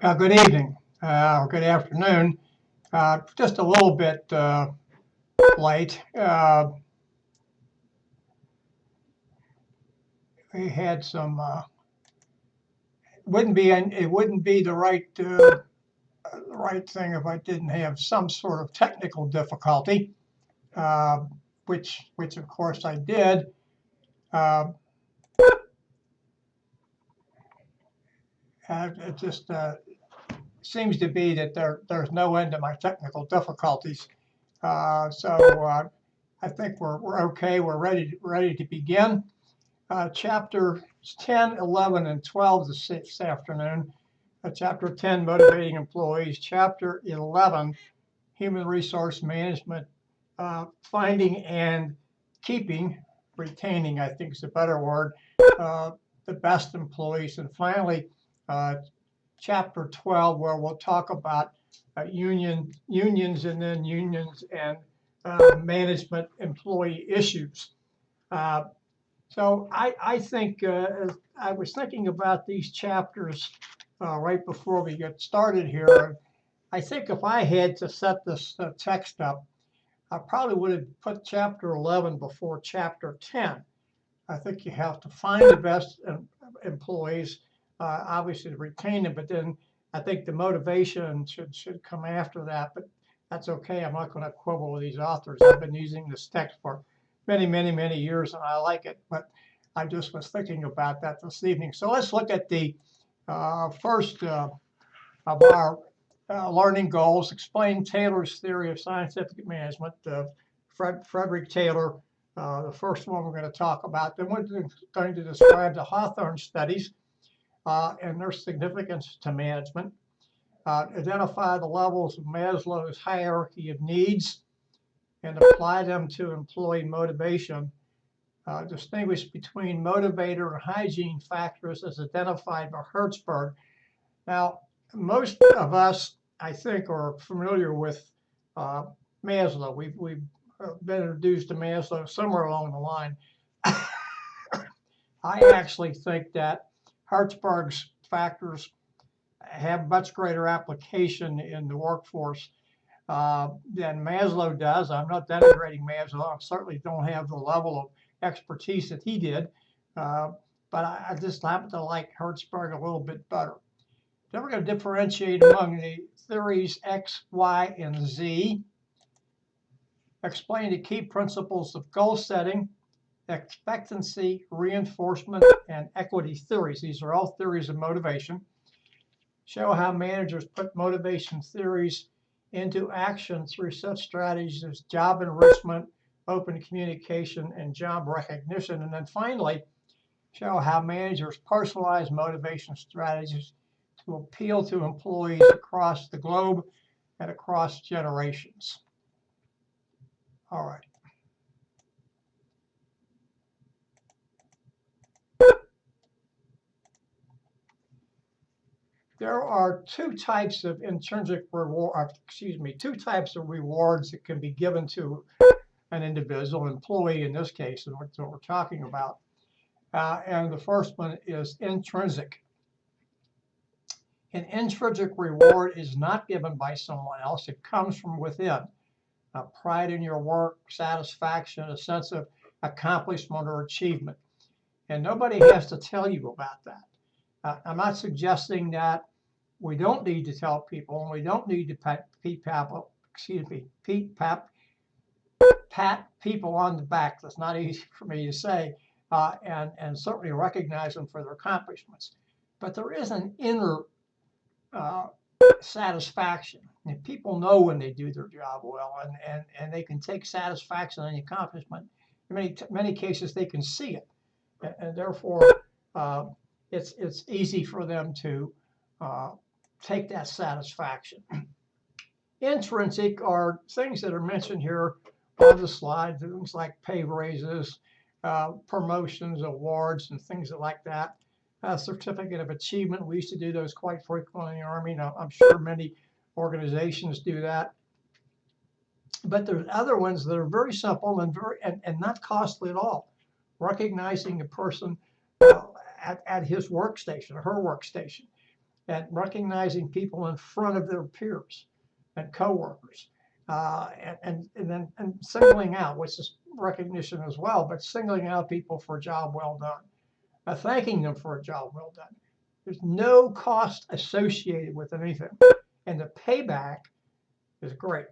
Good evening or good afternoon. Just a little bit late. We had some. It wouldn't be the right thing if I didn't have some sort of technical difficulty, uh, which of course I did. Uh, it just seems to be that there's no end to my technical difficulties. So I think we're okay. We're ready to begin. Chapter 10, 11, and 12 this afternoon. Chapter 10, Motivating Employees. Chapter 11, Human Resource Management, Finding and Keeping, Retaining, I think is a better word, the best employees. And finally, Chapter 12, where we'll talk about unions and then unions and management employee issues. So I think I was thinking about these chapters right before we get started here. I think if I had to set this text up, I probably would have put chapter 11 before chapter 10. I think you have to find the best employees, obviously to retain them, but then I think the motivation should come after that. But that's okay. I'm not going to quibble with these authors. I've been using this text for many years, and I like it. But I just was thinking about that this evening. So let's look at the first of our learning goals. Explain Taylor's theory of scientific management. Frederick Taylor, the first one we're going to talk about. Then we're going to describe the Hawthorne studies and their significance to management. Identify the levels of Maslow's hierarchy of needs and apply them to employee motivation. Distinguish between motivator and hygiene factors as identified by Hertzberg. Now, most of us, I think, are familiar with Maslow. We've been introduced to Maslow somewhere along the line. I actually think that Hertzberg's factors have much greater application in the workforce than Maslow does. I'm not denigrating Maslow. I certainly don't have the level of expertise that he did, but I just happen to like Hertzberg a little bit better. Then we're going to differentiate among the theories X, Y, and Z. Explain the key principles of goal setting, expectancy, reinforcement, and equity theories. These are all theories of motivation. Show how managers put motivation theories into action through such strategies as job enrichment, open communication, and job recognition. And then finally, show how managers personalize motivation strategies to appeal to employees across the globe and across generations. All right. There are two types of intrinsic reward, two types of rewards that can be given to an individual, employee in this case, and that's what we're talking about. And the first one is intrinsic. An intrinsic reward is not given by someone else. It comes from within. Pride in your work, satisfaction, a sense of accomplishment or achievement. And nobody has to tell you about that. I'm not suggesting that we don't need to tell people, and we don't need to pat people on the back. That's not easy for me to say, and certainly recognize them for their accomplishments. But there is an inner satisfaction. And people know when they do their job well, and they can take satisfaction in the accomplishment. In many cases, they can see it, and therefore it's easy for them to take that satisfaction. Intrinsic are things that are mentioned here on the slide, things like pay raises, promotions, awards, and things like that. Certificate of achievement, we used to do those quite frequently in the Army. Now, I'm sure many organizations do that. But there's other ones that are very simple and not costly at all. Recognizing a person at his workstation or her workstation. and recognizing people in front of their peers and coworkers, and singling out, which is recognition as well, but singling out people for a job well done, thanking them for a job well done. There's no cost associated with anything, and the payback is great.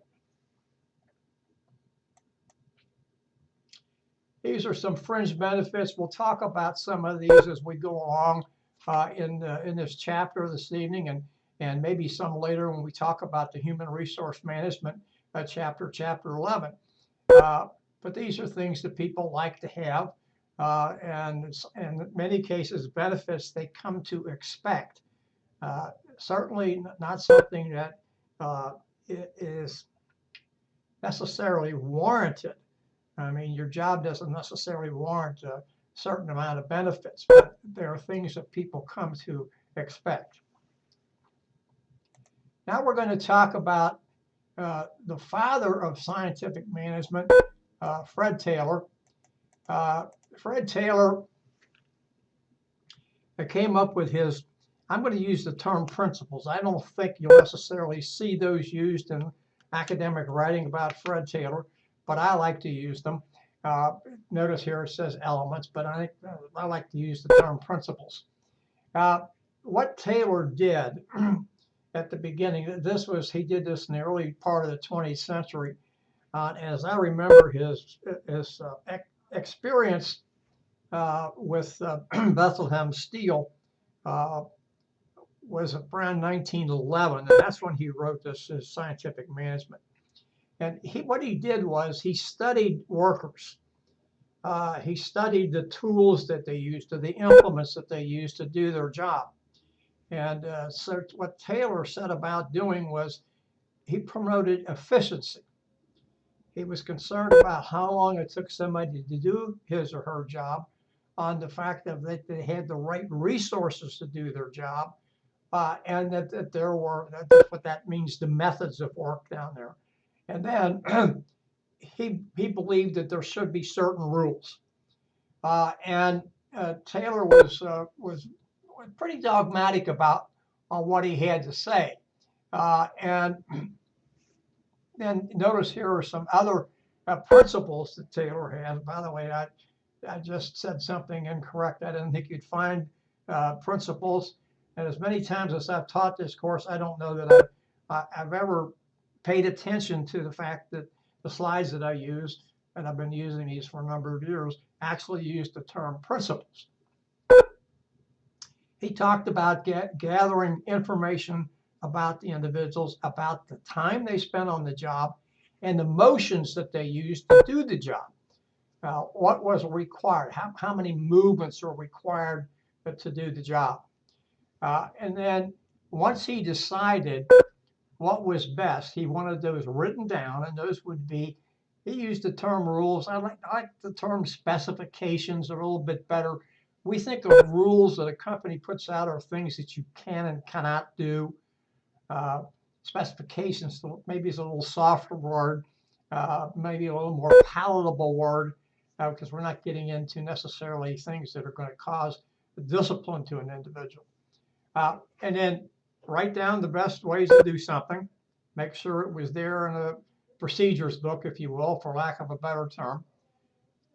These are some fringe benefits. We'll talk about some of these as we go along in this chapter this evening, and maybe some later when we talk about the human resource management chapter 11. But these are things that people like to have, and in many cases benefits they come to expect. Certainly not something that is necessarily warranted. I mean, your job doesn't necessarily warrant a certain amount of benefits, but there are things that people come to expect. Now we're going to talk about the father of scientific management, Fred Taylor. Fred Taylor came up with his, I'm going to use the term principles. I don't think you'll necessarily see those used in academic writing about Fred Taylor, but I like to use them. Notice here it says elements, but I like to use the term principles. What Taylor did at the beginning, he did this in the early part of the 20th century. As I remember his experience with Bethlehem Steel was around 1911, and that's when he wrote this his scientific management. And what he did was he studied workers. He studied the tools that they used, or the implements that they used to do their job. And so what Taylor set about doing was he promoted efficiency. He was concerned about how long it took somebody to do his or her job, on the fact that they had the right resources to do their job, and that there were, that's what that means, the methods of work down there. And then he believed that there should be certain rules. And Taylor was pretty dogmatic about what he had to say. And then notice here are some other principles that Taylor has. By the way, I just said something incorrect. I didn't think you'd find principles. And as many times as I've taught this course, I don't know that I've ever paid attention to the fact that the slides that I used, and I've been using these for a number of years, actually used the term principles. He talked about gathering information about the individuals, about the time they spent on the job, and the motions that they used to do the job. What was required? How many movements are required to do the job? And then once he decided what was best, he wanted those written down, and those would be, he used the term rules. I like the term specifications a little bit better. We think of rules that a company puts out are things that you can and cannot do. Specifications maybe is a little softer word, maybe a little more palatable word, because we're not getting into necessarily things that are going to cause discipline to an individual. And then write down the best ways to do something. Make sure it was there in a procedures book, if you will, for lack of a better term.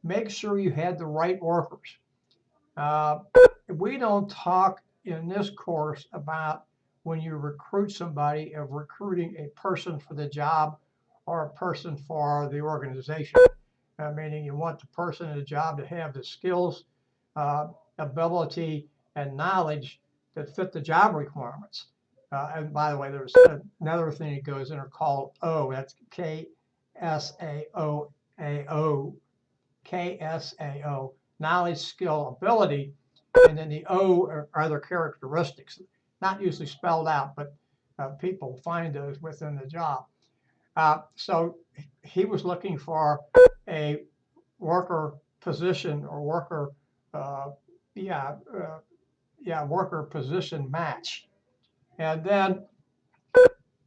Make sure you had the right workers. We don't talk in this course about when you recruit somebody of recruiting a person for the job or a person for the organization. Meaning you want the person in the job to have the skills, ability, and knowledge that fit the job requirements. And by the way, there's another thing that goes in there called O. That's KSAO, knowledge, skill, ability. And then the O are other characteristics, not usually spelled out, but people find those within the job. So he was looking for a worker position or worker, worker position match. And then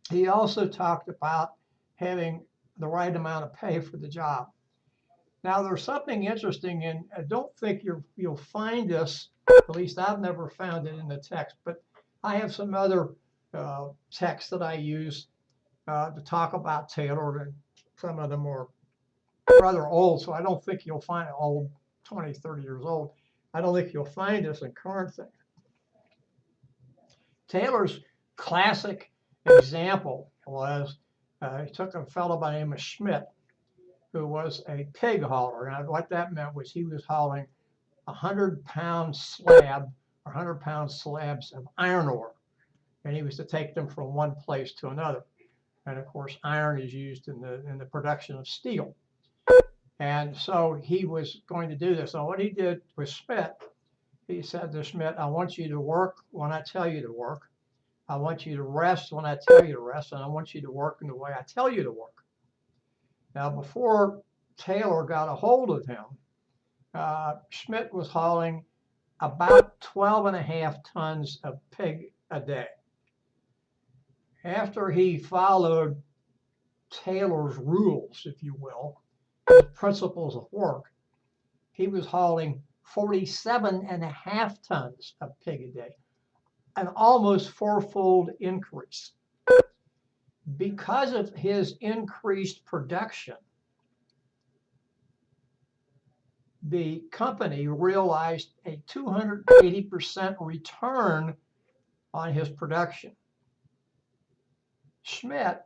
he also talked about having the right amount of pay for the job. Now, there's something interesting, and I don't think you'll find this, at least I've never found it in the text, but I have some other texts that I use to talk about Taylor, and some of them are rather old, so I don't think you'll find it old, 20, 30 years old. I don't think you'll find this in current things. Taylor's classic example was he took a fellow by the name of Schmidt, who was a pig hauler. And what that meant was he was hauling 100-pound slab or 100-pound slabs of iron ore. And he was to take them from one place to another. And of course, iron is used in the production of steel. And so he was going to do this. So what he did with Schmidt, he said to Schmidt, I want you to work when I tell you to work. I want you to rest when I tell you to rest. And I want you to work in the way I tell you to work. Now, before Taylor got a hold of him, Schmidt was hauling about 12.5 tons of pig a day. After he followed Taylor's rules, if you will, his principles of work, he was hauling 47.5 tons of pig a day, an almost fourfold increase. Because of his increased production, the company realized a 280% return on his production. Schmidt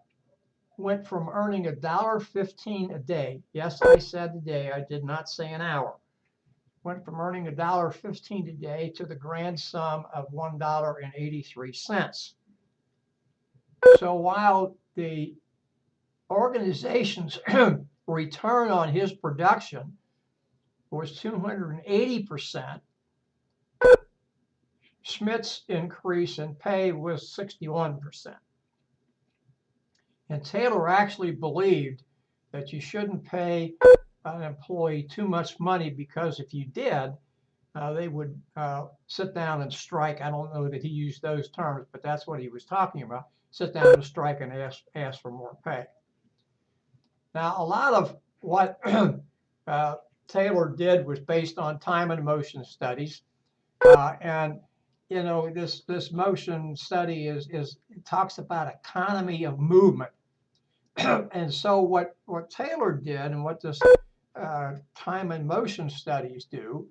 went from earning $1.15 a day. Yes, I said a day, I did not say an hour. Went from earning $1.15 a day to the grand sum of $1.83. So while the organization's return on his production was 280%, Schmidt's increase in pay was 61%. And Taylor actually believed that you shouldn't pay an employee too much money, because if you did, they would sit down and strike. I don't know that he used those terms, but that's what he was talking about. Sit down and strike and ask for more pay. Now, a lot of what Taylor did was based on time and motion studies. And you know, this motion study it talks about economy of movement. And so what Taylor did, and what this time and motion studies do,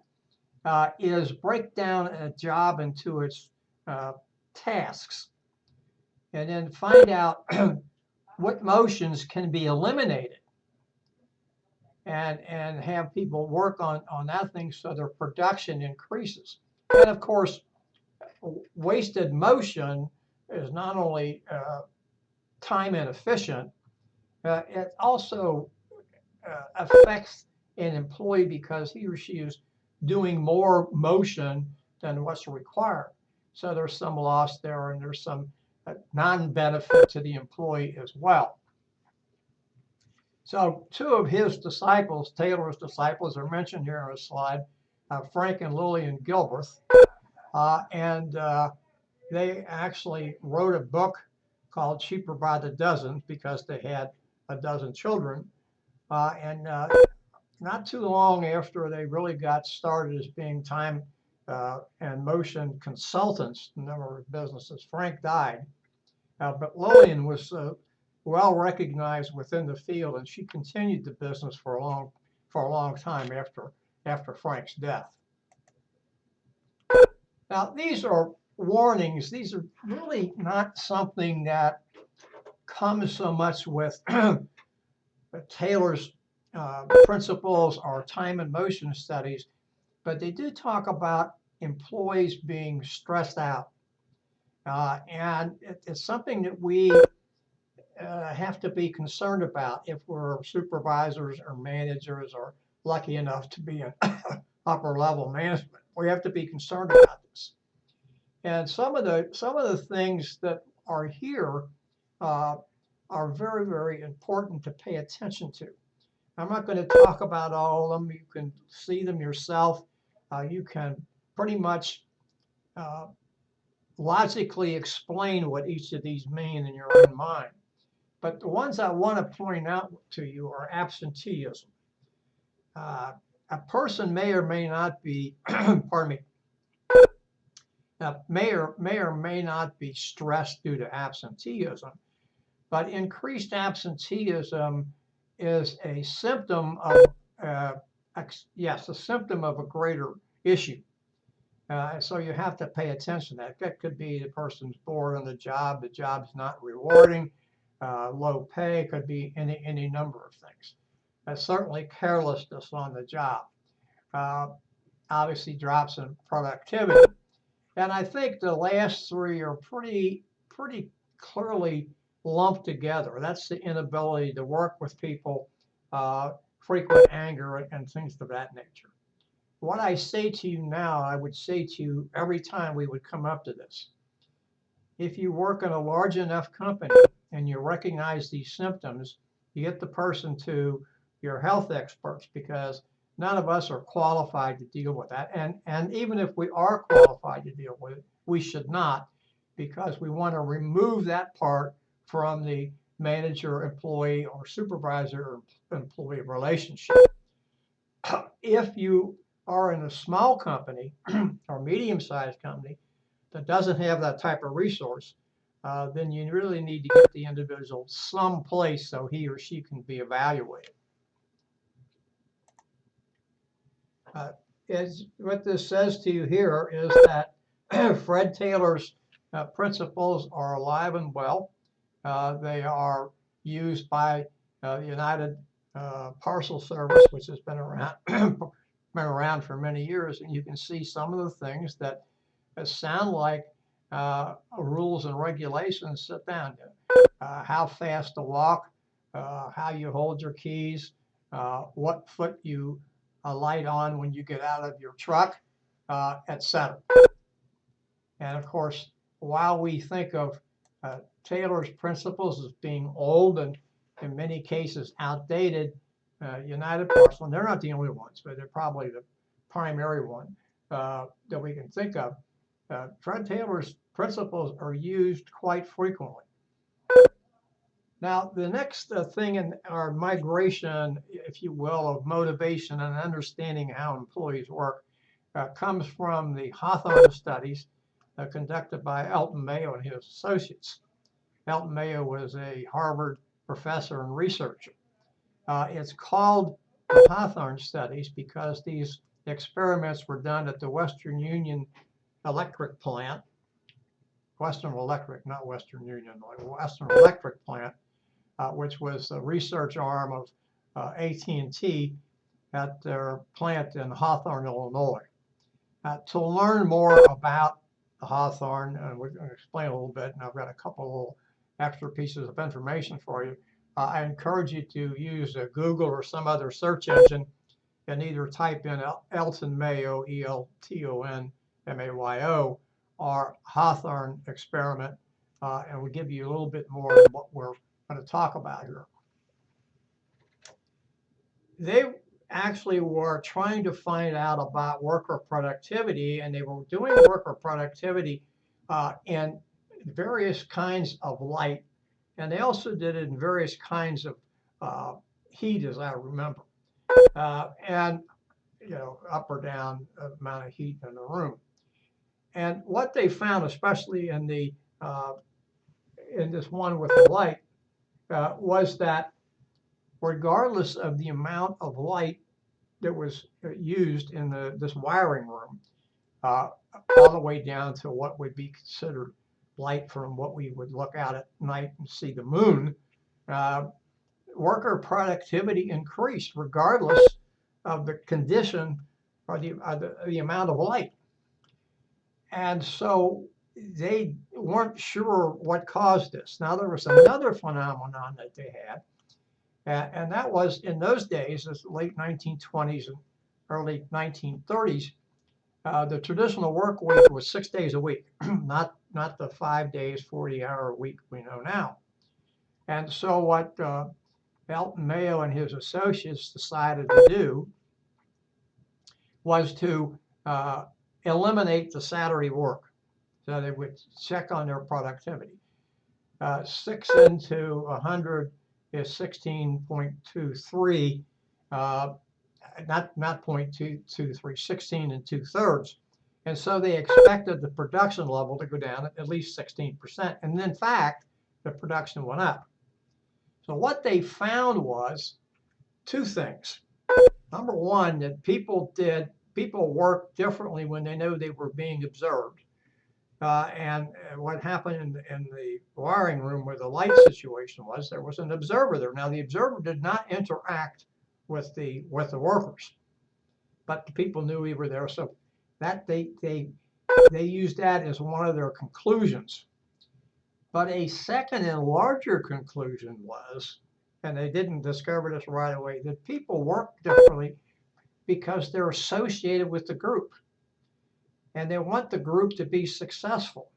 is break down a job into its tasks, and then find out what motions can be eliminated, and have people work on that thing so their production increases. And of course, wasted motion is not only time inefficient, it also affects an employee because he or she is doing more motion than what's required. So there's some loss there, and there's some non-benefit to the employee as well. So two of his disciples, Taylor's disciples, are mentioned here on a slide, Frank and Lillian Gilbreth. And they actually wrote a book called Cheaper by the Dozen, because they had a dozen children. And not too long after they really got started as being time and motion consultants in a number of businesses, Frank died. But Lillian was well recognized within the field, and she continued the business for a long time after Frank's death. Now, these are warnings. These are really not something that comes so much with Taylor's principles or time and motion studies, but they do talk about employees being stressed out. And it's something that we have to be concerned about if we're supervisors or managers, or lucky enough to be in upper level management. We have to be concerned about this. And some of the things that are here are very, very important to pay attention to. I'm not going to talk about all of them. You can see them yourself. You can pretty much logically explain what each of these mean in your own mind. But the ones I want to point out to you are absenteeism. A person may or may not be, pardon me, may or may not be stress due to absenteeism, but increased absenteeism is a symptom of, yes, a symptom of a greater issue. So you have to pay attention to that. That could be the person's bored on the job's not rewarding, low pay, could be any number of things. Certainly carelessness on the job. Obviously drops in productivity. And I think the last three are pretty clearly lumped together. That's the inability to work with people, frequent anger, and things of that nature. What I say to you now, I would say to you every time we would come up to this. If you work in a large enough company and you recognize these symptoms, you get the person to your health experts, because none of us are qualified to deal with that. And even if we are qualified to deal with it, we should not, because we want to remove that part from the manager, employee, or supervisor employee relationship. If you are in a small company or medium-sized company that doesn't have that type of resource, then you really need to get the individual someplace so he or she can be evaluated. What this says to you here is that Fred Taylor's principles are alive and well. They are used by the United Parcel Service, which has been around for many years, and you can see some of the things that sound like rules and regulations set down. How fast to walk, how you hold your keys, what foot you light on when you get out of your truck, etc. And of course, while we think of Taylor's principles as being old and in many cases outdated, United Parcel, and they're not the only ones, but they're probably the primary one that we can think of. Fred Taylor's principles are used quite frequently. Now, the next thing in our migration, if you will, of motivation and understanding how employees work comes from the Hawthorne studies conducted by Elton Mayo and his associates. Elton Mayo was a Harvard professor and researcher. It's called the Hawthorne studies because these experiments were done at the Western Union electric plant, Western Electric, not Western Union, Western Electric plant, which was the research arm of AT&T at their plant in Hawthorne, Illinois. To learn more about the Hawthorne, and we're going to explain a little bit, and I've got a couple of little extra pieces of information for you. I encourage you to use Google or some other search engine and either type in Elton Mayo, ELTON-MAYO, or Hawthorne experiment, and we'll give you a little bit more of what we're going to talk about here. They actually were trying to find out about worker productivity, and they were doing worker productivity in various kinds of light, and they also did it in various kinds of heat, as I remember, and up or down amount of heat in the room. And what they found, especially in the in this one with the light, was that regardless of the amount of light that was used in this wiring room, all the way down to what would be considered light from what we would look out at night and see the moon, worker productivity increased regardless of the condition or the amount of light. And so they weren't sure what caused this. Now, there was another phenomenon that they had, and that was in those days, the late 1920s and early 1930s, the traditional work week was 6 days a week, not the 5 days, 40-hour week we know now. And so what Elton Mayo and his associates decided to do was to eliminate the Saturday work. So they would check on their productivity. 6 into 100 is 16.23, not 0.223, 16 2/3. And so they expected the production level to go down at least 16%. And in fact, the production went up. So what they found was two things. Number one, that people worked differently when they knew they were being observed. And what happened in the wiring room where the light situation was, there was an observer there. Now the observer did not interact with the workers, but the people knew we were there. So that they used that as one of their conclusions. But a second and larger conclusion was, and they didn't discover this right away, that people work differently because they're associated with the group. And they want the group to be successful.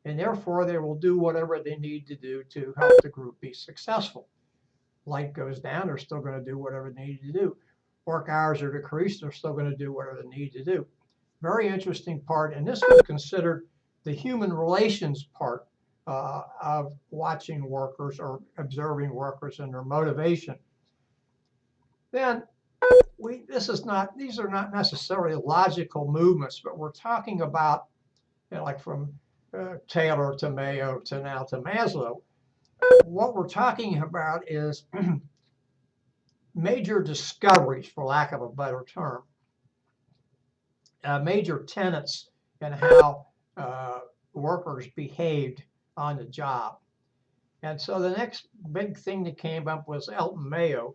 And therefore, they will do whatever they need to do to help the group be successful. Light goes down, they're still going to do whatever they need to do. Work hours are decreased, they're still going to do whatever they need to do. Very interesting part, and this was considered the human relations part of watching workers or observing workers and their motivation. Then these are not necessarily logical movements, but we're talking about, like from Taylor to Mayo to now to Maslow. What we're talking about is major discoveries, for lack of a better term, major tenets in how workers behaved on the job. And so the next big thing that came up was Abraham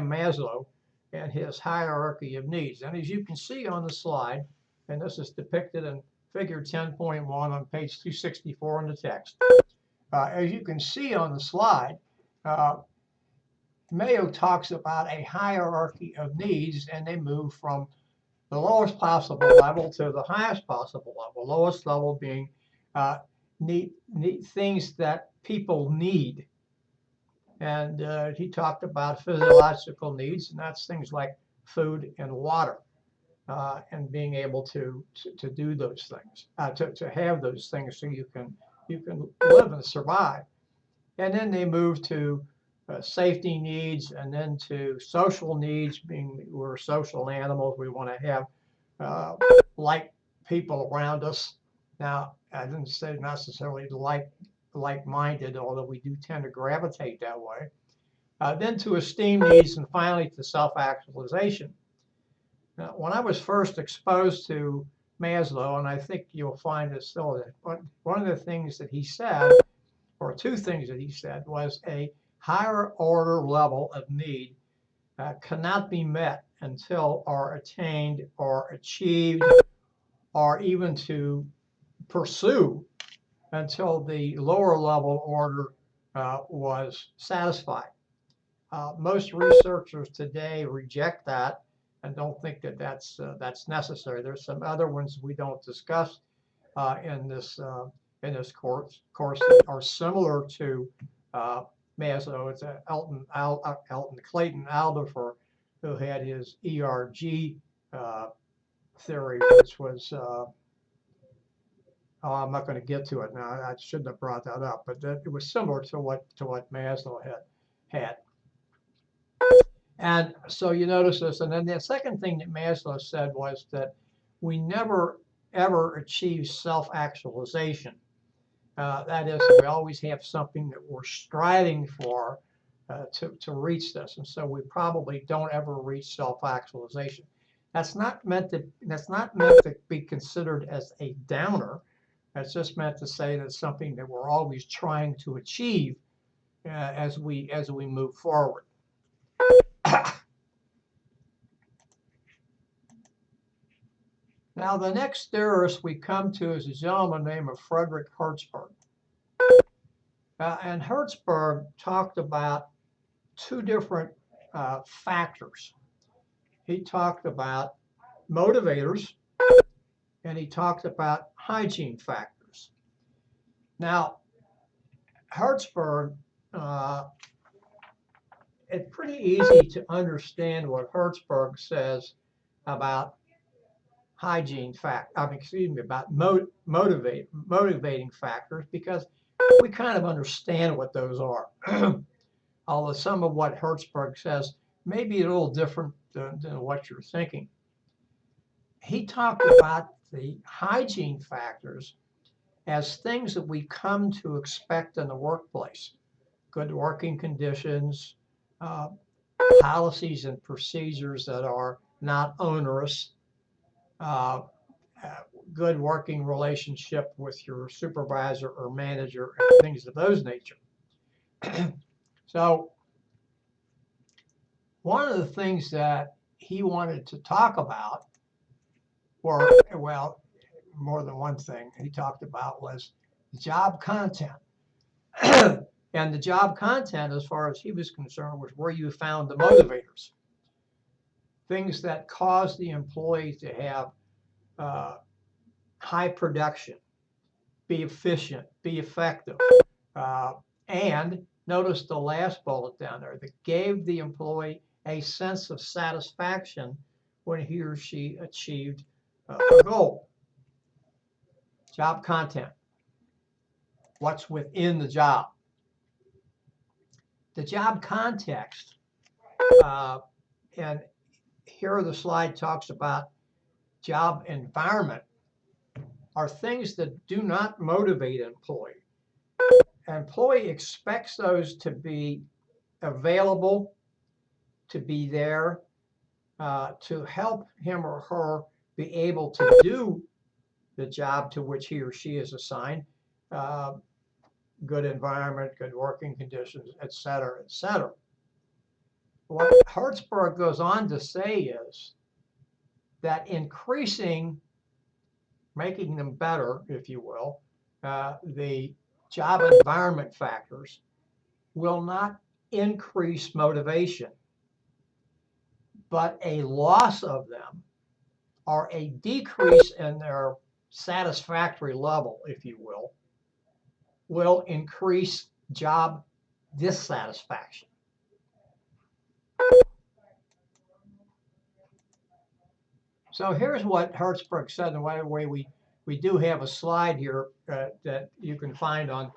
Maslow and his hierarchy of needs. And as you can see on the slide, and this is depicted in figure 10.1 on page 264 in the text. As you can see on the slide, Mayo talks about a hierarchy of needs, and they move from the lowest possible level to the highest possible level. Lowest level being things that people need. And he talked about physiological needs, and that's things like food and water, and being able to do those things, to have those things so you can live and survive. And then they move to safety needs, and then to social needs, being we're social animals. We want to have like people around us. Now, I didn't say necessarily like-minded, although we do tend to gravitate that way. Then to esteem needs, and finally to self-actualization. Now, when I was first exposed to Maslow, and I think you'll find this still, one of the things that he said, or two things that he said, was a higher order level of need cannot be met until are attained or achieved, or even to pursue until the lower level order was satisfied. Most researchers today reject that and don't think that that's necessary. There's some other ones we don't discuss in this course that are similar to Maslow. It's Clayton Alderfer, who had his ERG theory, which was I'm not going to get to it now. I shouldn't have brought that up, but it was similar to what Maslow had. And so you notice this. And then the second thing that Maslow said was that we never, ever achieve self-actualization. That is, we always have something that we're striving for to reach this. And so we probably don't ever reach self-actualization. That's not meant to be considered as a downer. That's just meant to say that it's something that we're always trying to achieve as we move forward. Now, the next theorist we come to is a gentleman named Frederick Hertzberg. And Hertzberg talked about two different factors. He talked about motivators, and he talked about hygiene factors. Now, Hertzberg, it's pretty easy to understand what Hertzberg says about hygiene about motivating factors, because we kind of understand what those are. Although some of what Hertzberg says may be a little different than what you're thinking. he talked about the hygiene factors as things that we come to expect in the workplace. Good working conditions, uh, policies and procedures that are not onerous, uh, uh, good working relationship with your supervisor or manager, and things of those nature. So one of the things that he wanted to talk about, or well, more than one thing he talked about, was job content. And the job content, as far as he was concerned, was where you found the motivators, things that cause the employee to have high production, be efficient, be effective. Uh, and notice the last bullet down there that gave the employee a sense of satisfaction when he or she achieved a goal. Job content, what's within the job. The job context, and here the slide talks about job environment, are things that do not motivate an employee. An employee expects those to be available, to be there, to help him or her be able to do the job to which he or she is assigned. Good environment, good working conditions, et cetera, et cetera. What Hertzberg goes on to say is that making them better, if you will, the job environment factors will not increase motivation, but a loss of them or a decrease in their satisfactory level, if you will increase job dissatisfaction. So here's what Hertzberg said, and by the way, we do have a slide here that you can find on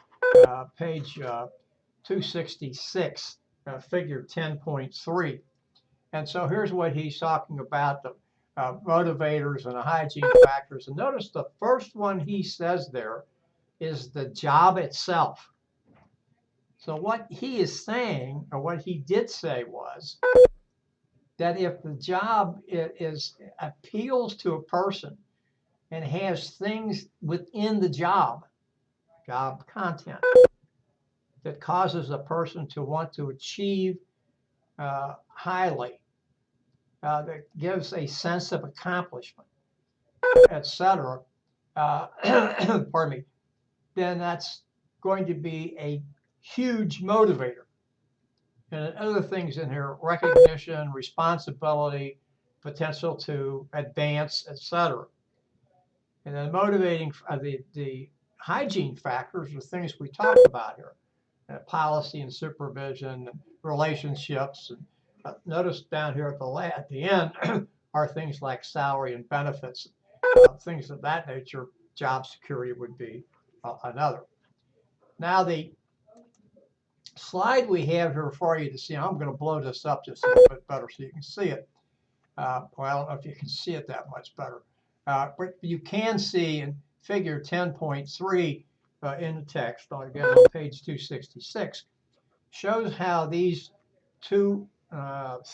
page 266, figure 10.3. And so here's what he's talking about, the motivators and the hygiene factors. And notice the first one he says there is the job itself. So what he is saying, or what he did say, was that if the job appeals to a person and has things within the job content, that causes a person to want to achieve highly, that gives a sense of accomplishment, etc., pardon me, then that's going to be a huge motivator. And other things in here: recognition, responsibility, potential to advance, etc. And then motivating the hygiene factors are things we talked about here: policy and supervision, and relationships. And notice down here at the end are things like salary and benefits, things of that nature. Job security would be another. Now the slide we have here for you to see, I'm going to blow this up just a little bit better so you can see it. Well, I don't know if you can see it that much better, but you can see in figure 10.3 in the text, again on page 266, shows how these two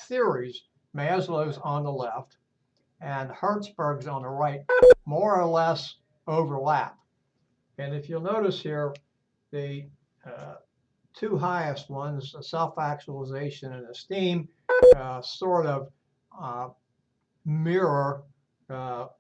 theories, Maslow's on the left and Hertzberg's on the right, more or less overlap. And if you'll notice here, the two highest ones, self-actualization and esteem, sort of mirror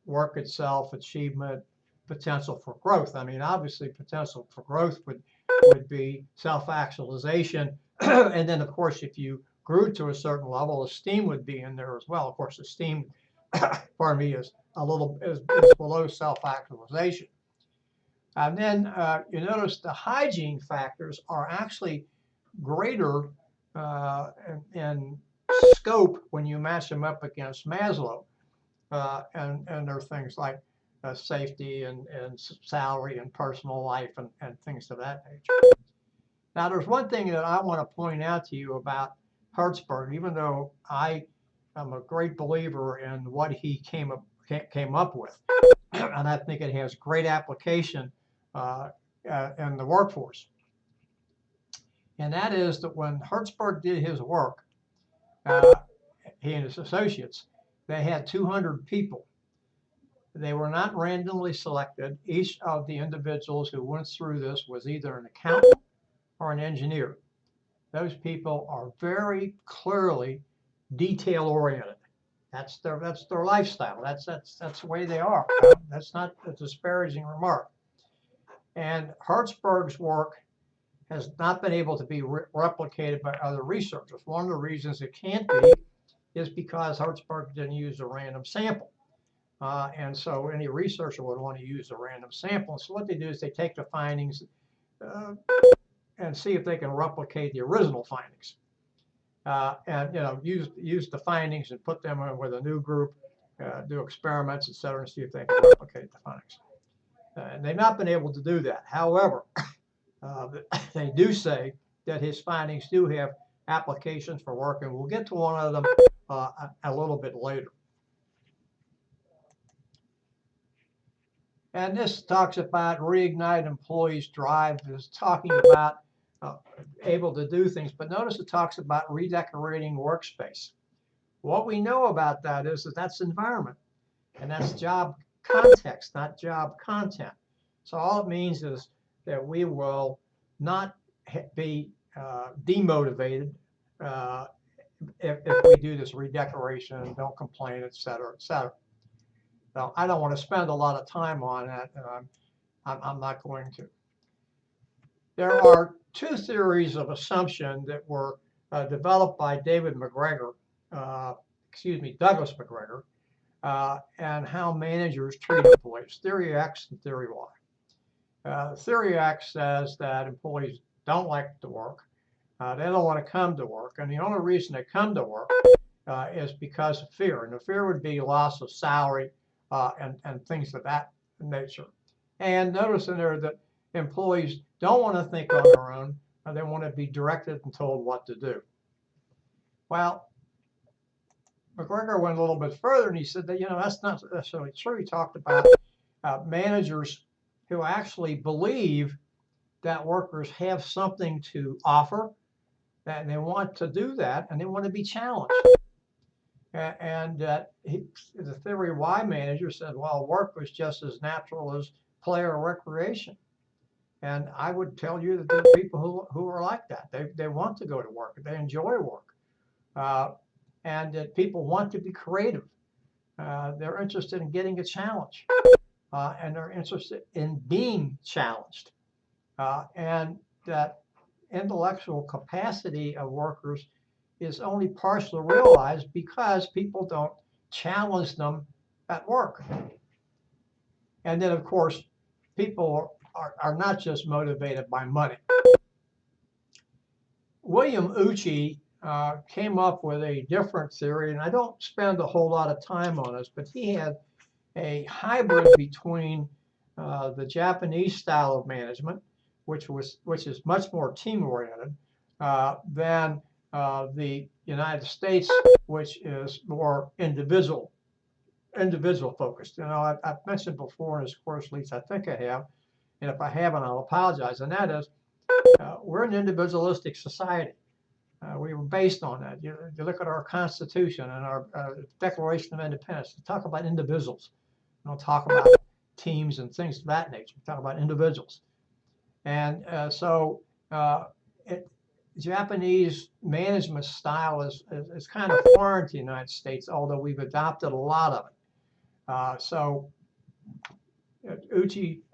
work itself, achievement, potential for growth. I mean, obviously, potential for growth would be self-actualization, and then, of course, if you grew to a certain level, esteem would be in there as well. Of course, esteem, pardon me, is below self-actualization. And then you notice the hygiene factors are actually greater in scope when you match them up against Maslow. And there are things like safety and salary and personal life and things of that nature. Now, there's one thing that I want to point out to you about Hertzberg, even though I am a great believer in what he came came up with. And I think it has great application in the workforce. And that is that when Hertzberg did his work, he and his associates, they had 200 people. They were not randomly selected. Each of the individuals who went through this was either an accountant or an engineer. Those people are very clearly detail oriented. That's their lifestyle. That's the way they are. That's not a disparaging remark. And Hertzberg's work has not been able to be replicated by other researchers. One of the reasons it can't be is because Hertzberg didn't use a random sample. And so any researcher would want to use a random sample. And so what they do is they take the findings and see if they can replicate the original findings. And use the findings and put them in with a new group, do experiments, et cetera, and see if they can replicate the findings. And they've not been able to do that. However, they do say that his findings do have applications for work, and we'll get to one of them a little bit later. And this talks about reignite employees' drive. It's talking about able to do things, but notice it talks about redecorating workspace. What we know about that is that that's environment, and that's job context, not job content. So all it means is that we will not be demotivated if we do this redecoration and don't complain, et cetera, et cetera. Now, I don't want to spend a lot of time on that, and I'm not going to. There are two theories of assumption that were developed by Douglas McGregor, and how managers treat employees, theory X and theory Y. Theory X says that employees don't like to work. They don't want to come to work, and the only reason they come to work is because of fear, and the fear would be loss of salary and things of that nature. And notice in there that employees don't want to think on their own, they want to be directed and told what to do. Well, McGregor went a little bit further, and he said that, that's not necessarily true. He talked about managers who actually believe that workers have something to offer, and they want to do that, and they want to be challenged. And the theory Y manager said, well, work was just as natural as play or recreation. And I would tell you that there are people who are like that. They want to go to work. They enjoy work. And that people want to be creative. They're interested in getting a challenge. And they're interested in being challenged. And that intellectual capacity of workers is only partially realized because people don't challenge them at work. And then, of course, people are not just motivated by money. William Uchi came up with a different theory, and I don't spend a whole lot of time on this, but he had a hybrid between the Japanese style of management, which is much more team-oriented, than the United States, which is more individual focused. I've mentioned before in this course, at least I think I have, and if I haven't, I'll apologize. And that is, we're an individualistic society. We were based on that. You look at our Constitution and our Declaration of Independence. We talk about individuals. We don't talk about teams and things of that nature. We talk about individuals. And Japanese management style is kind of foreign to the United States, although we've adopted a lot of it. Uchi,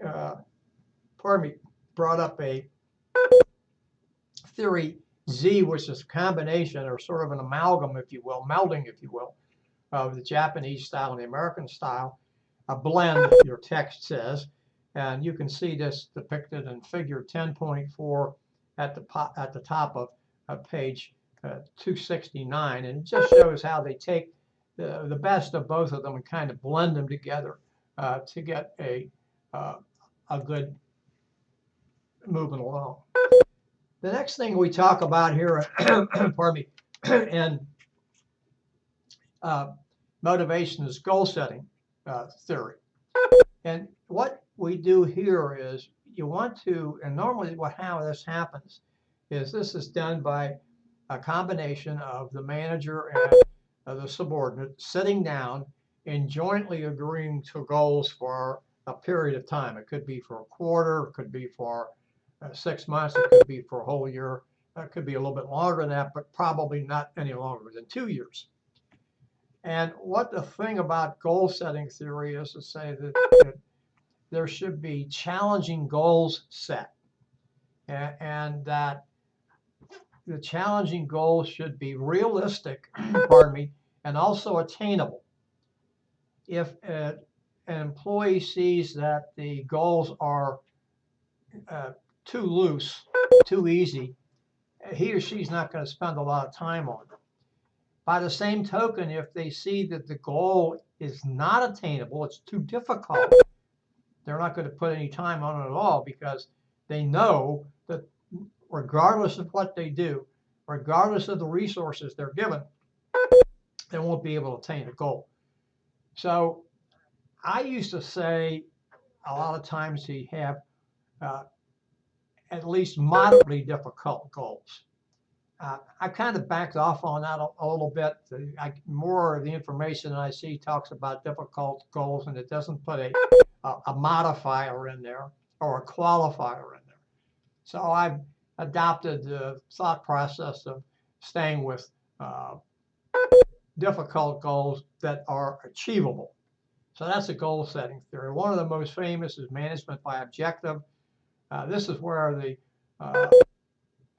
brought up a theory Z, which is a combination or sort of an amalgam, if you will, melding, if you will, of the Japanese style and the American style, a blend, your text says. And you can see this depicted in figure 10.4 at the top of page 269. And it just shows how they take the best of both of them and kind of blend them together to get a good moving along. The next thing we talk about here, in motivation is goal setting. theory. And what we do here is you want to, and normally how this happens is this is done by a combination of the manager and the subordinate sitting down and jointly agreeing to goals for a period of time. It could be for a quarter, it could be for 6 months, it could be for a whole year, it could be a little bit longer than that, but probably not any longer than 2 years. And what the thing about goal setting theory is to say that there should be challenging goals set, and that the challenging goals should be realistic, pardon me, and also attainable. If an employee sees that the goals are too loose, too easy, he or she's not going to spend a lot of time on it. By the same token, if they see that the goal is not attainable, it's too difficult, they're not going to put any time on it at all, because they know that regardless of what they do, regardless of the resources they're given, they won't be able to attain the goal. So I used to say a lot of times you have at least moderately difficult goals. I kind of backed off on that a little bit. More of the information I see talks about difficult goals, and it doesn't put a modifier in there or a qualifier in there. So I've adopted the thought process of staying with difficult goals that are achievable. So that's a goal setting theory. One of the most famous is management by objective. This is where the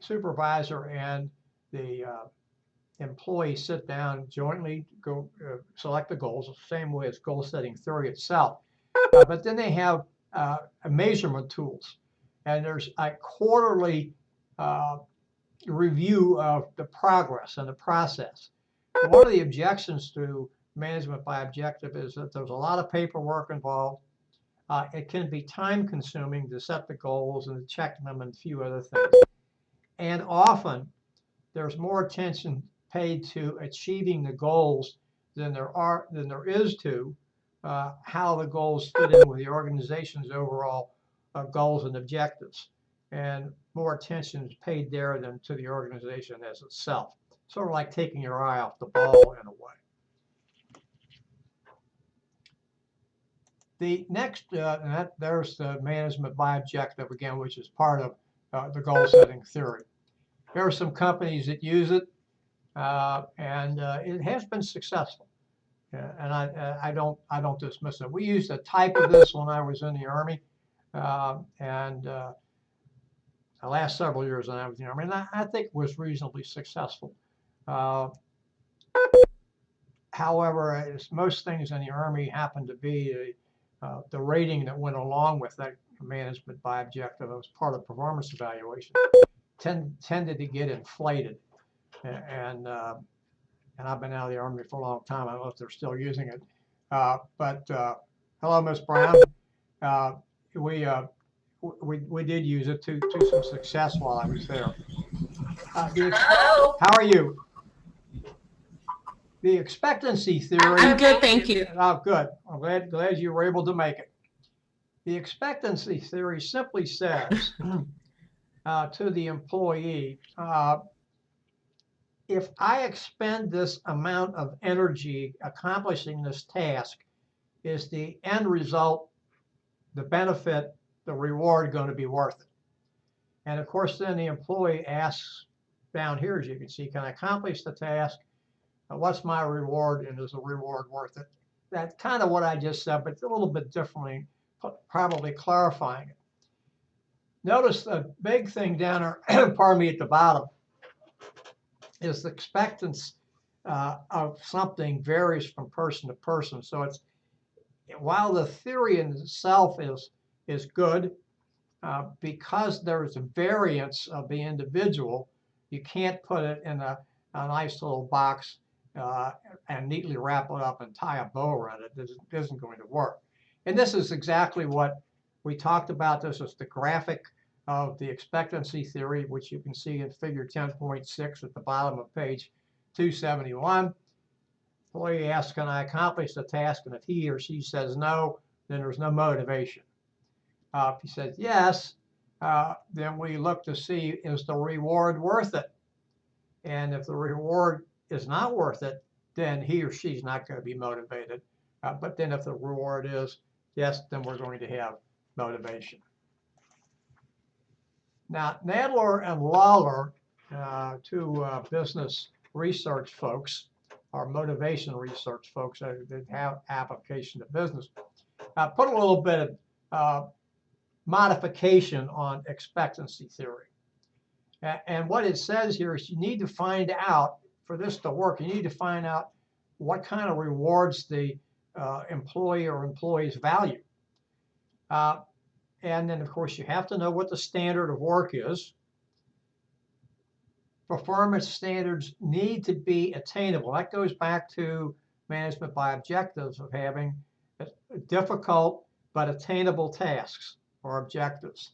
supervisor and the employee sit down jointly, select the goals, the same way as goal setting theory itself. But then they have measurement tools, and there's a quarterly review of the progress and the process. One of the objections to management by objective is that there's a lot of paperwork involved. It can be time consuming to set the goals and to check them and a few other things. And often there's more attention paid to achieving the goals than there is to how the goals fit in with the organization's overall goals and objectives. And more attention is paid there than to the organization as itself. Sort of like taking your eye off the ball in a way. The next, there's the management by objective again, which is part of the goal setting theory. There are some companies that use it, and it has been successful. And I don't dismiss it. We used a type of this when I was in the Army, and the last several years when I was in the Army, and I think it was reasonably successful. However, as most things in the Army happen to be, the rating that went along with that management by objective as part of performance evaluation tended to get inflated. And I've been out of the Army for a long time. I don't know if they're still using it. Hello, Ms. Brown. We did use it to some success while I was there. Hello. How are you? The expectancy theory. I'm good, thank you. Oh, good. I'm glad you were able to make it. The expectancy theory simply says to the employee, if I expend this amount of energy accomplishing this task, is the end result, the benefit, the reward going to be worth it? And of course, then the employee asks down here, as you can see, can I accomplish the task? What's my reward, and is the reward worth it? That's kind of what I just said, but a little bit differently, probably clarifying it. Notice the big thing down there, pardon me, at the bottom, is the expectancy of something varies from person to person. So it's, while the theory in itself is good, because there's a variance of the individual, you can't put it in a nice little box and neatly wrap it up and tie a bow around it. This isn't going to work. And this is exactly what we talked about. This is the graphic of the expectancy theory, which you can see in figure 10.6 at the bottom of page 271. employee asks, can I accomplish the task? And if he or she says no, then there's no motivation. If he says yes, then we look to see, is the reward worth it? And if the reward is not worth it, then he or she's not going to be motivated. But then if the reward is yes, then we're going to have motivation. Now, Nadler and Lawler, two business research folks, or motivation research folks that have application to business, put a little bit of modification on expectancy theory. And what it says here is you need to find out, for this to work, you need to find out what kind of rewards the employee or employees value. And then, of course, you have to know what the standard of work is. Performance standards need to be attainable. That goes back to management by objectives of having difficult but attainable tasks or objectives.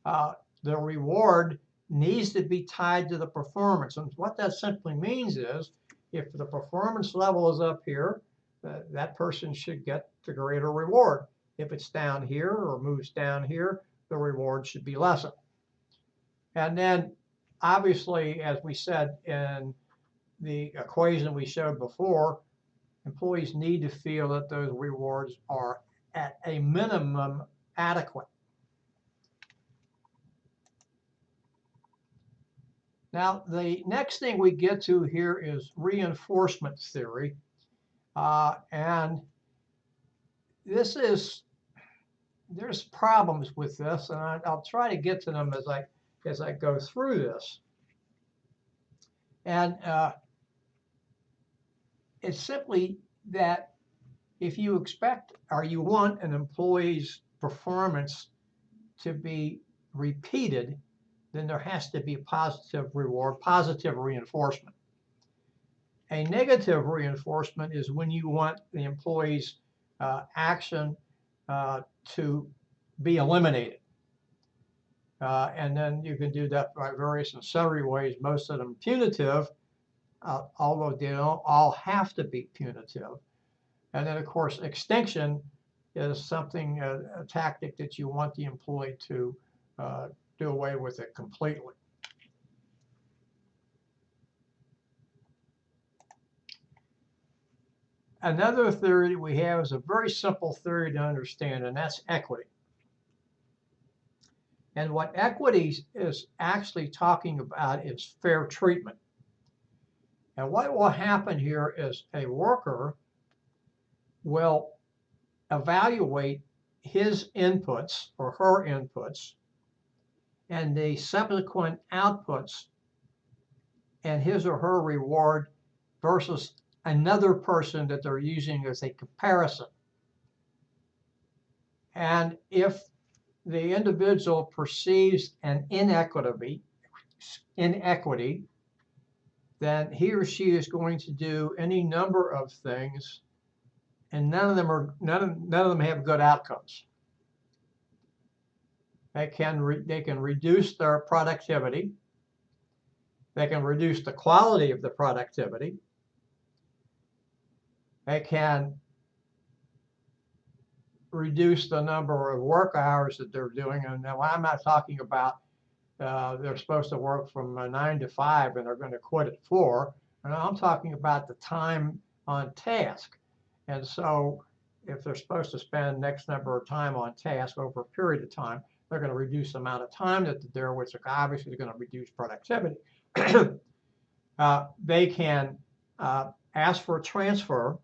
The reward needs to be tied to the performance. And what that simply means is if the performance level is up here, that person should get the greater reward. If it's down here or moves down here, the reward should be lessened. And then obviously, as we said in the equation we showed before, employees need to feel that those rewards are at a minimum adequate. Now, the next thing we get to here is reinforcement theory. And there's problems with this, and I'll try to get to them as I go through this. And it's simply that if you expect or you want an employee's performance to be repeated, then there has to be a positive reward, positive reinforcement. A negative reinforcement is when you want the employee's action to be eliminated. And then you can do that by various and sundry ways, most of them punitive, although they don't all have to be punitive. And then, of course, extinction is something, a tactic that you want the employee to do away with it completely. Another theory that we have is a very simple theory to understand, and that's equity. And what equity is actually talking about is fair treatment. And what will happen here is a worker will evaluate his inputs or her inputs and the subsequent outputs and his or her reward versus another person that they're using as a comparison. And if the individual perceives an inequity, then he or she is going to do any number of things, and none of them have good outcomes. They can reduce their productivity. They can reduce the quality of the productivity. They can reduce the number of work hours that they're doing. And now I'm not talking about they're supposed to work from 9 to 5 and they're going to quit at 4. And I'm talking about the time on task. And so if they're supposed to spend X number of time on task over a period of time, they're going to reduce the amount of time that they're there, which obviously is going to reduce productivity. They can ask for a transfer.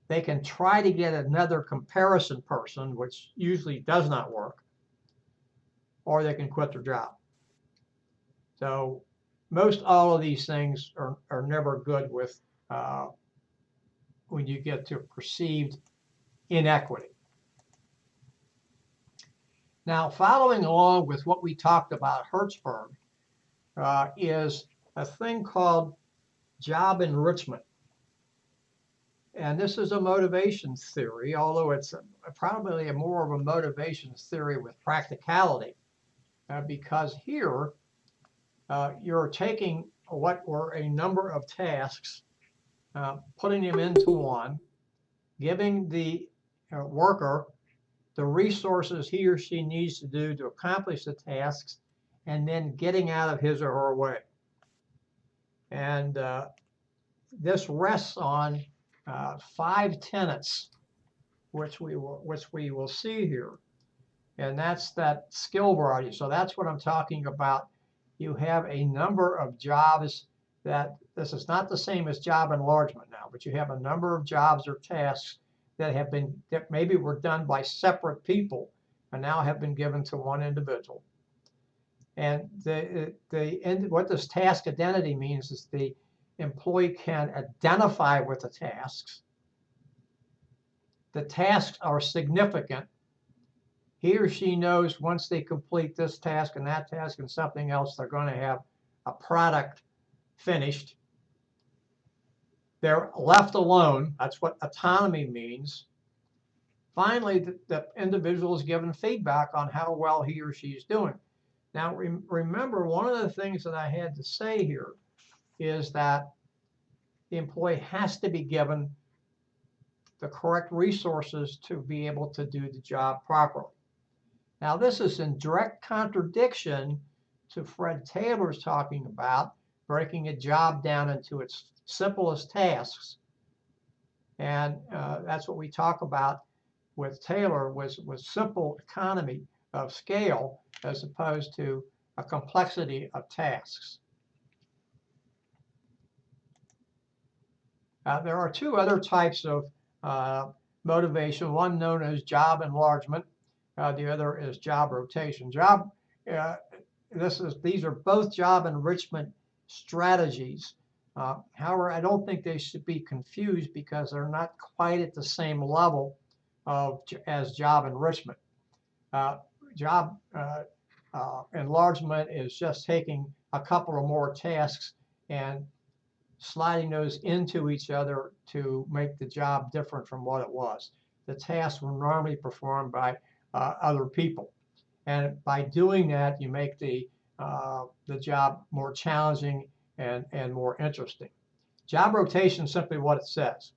They can try to get another comparison person, which usually does not work, or they can quit their job. So most all of these things are never good with when you get to perceived inequity. Now, following along with what we talked about Hertzberg is a thing called job enrichment. And this is a motivation theory, although it's probably more of a motivation theory with practicality, because here you're taking what were a number of tasks putting them into one, giving the worker the resources he or she needs to do to accomplish the tasks, and then getting out of his or her way. And this rests on 5 tenets, which we will see here. And that's that skill variety. So that's what I'm talking about. You have a number of jobs that this is not the same as job enlargement now, but you have a number of jobs or tasks that maybe were done by separate people and now have been given to one individual. And what this task identity means is the employee can identify with the tasks. The tasks are significant. He or she knows once they complete this task and that task and something else, they're going to have a product finished. They're left alone. That's what autonomy means. Finally, the individual is given feedback on how well he or she is doing. Now, remember, one of the things that I had to say here is that the employee has to be given the correct resources to be able to do the job properly. Now, this is in direct contradiction to Fred Taylor's talking about breaking a job down into its simplest tasks. And that's what we talk about with Taylor was simple economy of scale as opposed to a complexity of tasks. There are 2 other types of motivation, one known as job enlargement, the other is job rotation. These are both job enrichment strategies. However, I don't think they should be confused because they're not quite at the same level as job enrichment. Job enlargement is just taking a couple or more tasks and sliding those into each other to make the job different from what it was. The tasks were normally performed by other people, and by doing that, you make the job more challenging and more interesting. Job rotation is simply what it says.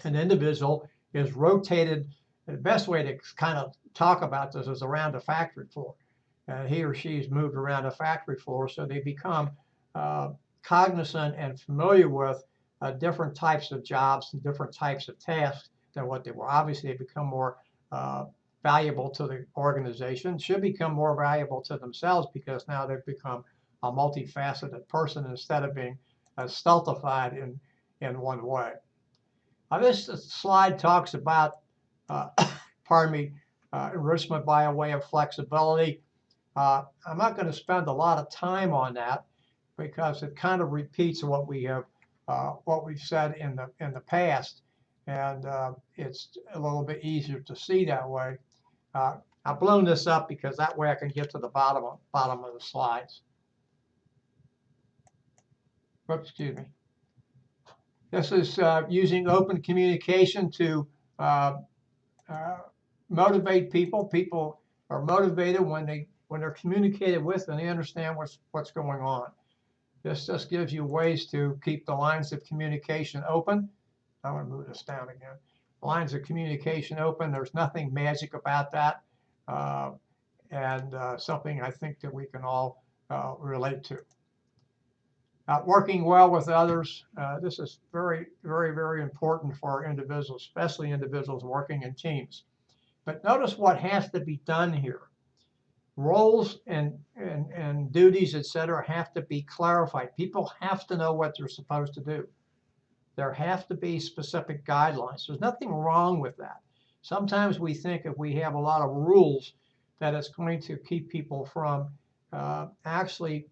An individual is rotated. The best way to kind of talk about this is around a factory floor. He or she is moved around a factory floor, so they become cognizant and familiar with different types of jobs and different types of tasks than what they were. Obviously, they become more valuable to the organization, should become more valuable to themselves because now they've become a multifaceted person instead of being stultified in one way. This slide talks about, enrichment by a way of flexibility. I'm not going to spend a lot of time on that because it kind of repeats what we've said in the past, and it's a little bit easier to see that way. I've blown this up because that way I can get to the bottom of the slides. Oops, excuse me. This is using open communication to motivate people. People are motivated when they're communicated with and they understand what's going on. This just gives you ways to keep the lines of communication open. I'm going to move this down again. Lines of communication open. There's nothing magic about that, and something I think that we can all relate to. Working well with others. This is very, very, very important for individuals, especially individuals working in teams. But notice what has to be done here. Roles and duties, etc., have to be clarified. People have to know what they're supposed to do. There have to be specific guidelines. There's nothing wrong with that. Sometimes we think if we have a lot of rules that it's going to keep people from actually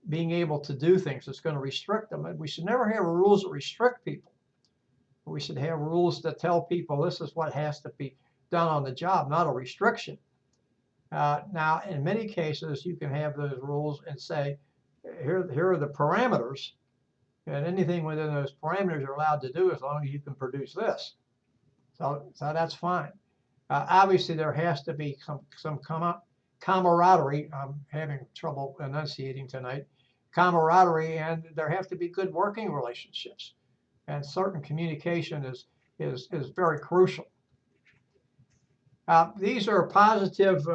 being able to do things. It's going to restrict them. And we should never have rules that restrict people. We should have rules that tell people this is what has to be done on the job, not a restriction. Now, in many cases, you can have those rules and say, here are the parameters, and anything within those parameters you're allowed to do as long as you can produce this. So that's fine. Obviously, there has to be some camaraderie. I'm having trouble enunciating tonight. Camaraderie, and there have to be good working relationships. and certain communication is very crucial. These are positive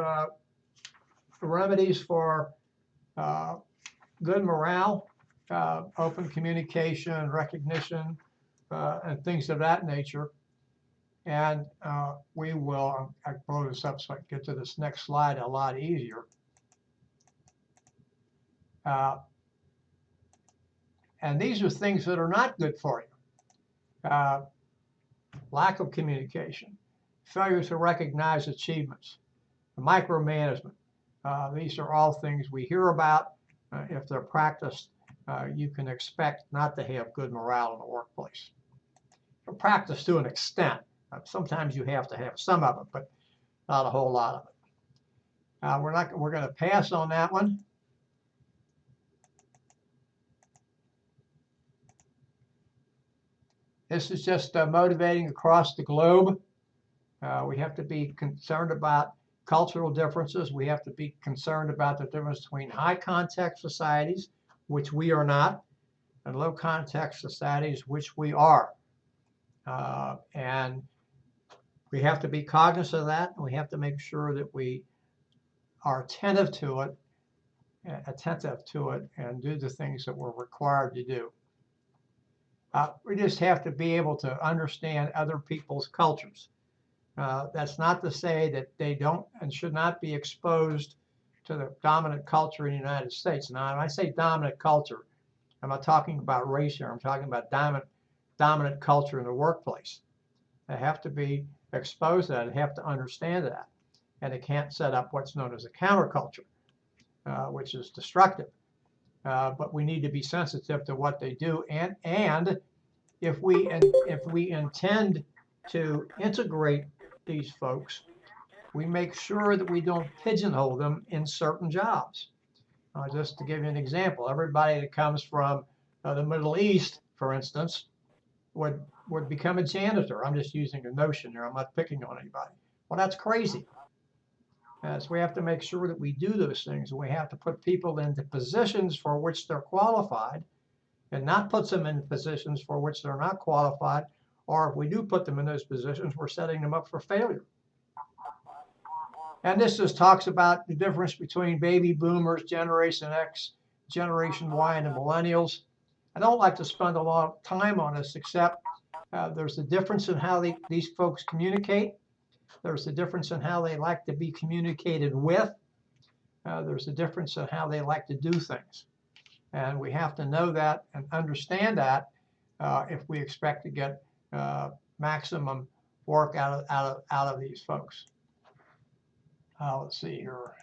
remedies for good morale, open communication, recognition, and things of that nature. And we will, I blow this up so I can get to this next slide a lot easier. And these are things that are not good for you. Lack of communication, failure to recognize achievements, micromanagement. These are all things we hear about. If they're practiced, you can expect not to have good morale in the workplace. They're practiced to an extent. Sometimes you have to have some of it, but not a whole lot of it. We're going to pass on that one. This is just motivating across the globe. We have to be concerned about cultural differences. We have to be concerned about the difference between high context societies, which we are not, and low context societies, which we are. And we have to be cognizant of that, and we have to make sure that we are attentive to it, and do the things that we're required to do. We just have to be able to understand other people's cultures. That's not to say that they don't and should not be exposed to the dominant culture in the United States. Now, when I say dominant culture, I'm not talking about race here. I'm talking about dominant culture in the workplace. They have to be exposed to that. They have to understand that. And they can't set up what's known as a counterculture, which is destructive. But we need to be sensitive to what they do. And if we intend to integrate these folks, we make sure that we don't pigeonhole them in certain jobs. Just to give you an example, everybody that comes from the Middle East, for instance, would become a janitor. I'm just using a notion here. I'm not picking on anybody. Well, that's crazy. So we have to make sure that we do those things. We have to put people into positions for which they're qualified and not put them in positions for which they're not qualified. Or if we do put them in those positions, we're setting them up for failure. And this just talks about the difference between baby boomers, Generation X, Generation Y, and the millennials. I don't like to spend a lot of time on this, except there's a difference in how these folks communicate. There's a difference in how they like to be communicated with. There's a difference in how they like to do things. And we have to know that and understand that if we expect to get maximum work out of these folks. Let's see here.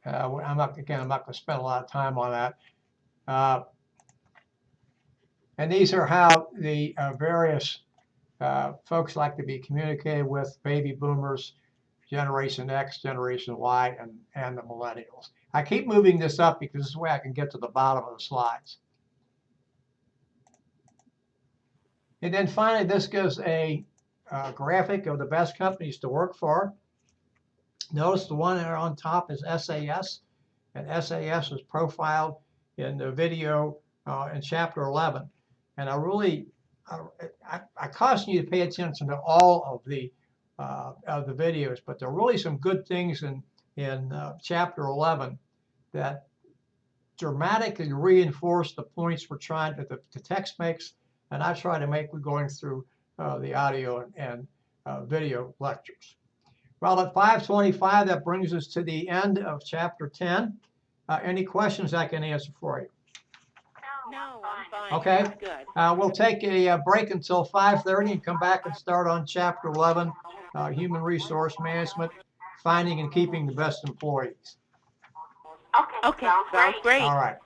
I'm not going to spend a lot of time on that. And these are how the various folks like to be communicated with: baby boomers, Generation X, Generation Y, and the millennials. I keep moving this up because this is the way I can get to the bottom of the slides. And then finally, this gives a graphic of the best companies to work for. Notice the one there on top is SAS, and SAS is profiled in the video in Chapter 11. And I caution you to pay attention to all of the videos, but there are really some good things in Chapter 11 that dramatically reinforce the points we're trying that the text makes, and I try to make going through the audio and video lectures. Well, at 5:25, that brings us to the end of Chapter 10. Any questions I can answer for you? No, I'm fine. Okay. That's good. We'll take a break until 5:30 and come back and start on Chapter 11, Human Resource Management, Finding and Keeping the Best Employees. Okay, sounds great. All right.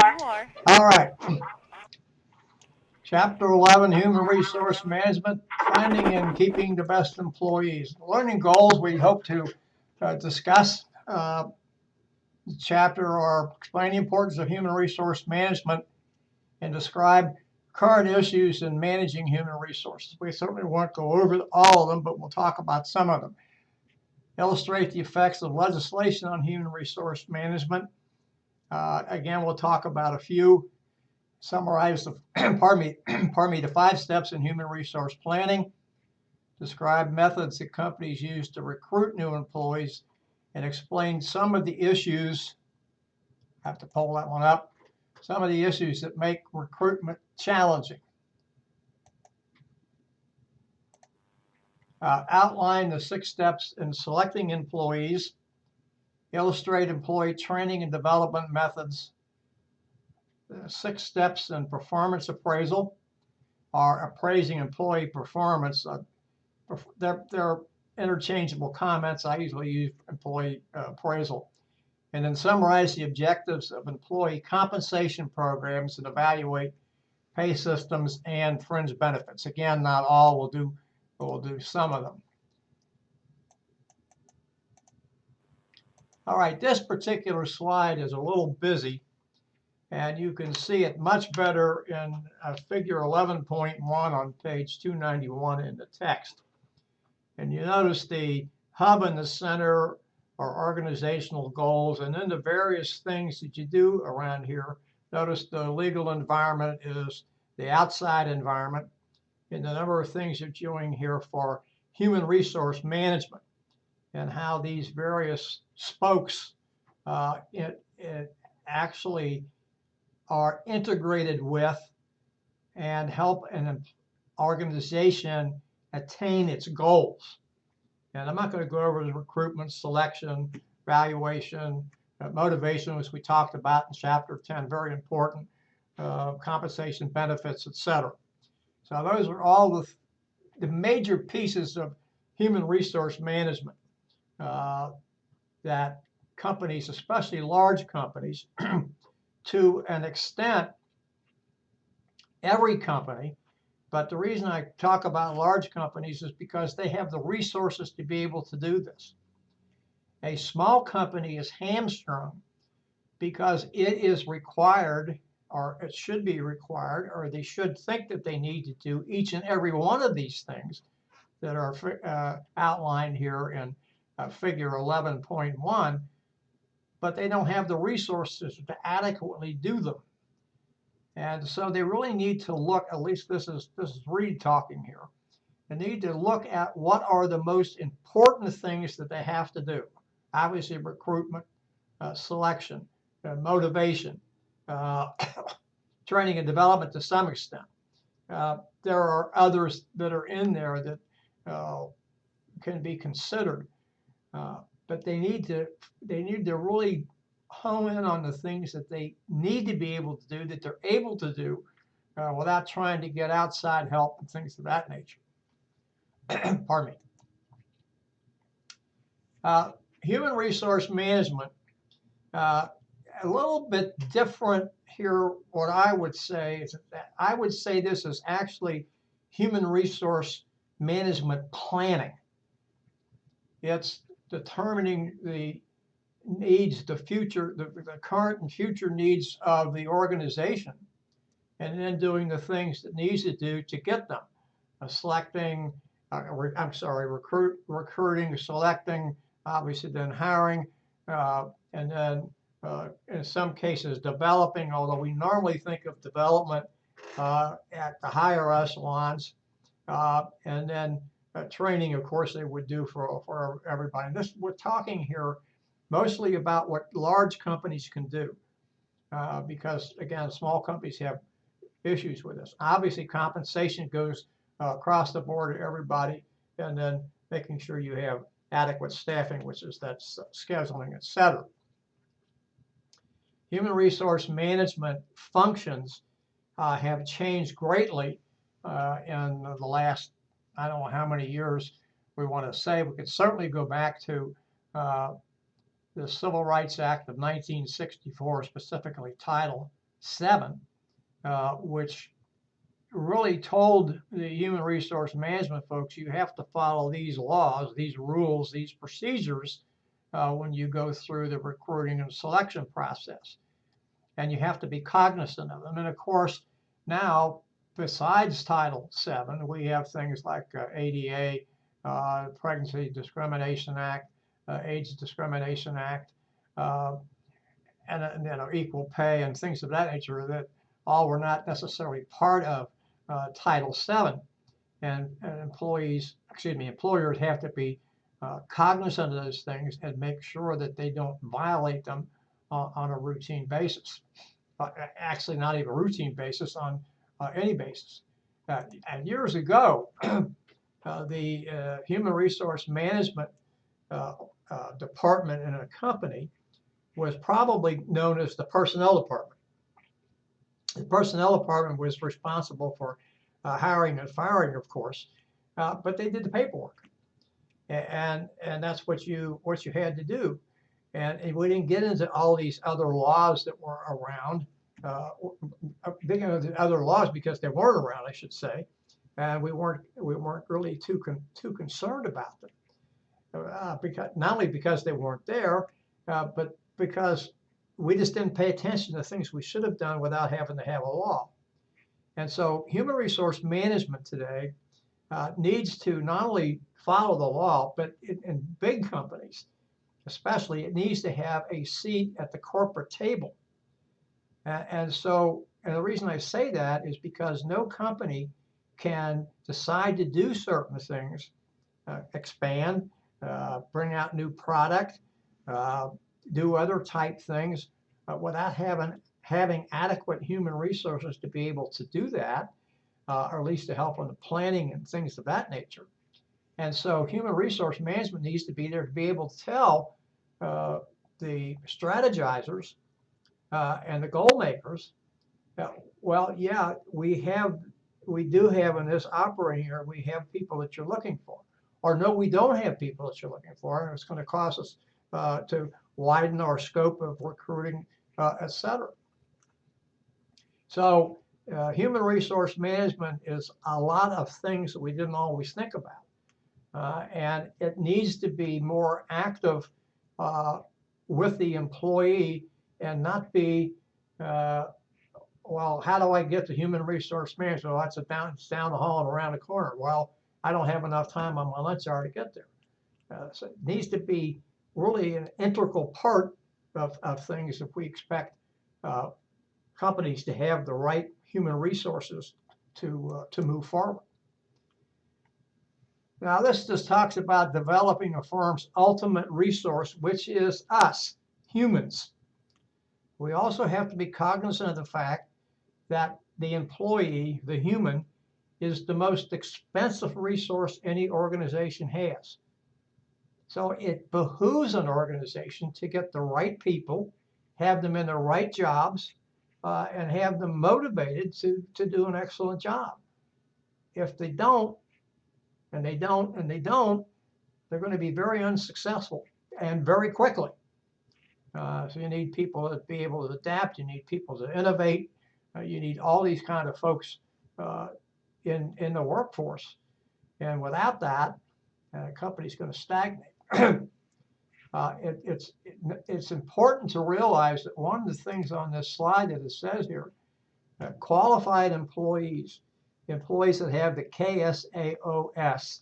are. All right. Chapter 11, Human Resource Management, Finding and Keeping the Best Employees. Learning goals we hope to discuss. The chapter are explain the importance of human resource management and describe current issues in managing human resources. We certainly won't go over all of them, but we'll talk about some of them. Illustrate the effects of legislation on human resource management. Again, we'll talk about a few. Summarize the the 5 steps in human resource planning. Describe methods that companies use to recruit new employees, and explain some of the issues. I have to pull that one up. Some of the issues that make recruitment challenging. Outline the 6 steps in selecting employees. Illustrate employee training and development methods. The 6 steps in performance appraisal are appraising employee performance. They're interchangeable comments. I usually use employee appraisal. And then summarize the objectives of employee compensation programs and evaluate pay systems and fringe benefits. Again, not all. We'll do some of them. All right, this particular slide is a little busy, and you can see it much better in figure 11.1 on page 291 in the text. And you notice the hub in the center are organizational goals, and then the various things that you do around here. Notice the legal environment is the outside environment, and the number of things you're doing here for human resource management and how these various spokes it actually are integrated with and help an organization attain its goals. And I'm not going to go over the recruitment, selection, valuation, motivation, as we talked about in chapter 10, very important, compensation, benefits, etc. So those are all the major pieces of human resource management that companies, especially large companies, to an extent, every company, but the reason I talk about large companies is because they have the resources to be able to do this. A small company is hamstrung because it is required, or it should be required, or they should think that they need to do each and every one of these things that are outlined here in figure 11.1, but they don't have the resources to adequately do them. And so they really need to look, at least this is Reed talking here, they need to look at what are the most important things that they have to do. Obviously, recruitment, selection, motivation, training and development to some extent. There are others that are in there that can be considered, but they need to really hone in on the things that they need to be able to do, that they're able to do, without trying to get outside help and things of that nature. Pardon me. Human resource management, a little bit different here. What I would say is that I would say this is actually human resource management planning. It's determining the needs, the current and future needs of the organization, and then doing the things that needs to do to get them. Selecting, recruiting, selecting, obviously then hiring, and then in some cases developing, although we normally think of development at the higher echelons, and then training, of course, they would do for everybody. And this, we're talking here mostly about what large companies can do, because again, small companies have issues with this. Obviously, compensation goes across the board to everybody, and then making sure you have adequate staffing, which is that scheduling, etc. Human resource management functions have changed greatly in the last, I don't know how many years we want to say. We could certainly go back to the Civil Rights Act of 1964, specifically titled 7, which really told the human resource management folks, you have to follow these laws, these rules, these procedures when you go through the recruiting and selection process. And you have to be cognizant of them. And of course, now, besides Title VII, we have things like ADA, Pregnancy Discrimination Act, AIDS Discrimination Act, and equal pay and things of that nature that all were not necessarily part of Title VII. And employers have to be cognizant of those things and make sure that they don't violate them on a routine basis. Actually, not even a routine basis, on any basis. And years ago, the human resource management department in a company was probably known as the personnel department. The personnel department was responsible for hiring and firing, of course, but they did the paperwork, and that's what you had to do. And we didn't get into all these other laws that were around, other laws because they weren't around, I should say, and we weren't really too concerned about them, because not only because they weren't there, but because we just didn't pay attention to things we should have done without having to have a law. And so human resource management today needs to not only follow the law, but in big companies especially, it needs to have a seat at the corporate table. And the reason I say that is because no company can decide to do certain things, expand, bring out new product, do other type things without having adequate human resources to be able to do that, or at least to help on the planning and things of that nature. And so human resource management needs to be there to be able to tell the strategizers and the goal makers, well, yeah, we do have in this operating area, we have people that you're looking for. Or no, we don't have people that you're looking for, and it's going to cause us to widen our scope of recruiting, etc. So human resource management is a lot of things that we didn't always think about. And it needs to be more active with the employee and not be, well, how do I get to human resource management? Well, it's down the hall and around the corner. Well, I don't have enough time on my lunch hour to get there. So it needs to be really an integral part of things if we expect companies to have the right human resources to move forward. Now, this just talks about developing a firm's ultimate resource, which is us, humans. We also have to be cognizant of the fact that the employee, the human, is the most expensive resource any organization has. So it behooves an organization to get the right people, have them in the right jobs, and have them motivated to do an excellent job. If they don't, and they don't, they're going to be very unsuccessful and very quickly. So you need people that be able to adapt. You need people to innovate. You need all these kind of folks in the workforce. And without that, a company's going to stagnate. It's important to realize that one of the things on this slide that it says here, qualified employees that have the KSAOS,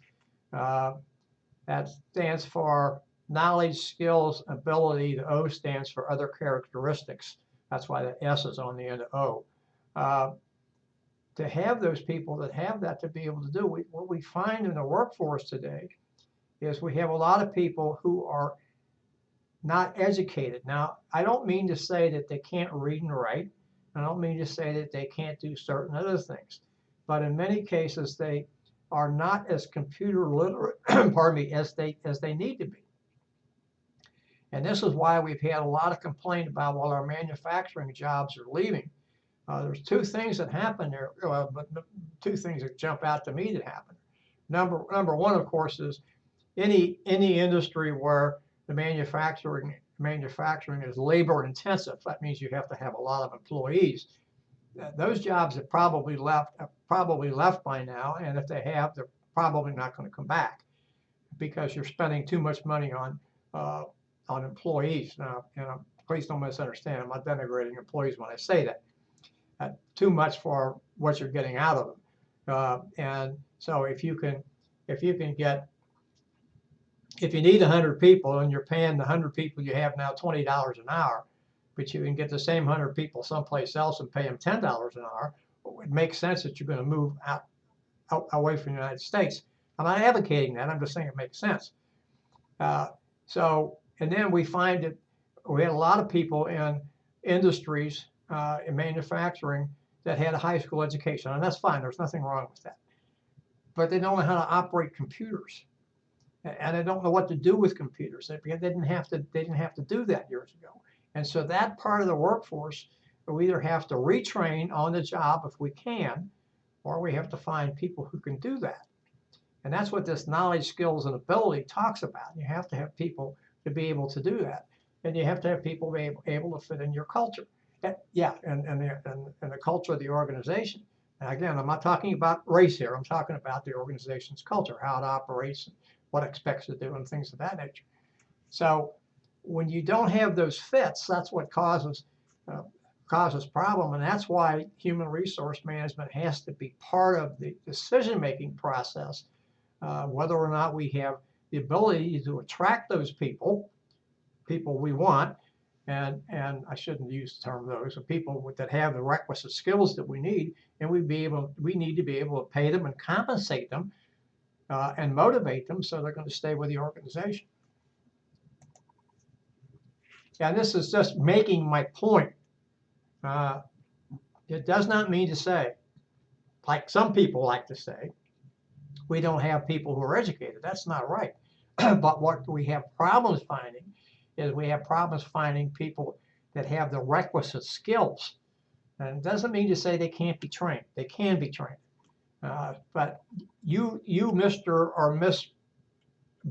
that stands for knowledge, skills, ability. The O stands for other characteristics. That's why the S is on the end of O. To have those people that have that to be able to do, what we find in the workforce today is we have a lot of people who are not educated. Now, I don't mean to say that they can't read and write. I don't mean to say that they can't do certain other things. But in many cases, they are not as computer literate, pardon me, as they need to be. And this is why we've had a lot of complaint about while our manufacturing jobs are leaving. There's two things that happen there, but two things that jump out to me that happen. Number one, of course, is any industry where the manufacturing manufacturing is labor intensive. That means you have to have a lot of employees. Those jobs have probably left by now, and if they have, they're probably not going to come back because you're spending too much money on employees. Now, please don't misunderstand. I'm not denigrating employees when I say that. Too much for what you're getting out of them. And so if you need 100 people and you're paying the 100 people you have now $20 an hour, but you can get the same 100 people someplace else and pay them $10 an hour, it makes sense that you're going to move out away from the United States. I'm not advocating that. I'm just saying it makes sense. And then we find that we had a lot of people in industries, in manufacturing, that had a high school education, and that's fine. There's nothing wrong with that. But they don't know how to operate computers, and they don't know what to do with computers. They didn't have to do that years ago. And so that part of the workforce, we either have to retrain on the job if we can, or we have to find people who can do that. And that's what this knowledge, skills, and ability talks about. You have to have people to be able to do that, and you have to have people be able to fit in your culture. And the culture of the organization. And again, I'm not talking about race here. I'm talking about the organization's culture, how it operates, and what it expects to do, and things of that nature. So when you don't have those fits, that's what causes problem, and that's why human resource management has to be part of the decision-making process, whether or not we have the ability to attract those people we want, and I shouldn't use the term those, but people that have the requisite skills that we need, and we need to be able to pay them and compensate them and motivate them so they're going to stay with the organization. And this is just making my point. It does not mean to say, like some people like to say, we don't have people who are educated. That's not right. But what we have problems finding is we have problems finding people that have the requisite skills. And it doesn't mean to say they can't be trained. They can be trained. But you, Mr. or Miss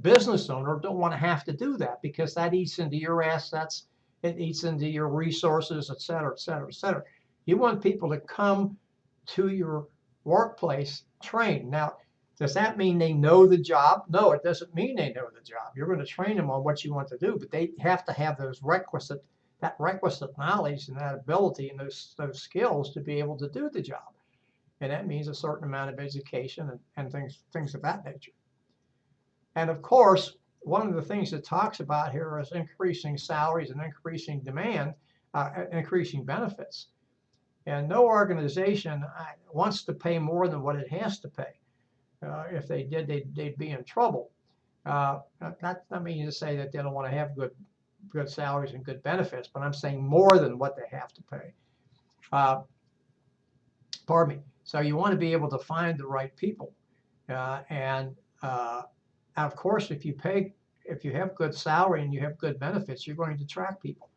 Business owner, don't want to have to do that, because that eats into your assets, it eats into your resources, et cetera, et cetera, et cetera. You want people to come to your workplace trained. Now, does that mean they know the job? No, it doesn't mean they know the job. You're going to train them on what you want to do, but they have to have that requisite knowledge and that ability and those skills to be able to do the job. And that means a certain amount of education and things of that nature. And of course, one of the things it talks about here is increasing salaries and increasing demand, increasing benefits. And no organization wants to pay more than what it has to pay. If they did, they'd be in trouble. Not meaning to say that they don't want to have good salaries and good benefits, but I'm saying more than what they have to pay. Pardon me. So you want to be able to find the right people, and of course, if you have good salary and you have good benefits, you're going to attract people.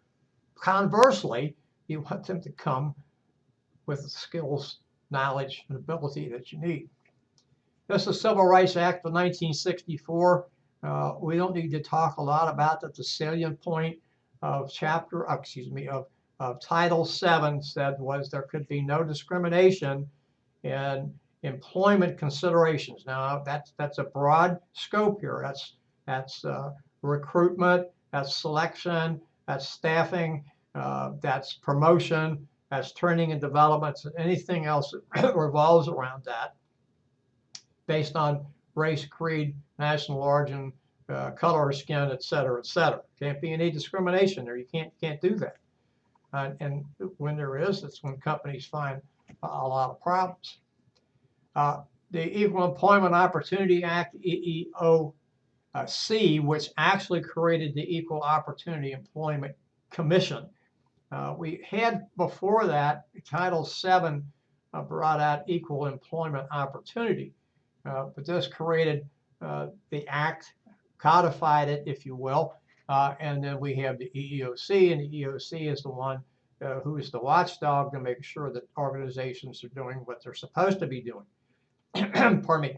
Conversely, you want them to come with the skills, knowledge, and ability that you need. This is the Civil Rights Act of 1964. We don't need to talk a lot about that. The salient point of Title VII said was there could be no discrimination in employment considerations. Now that's a broad scope here. That's recruitment, that's selection, that's staffing, that's promotion, that's training and development, anything else that revolves around that, based on race, creed, national origin, color of skin, et cetera, et cetera. Can't be any discrimination there. You can't do that. And when there is, it's when companies find a lot of problems. The Equal Employment Opportunity Act, EEOC, which actually created the Equal Opportunity Employment Commission. We had before that, Title VII brought out equal employment opportunity, but this created the act, codified it, if you will, and then we have the EEOC, and the EEOC is the one who is the watchdog to make sure that organizations are doing what they're supposed to be doing. Pardon me.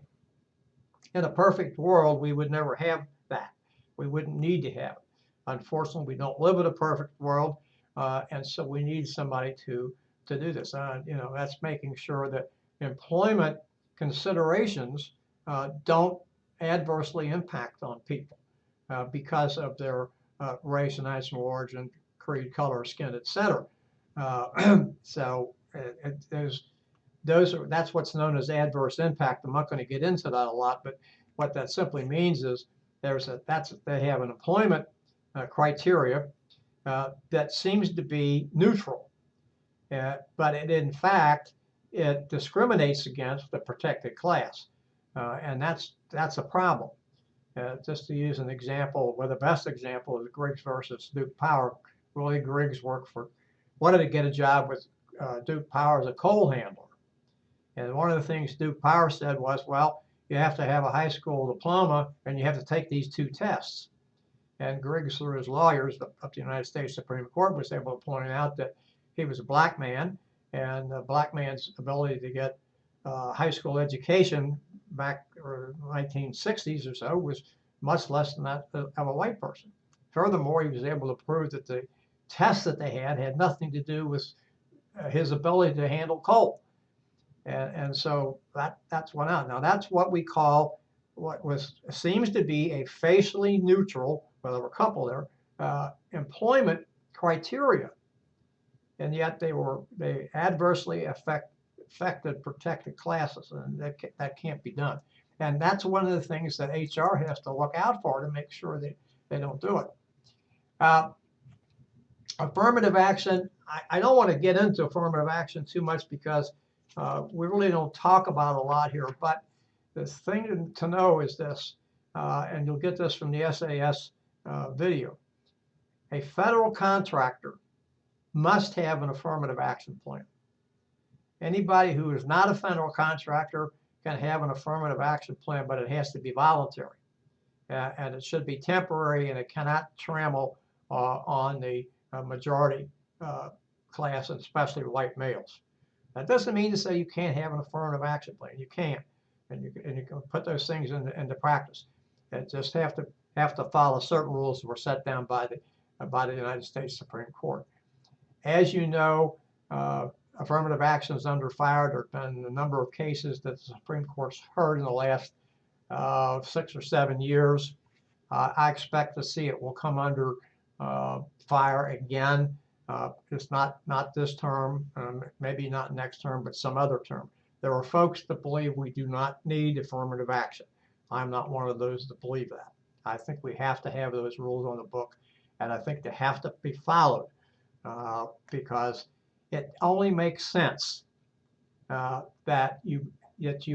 In a perfect world, we would never have that. We wouldn't need to have it. Unfortunately, we don't live in a perfect world, and so we need somebody to do this. That's making sure that employment considerations don't adversely impact on people because of their race, national origin, creed, color, skin, etc. So that's what's known as adverse impact. I'm not going to get into that a lot, but what that simply means is they have an employment criteria that seems to be neutral, but in fact it discriminates against the protected class, and that's a problem. Just to use an example, well, the best example is Griggs versus Duke Power. Willie Griggs wanted to get a job with Duke Power as a coal handler. And one of the things Duke Power said was, well, you have to have a high school diploma and you have to take these 2 tests. And Griggs, through his lawyers up to the United States Supreme Court, was able to point out that he was a black man, and a black man's ability to get high school education back in the 1960s or so was much less than that of a white person. Furthermore, he was able to prove that the tests that they had nothing to do with his ability to handle coal. And so that's one out. Now that's what we call seems to be a facially neutral, well, there were a couple there, employment criteria, and yet they adversely affected protected classes, and that can't be done. And that's one of the things that HR has to look out for to make sure that they don't do it. Affirmative action, I don't want to get into affirmative action too much because we really don't talk about it a lot here, but the thing to know is this, and you'll get this from the SAS video. A federal contractor must have an affirmative action plan. Anybody who is not a federal contractor can have an affirmative action plan, but it has to be voluntary. And it should be temporary, and it cannot trammel on the majority class, and especially white males. That doesn't mean to say you can't have an affirmative action plan. You can, and you can put those things into practice. And just have to follow certain rules that were set down by the United States Supreme Court. As you know, affirmative action is under fire. There have been a number of cases that the Supreme Court's heard in the last 6 or 7 years. I expect to see it will come under fire again. It's not this term, maybe not next term, but some other term. There are folks that believe we do not need affirmative action. I'm not one of those that believe that. I think we have to have those rules on the book, and I think they have to be followed because it only makes sense that you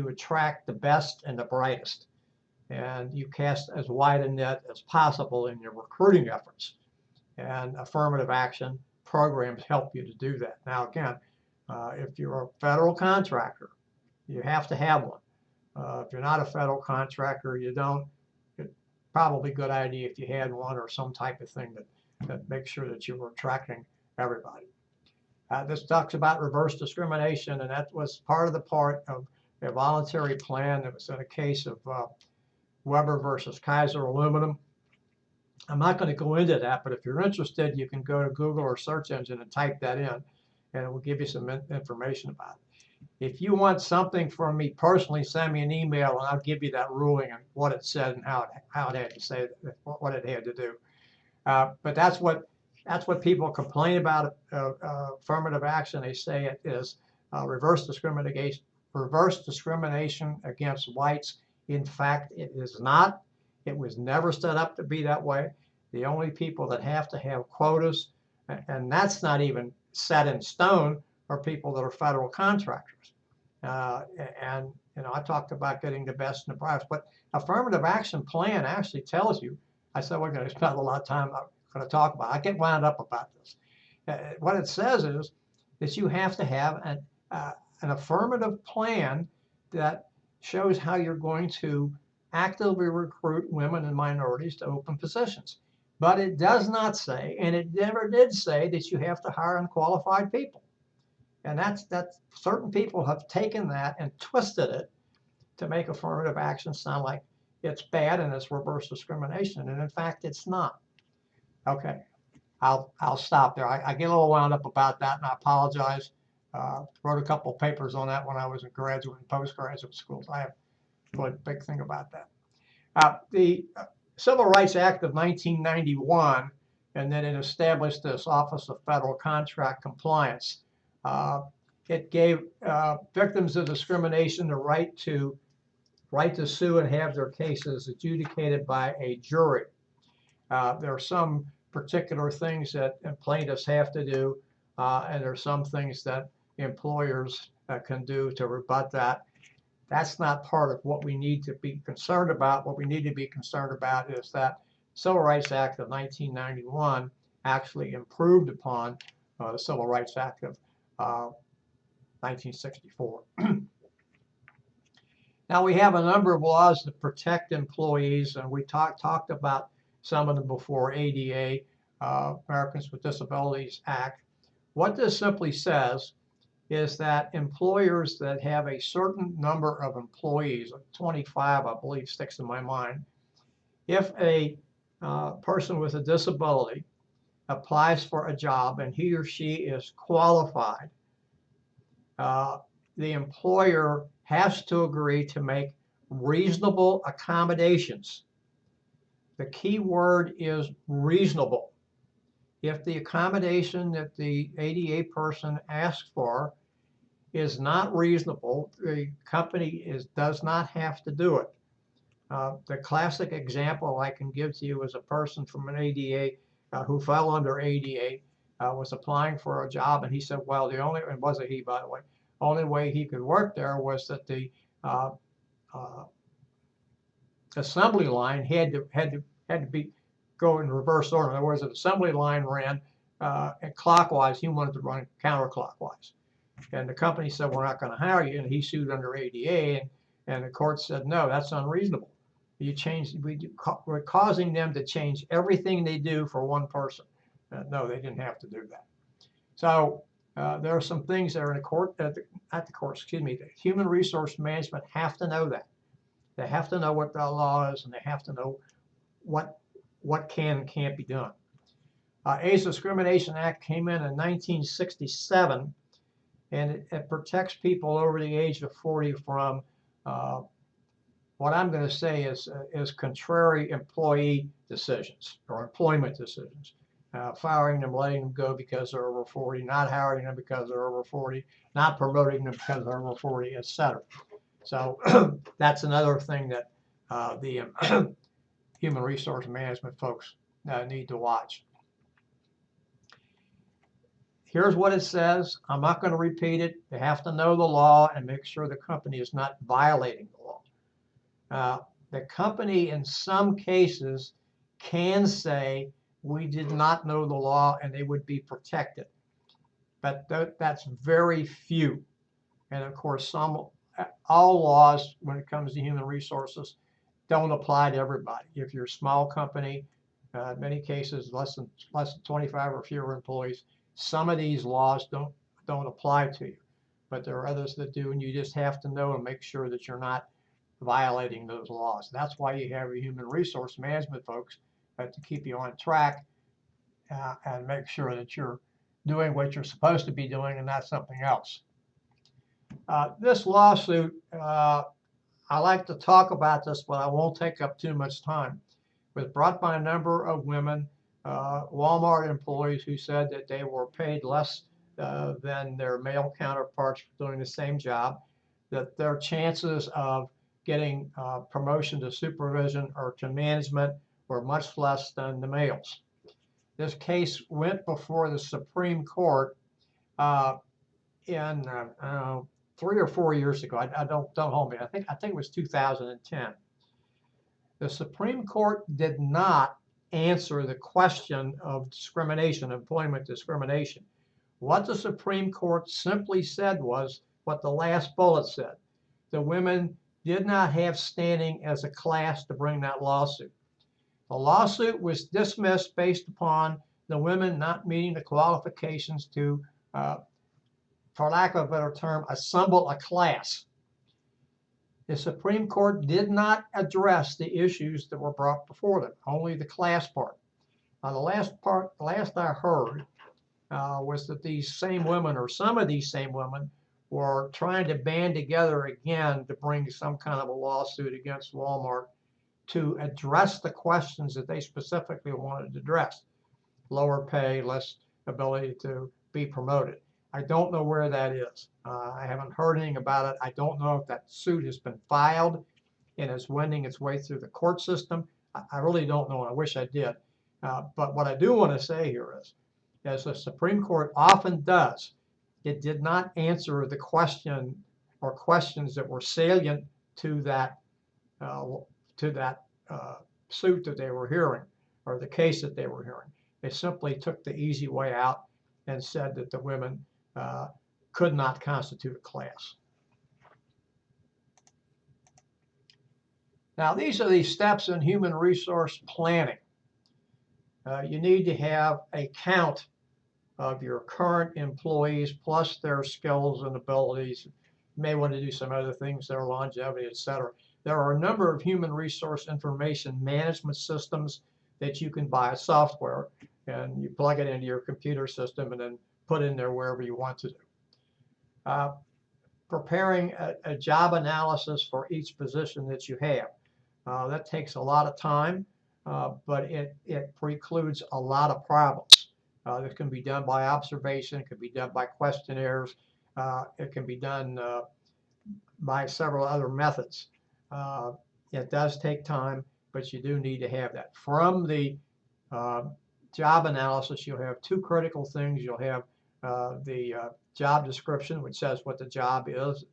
attract the best and the brightest, and you cast as wide a net as possible in your recruiting efforts. And affirmative action programs help you to do that. Now, again, if you're a federal contractor, you have to have one. If you're not a federal contractor, you don't. It's probably a good idea if you had one or some type of thing that makes sure that you were attracting everybody. This talks about reverse discrimination, and that was part of a voluntary plan that was in a case of Weber versus Kaiser Aluminum. I'm not going to go into that, but if you're interested, you can go to Google or search engine and type that in, and it will give you some information about it. If you want something from me personally, send me an email, and I'll give you that ruling and what it said and how it had to say, what it had to do. But that's what people complain about affirmative action. They say it is reverse discrimination against whites. In fact, it is not. It was never set up to be that way. The only people that have to have quotas, and that's not even set in stone, are people that are federal contractors. And I talked about getting the best and the brightest, but affirmative action plan actually tells you. I said we're going to spend a lot of time going to talk about. I get wound up about this. What it says is that you have to have an affirmative plan that shows how you're going to actively recruit women and minorities to open positions. But it does not say, and it never did say, that you have to hire unqualified people. And that's certain people have taken that and twisted it to make affirmative action sound like it's bad and it's reverse discrimination. And in fact, it's not. Okay, I'll stop there. I get a little wound up about that, and I apologize. Wrote a couple papers on that when I was in graduate and postgraduate schools. I have a big thing about that. The Civil Rights Act of 1991, and then it established this Office of Federal Contract Compliance. It gave victims of discrimination the right to sue and have their cases adjudicated by a jury. There are some particular things that plaintiffs have to do, and there are some things that employers can do to rebut that. That's not part of what we need to be concerned about. What we need to be concerned about is that Civil Rights Act of 1991 actually improved upon the Civil Rights Act of 1964. Now we have a number of laws that protect employees, and we talked about some of them before. ADA, Americans with Disabilities Act. What this simply says is that employers that have a certain number of employees, 25 I believe sticks in my mind, if a person with a disability applies for a job and he or she is qualified, the employer has to agree to make reasonable accommodations. The key word is reasonable. If the accommodation that the ADA person asks for is not reasonable, the company does not have to do it. The classic example I can give to you is a person from an ADA who fell under ADA, was applying for a job, and he said, well, the only, and wasn't he, by the way, only way he could work there was that the assembly line had to be go in reverse order. In other words, the assembly line ran clockwise. He wanted to run counterclockwise. And the company said, we're not going to hire you. And he sued under ADA, and the court said, no, that's unreasonable. We're causing them to change everything they do for one person. No, they didn't have to do that. So there are some things that are in the court, the human resource management have to know that. They have to know what the law is, and they have to know what can and can't be done. Age Discrimination Act came in 1967, and it protects people over the age of 40 from what I'm going to say is contrary employee decisions or employment decisions. Firing them, letting them go because they're over 40, not hiring them because they're over 40, not promoting them because they're over 40, etc. So that's another thing that the human resource management folks need to watch. Here's what it says. I'm not going to repeat it. They have to know the law and make sure the company is not violating the law. The company, in some cases, can say we did not know the law and they would be protected. But that's very few. And of course, all laws, when it comes to human resources, don't apply to everybody. If you're a small company, in many cases, less than 25 or fewer employees, some of these laws don't apply to you. But there are others that do, and you just have to know and make sure that you're not violating those laws. That's why you have your human resource management folks to keep you on track and make sure that you're doing what you're supposed to be doing and not something else. This lawsuit, I like to talk about this, but I won't take up too much time. It was brought by a number of women, Walmart employees, who said that they were paid less than their male counterparts for doing the same job, that their chances of getting promotion to supervision or to management were much less than the males. This case went before the Supreme Court in 3 or 4 years ago. I don't hold me. I think it was 2010. The Supreme Court did not answer the question of discrimination, employment discrimination. What the Supreme Court simply said was what the last bullet said. The women did not have standing as a class to bring that lawsuit. The lawsuit was dismissed based upon the women not meeting the qualifications to, for lack of a better term, assemble a class. The Supreme Court did not address the issues that were brought before them, only the class part. The last I heard was that these same women, or some of these same women, were trying to band together again to bring some kind of a lawsuit against Walmart to address the questions that they specifically wanted to address. Lower pay, less ability to be promoted. I don't know where that is. I haven't heard anything about it. I don't know if that suit has been filed and is wending its way through the court system. I really don't know, and I wish I did. But what I do want to say here is, as the Supreme Court often does, it did not answer the question or questions that were salient to that suit that they were hearing, or the case that they were hearing. They simply took the easy way out and said that the women could not constitute a class. Now, these are the steps in human resource planning. You need to have a count of your current employees plus their skills and abilities. You may want to do some other things, their longevity, etc. There are a number of human resource information management systems that you can buy, software, and you plug it into your computer system and then put in there wherever you want to do. Preparing a job analysis for each position that you have. That takes a lot of time, but it precludes a lot of problems. This can be done by observation, it can be done by questionnaires, it can be done by several other methods. It does take time, but you do need to have that. From the job analysis, you'll have two critical things. You'll have the job description, which says what the job is,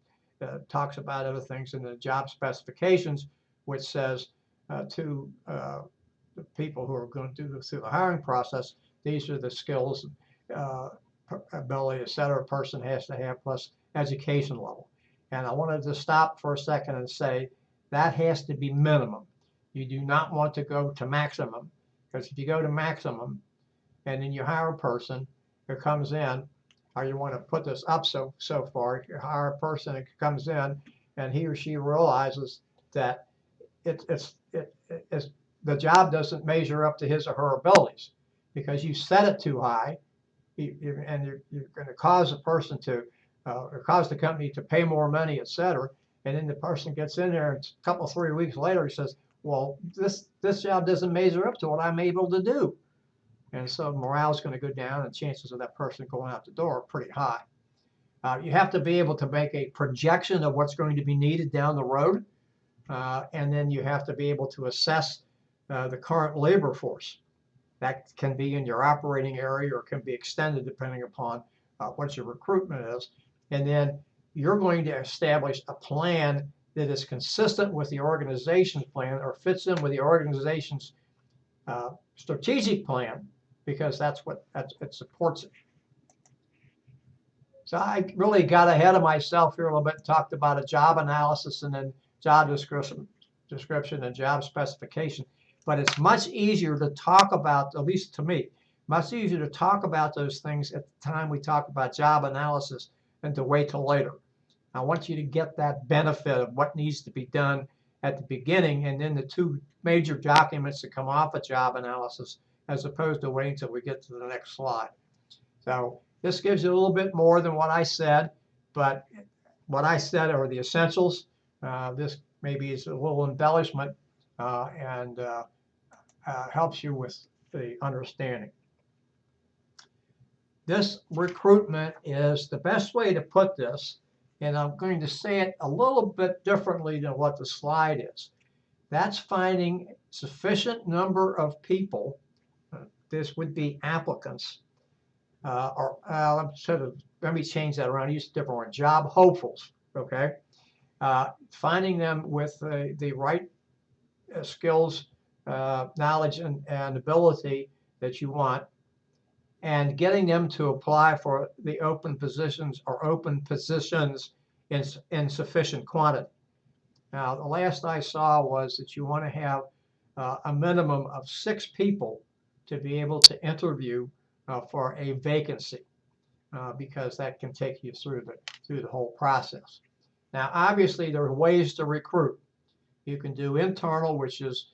talks about other things, and the job specifications, which says to the people who are going to do this through the hiring process, these are the skills, ability, et cetera, a person has to have, plus education level. And I wanted to stop for a second and say that has to be minimum. You do not want to go to maximum, because if you go to maximum and then you hire a person who comes in, or you want to put this up so far, if you hire a person who comes in and he or she realizes that the job doesn't measure up to his or her abilities because you set it too high, and you're going to cause a person to, or cause the company to pay more money, et cetera. And then the person gets in there, and a couple, 3 weeks later, he says, well, this job doesn't measure up to what I'm able to do. And so morale is going to go down, and chances of that person going out the door are pretty high. You have to be able to make a projection of what's going to be needed down the road. And then you have to be able to assess the current labor force. That can be in your operating area or can be extended depending upon what your recruitment is. And then you're going to establish a plan that is consistent with the organization's plan or fits in with the organization's strategic plan, because that's what it supports it. So I really got ahead of myself here a little bit and talked about a job analysis and then job description and job specification. But it's much easier to talk about, at least to me, much easier to talk about those things at the time we talk about job analysis than to wait till later. I want you to get that benefit of what needs to be done at the beginning, and then the two major documents that come off a job analysis, as opposed to waiting until we get to the next slide. So this gives you a little bit more than what I said, but what I said are the essentials. This maybe is a little embellishment and helps you with the understanding. This recruitment is the best way to put this, and I'm going to say it a little bit differently than what the slide is. That's finding sufficient number of people, this would be applicants, let me change that around, use a different word, job hopefuls, okay? Finding them with the right skills, knowledge, and ability that you want, and getting them to apply for the open positions or open positions in sufficient quantity. Now, the last I saw was that you want to have a minimum of 6 people to be able to interview for a vacancy, because that can take you through the whole process. Now, obviously, there are ways to recruit. You can do internal, which is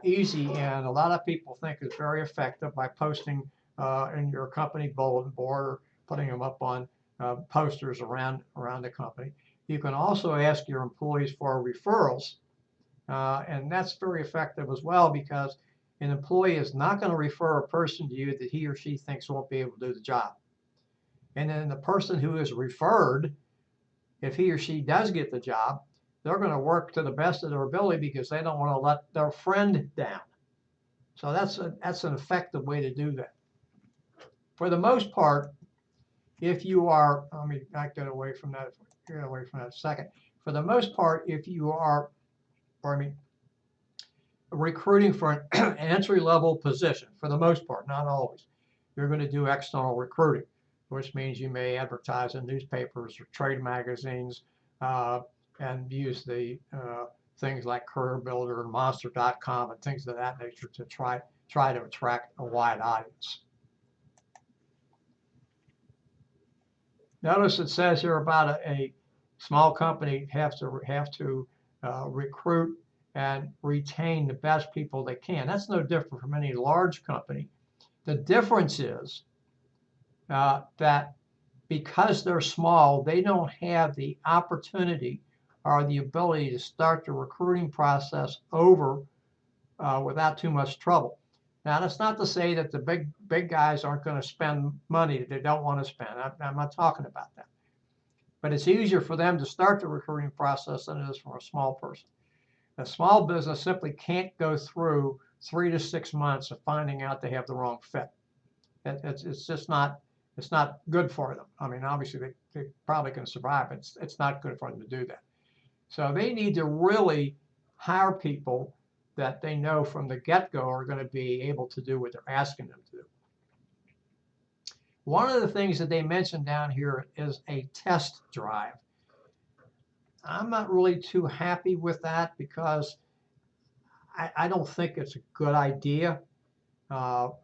easy, and a lot of people think it's very effective by posting in your company bulletin board or putting them up on posters around the company. You can also ask your employees for referrals, and that's very effective as well, because an employee is not going to refer a person to you that he or she thinks won't be able to do the job. And then the person who is referred, if he or she does get the job, they're going to work to the best of their ability because they don't want to let their friend down. So that's an effective way to do that. For the most part, if you are, let me not get away from that a second. For the most part, if you are, recruiting for an entry-level position, for the most part, not always, you're going to do external recruiting, which means you may advertise in newspapers or trade magazines, and use the things like Career Builder and Monster.com and things of that nature to try to attract a wide audience. Notice it says here about a small company have to recruit and retain the best people they can. That's no different from any large company. The difference is that because they're small, they don't have the opportunity or the ability to start the recruiting process over without too much trouble. Now, that's not to say that the big guys aren't going to spend money that they don't want to spend. I'm not talking about that. But it's easier for them to start the recruiting process than it is for a small person. A small business simply can't go through 3 to 6 months of finding out they have the wrong fit. It's just not, it's not good for them. I mean, obviously they probably can survive, but it's not good for them to do that. So they need to really hire people that they know from the get-go are going to be able to do what they're asking them to do. One of the things that they mentioned down here is a test drive. I'm not really too happy with that because I don't think it's a good idea.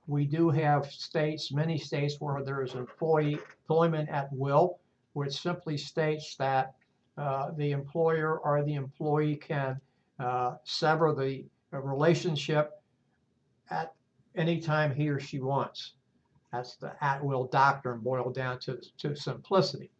We do have states, many states, where there is employment at will, which simply states that the employer or the employee can sever the relationship at any time he or she wants. That's the at-will doctrine boiled down to simplicity.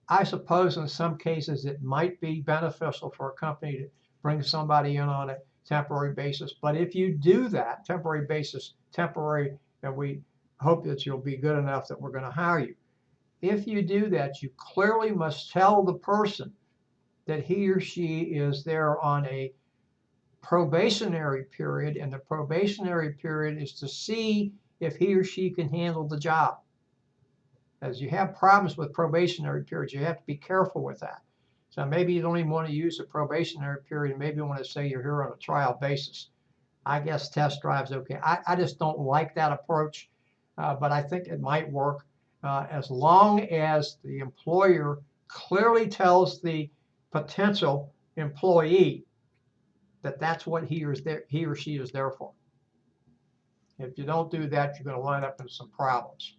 I suppose in some cases it might be beneficial for a company to bring somebody in on a temporary basis. But if you do that, temporary basis, and we hope that you'll be good enough that we're going to hire you. If you do that, you clearly must tell the person that he or she is there on a probationary period, and the probationary period is to see if he or she can handle the job. As you have problems with probationary periods, you have to be careful with that. So maybe you don't even want to use a probationary period. Maybe you want to say you're here on a trial basis. I guess test drive's okay. I just don't like that approach, but I think it might work as long as the employer clearly tells the potential employee that that's what he or she is there for. If you don't do that, you're going to wind up in some problems.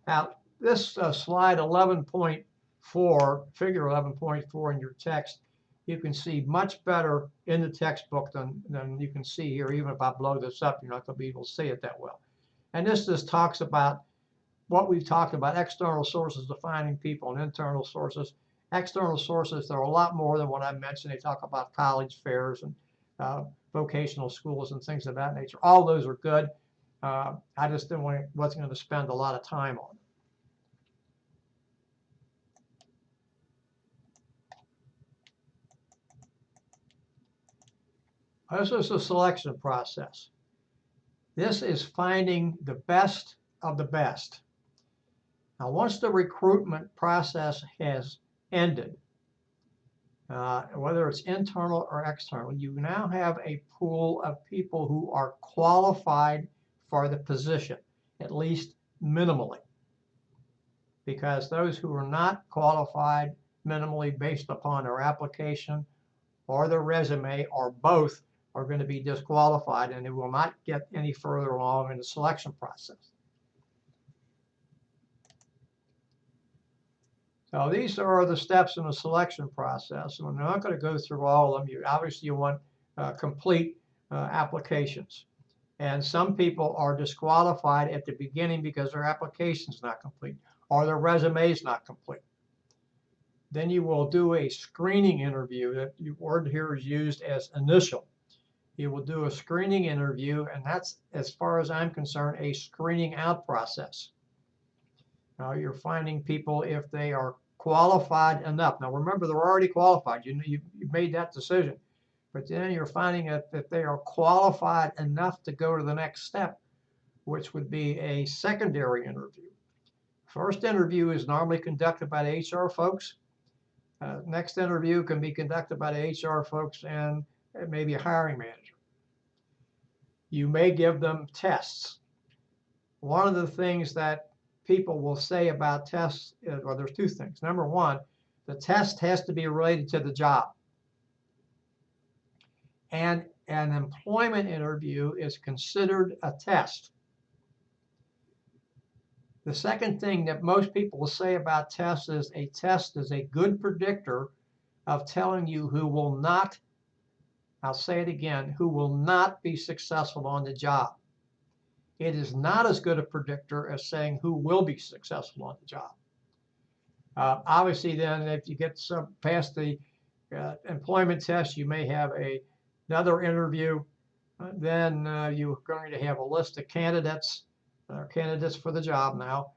Now, this slide 11.4, figure 11.4 in your text, you can see much better in the textbook than you can see here. Even if I blow this up, you're not going to be able to see it that well. And this just talks about what we've talked about, external sources defining people and internal sources. External sources, there are a lot more than what I mentioned. They talk about college fairs and vocational schools and things of that nature. All those are good. I just wasn't going to spend a lot of time on them. This is the selection process. This is finding the best of the best. Now, once the recruitment process has ended, whether it's internal or external, you now have a pool of people who are qualified for the position, at least minimally. Because those who are not qualified minimally based upon their application or their resume or both are going to be disqualified, and they will not get any further along in the selection process. So these are the steps in the selection process, and I'm not going to go through all of them. Obviously, you want complete applications. And some people are disqualified at the beginning because their application is not complete or their resume is not complete. Then you will do a screening interview. That word here is used as initial. You will do a screening interview, and that's, as far as I'm concerned, a screening out process. Now you're finding people if they are qualified enough. Now remember, they're already qualified. You made that decision. But then you're finding that they are qualified enough to go to the next step, which would be a secondary interview. First interview is normally conducted by the HR folks. Next interview can be conducted by the HR folks and maybe a hiring manager. You may give them tests. One of the things that people will say about tests, well, there's two things. Number one, the test has to be related to the job. And an employment interview is considered a test. The second thing that most people will say about tests is a test is a good predictor of telling you who will not, I'll say it again, who will not be successful on the job. It is not as good a predictor as saying who will be successful on the job. Obviously, then, if you get past the employment test, you may have another interview. Then you're going to have a list of candidates for the job now.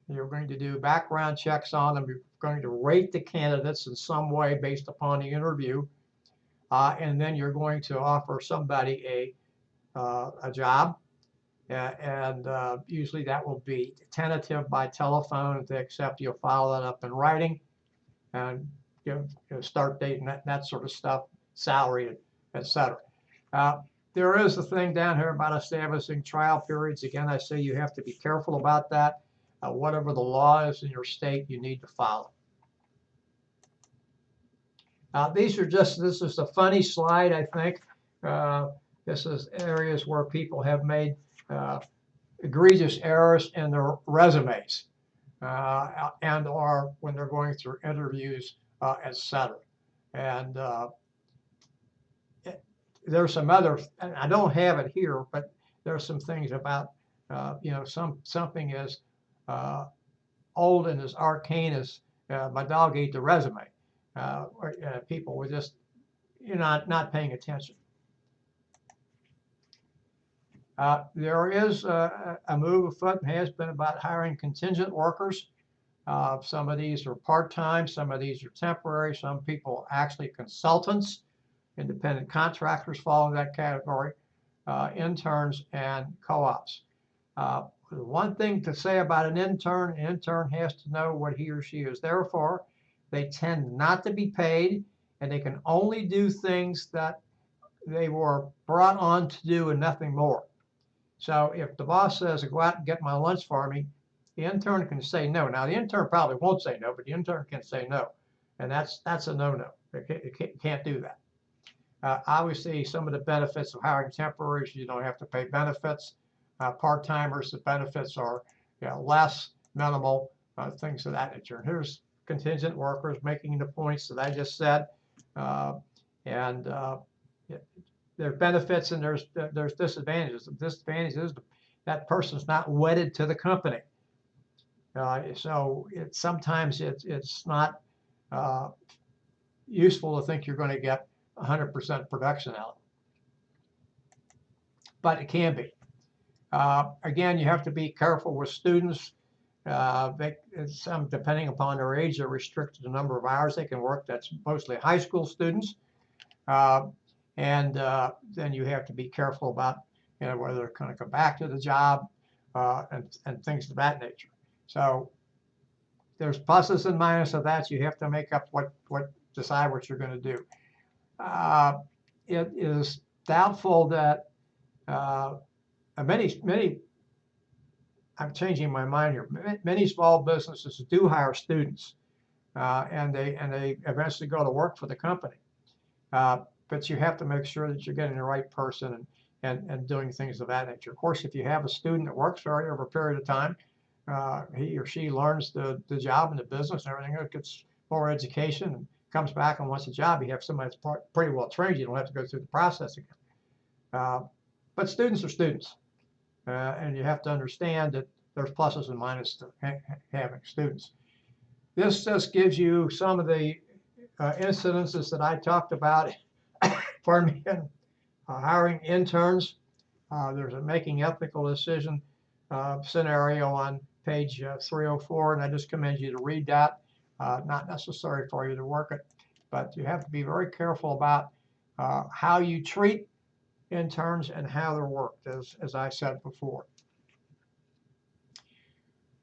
You're going to do background checks on them. You're going to rate the candidates in some way based upon the interview. And then you're going to offer somebody a job. Usually that will be tentative by telephone. If they accept, you'll follow that up in writing and give a start date and that sort of stuff, salary, etc. There is a thing down here about establishing trial periods. Again, I say you have to be careful about that. Whatever the law is in your state, you need to follow. This is a funny slide, I think. This is areas where people have made egregious errors in their resumes and or when they're going through interviews, etc. And there's some other, and I don't have it here, but there's some things about, something as old and as arcane as my dog ate the resume. People were just, not paying attention. There is a move afoot and has been about hiring contingent workers. Some of these are part-time, some of these are temporary, some people are actually consultants. Independent contractors fall in that category, interns and co-ops. One thing to say about an intern has to know what he or she is there for. They tend not to be paid, and they can only do things that they were brought on to do and nothing more. So if the boss says, go out and get my lunch for me, the intern can say no. Now, the intern probably won't say no, but the intern can say no. And that's a no-no. You can't do that. Obviously, some of the benefits of hiring temporaries, you don't have to pay benefits. Part-timers, the benefits are less, minimal, things of that nature. And here's contingent workers making the points that I just said. There are benefits and there's disadvantages. The disadvantage is that person's not wedded to the company. So sometimes it's not useful to think you're going to get 100% production out of it. But it can be. Again, you have to be careful with students. Some, depending upon their age, are restricted to the number of hours they can work. That's mostly high school students. Then you have to be careful about whether they're going to come back to the job and things of that nature. So there's pluses and minuses of that. You have to make up decide what you're going to do. It is doubtful that many. I'm changing my mind here. Many small businesses do hire students, and they eventually go to work for the company. But you have to make sure that you're getting the right person and doing things of that nature. Of course, if you have a student that works for you over a period of time, he or she learns the job and the business and everything, it gets more education comes back and wants a job, you have somebody that's pretty well trained. You don't have to go through the process again. But students are students, and you have to understand that there's pluses and minuses to having students. This just gives you some of the incidences that I talked about, pardon me, in hiring interns. There's a making ethical decision scenario on page 304, and I just commend you to read that. Not necessary for you to work it, but you have to be very careful about how you treat interns and how they're worked, as I said before.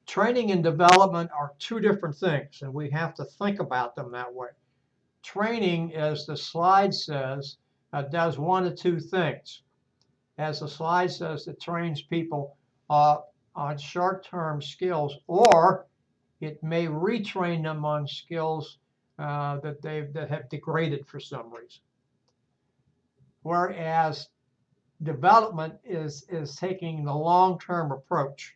Training and development are two different things, and we have to think about them that way. Training, as the slide says, does one of two things. As the slide says, it trains people on short-term skills, or it may retrain them on skills that have degraded for some reason. Whereas development is taking the long-term approach.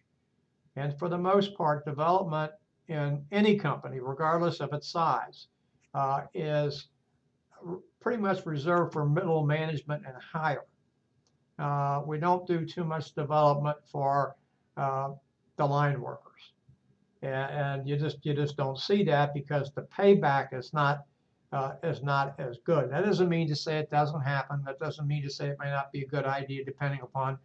And for the most part, development in any company, regardless of its size, is pretty much reserved for middle management and higher. We don't do too much development for the line workers, and you just don't see that because the payback is not as good. That doesn't mean to say it doesn't happen. That doesn't mean to say it may not be a good idea depending upon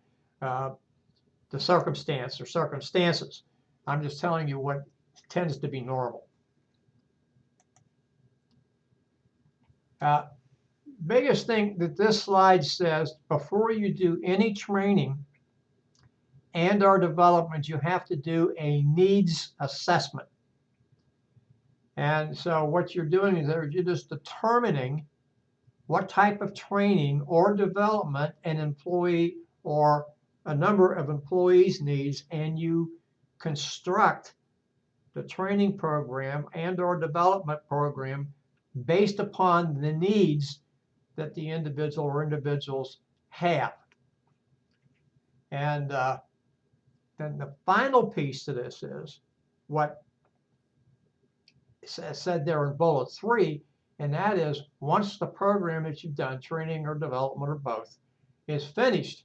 the circumstance or circumstances. I'm just telling you what tends to be normal. Biggest thing that this slide says, before you do any training and or development, you have to do a needs assessment. And so what you're doing is you're just determining what type of training or development an employee or a number of employees needs, and you construct the training program and or development program based upon the needs that the individual or individuals have. And then the final piece to this is what said there in bullet 3, and that is once the program that you've done, training or development or both, is finished,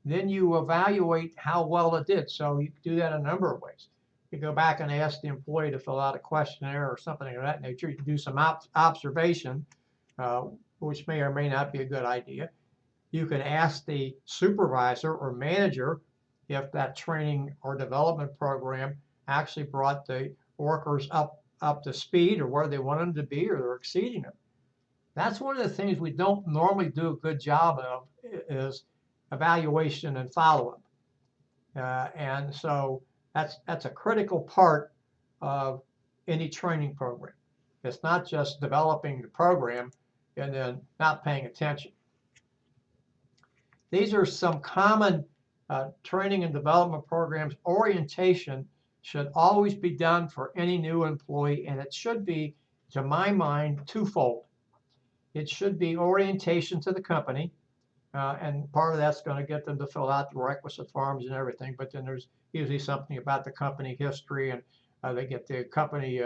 then you evaluate how well it did. So you can do that a number of ways. You go back and ask the employee to fill out a questionnaire or something of that nature. You can do some observation, which may or may not be a good idea. You can ask the supervisor or manager if that training or development program actually brought the workers up to speed or where they want them to be, or they're exceeding them. That's one of the things we don't normally do a good job of, is evaluation and follow-up. And so that's a critical part of any training program. It's not just developing the program and then not paying attention. These are some common training and development programs. Orientation should always be done for any new employee, and it should be, to my mind, twofold. It should be orientation to the company, and part of that's going to get them to fill out the requisite forms and everything, but then there's usually something about the company history, and they get the company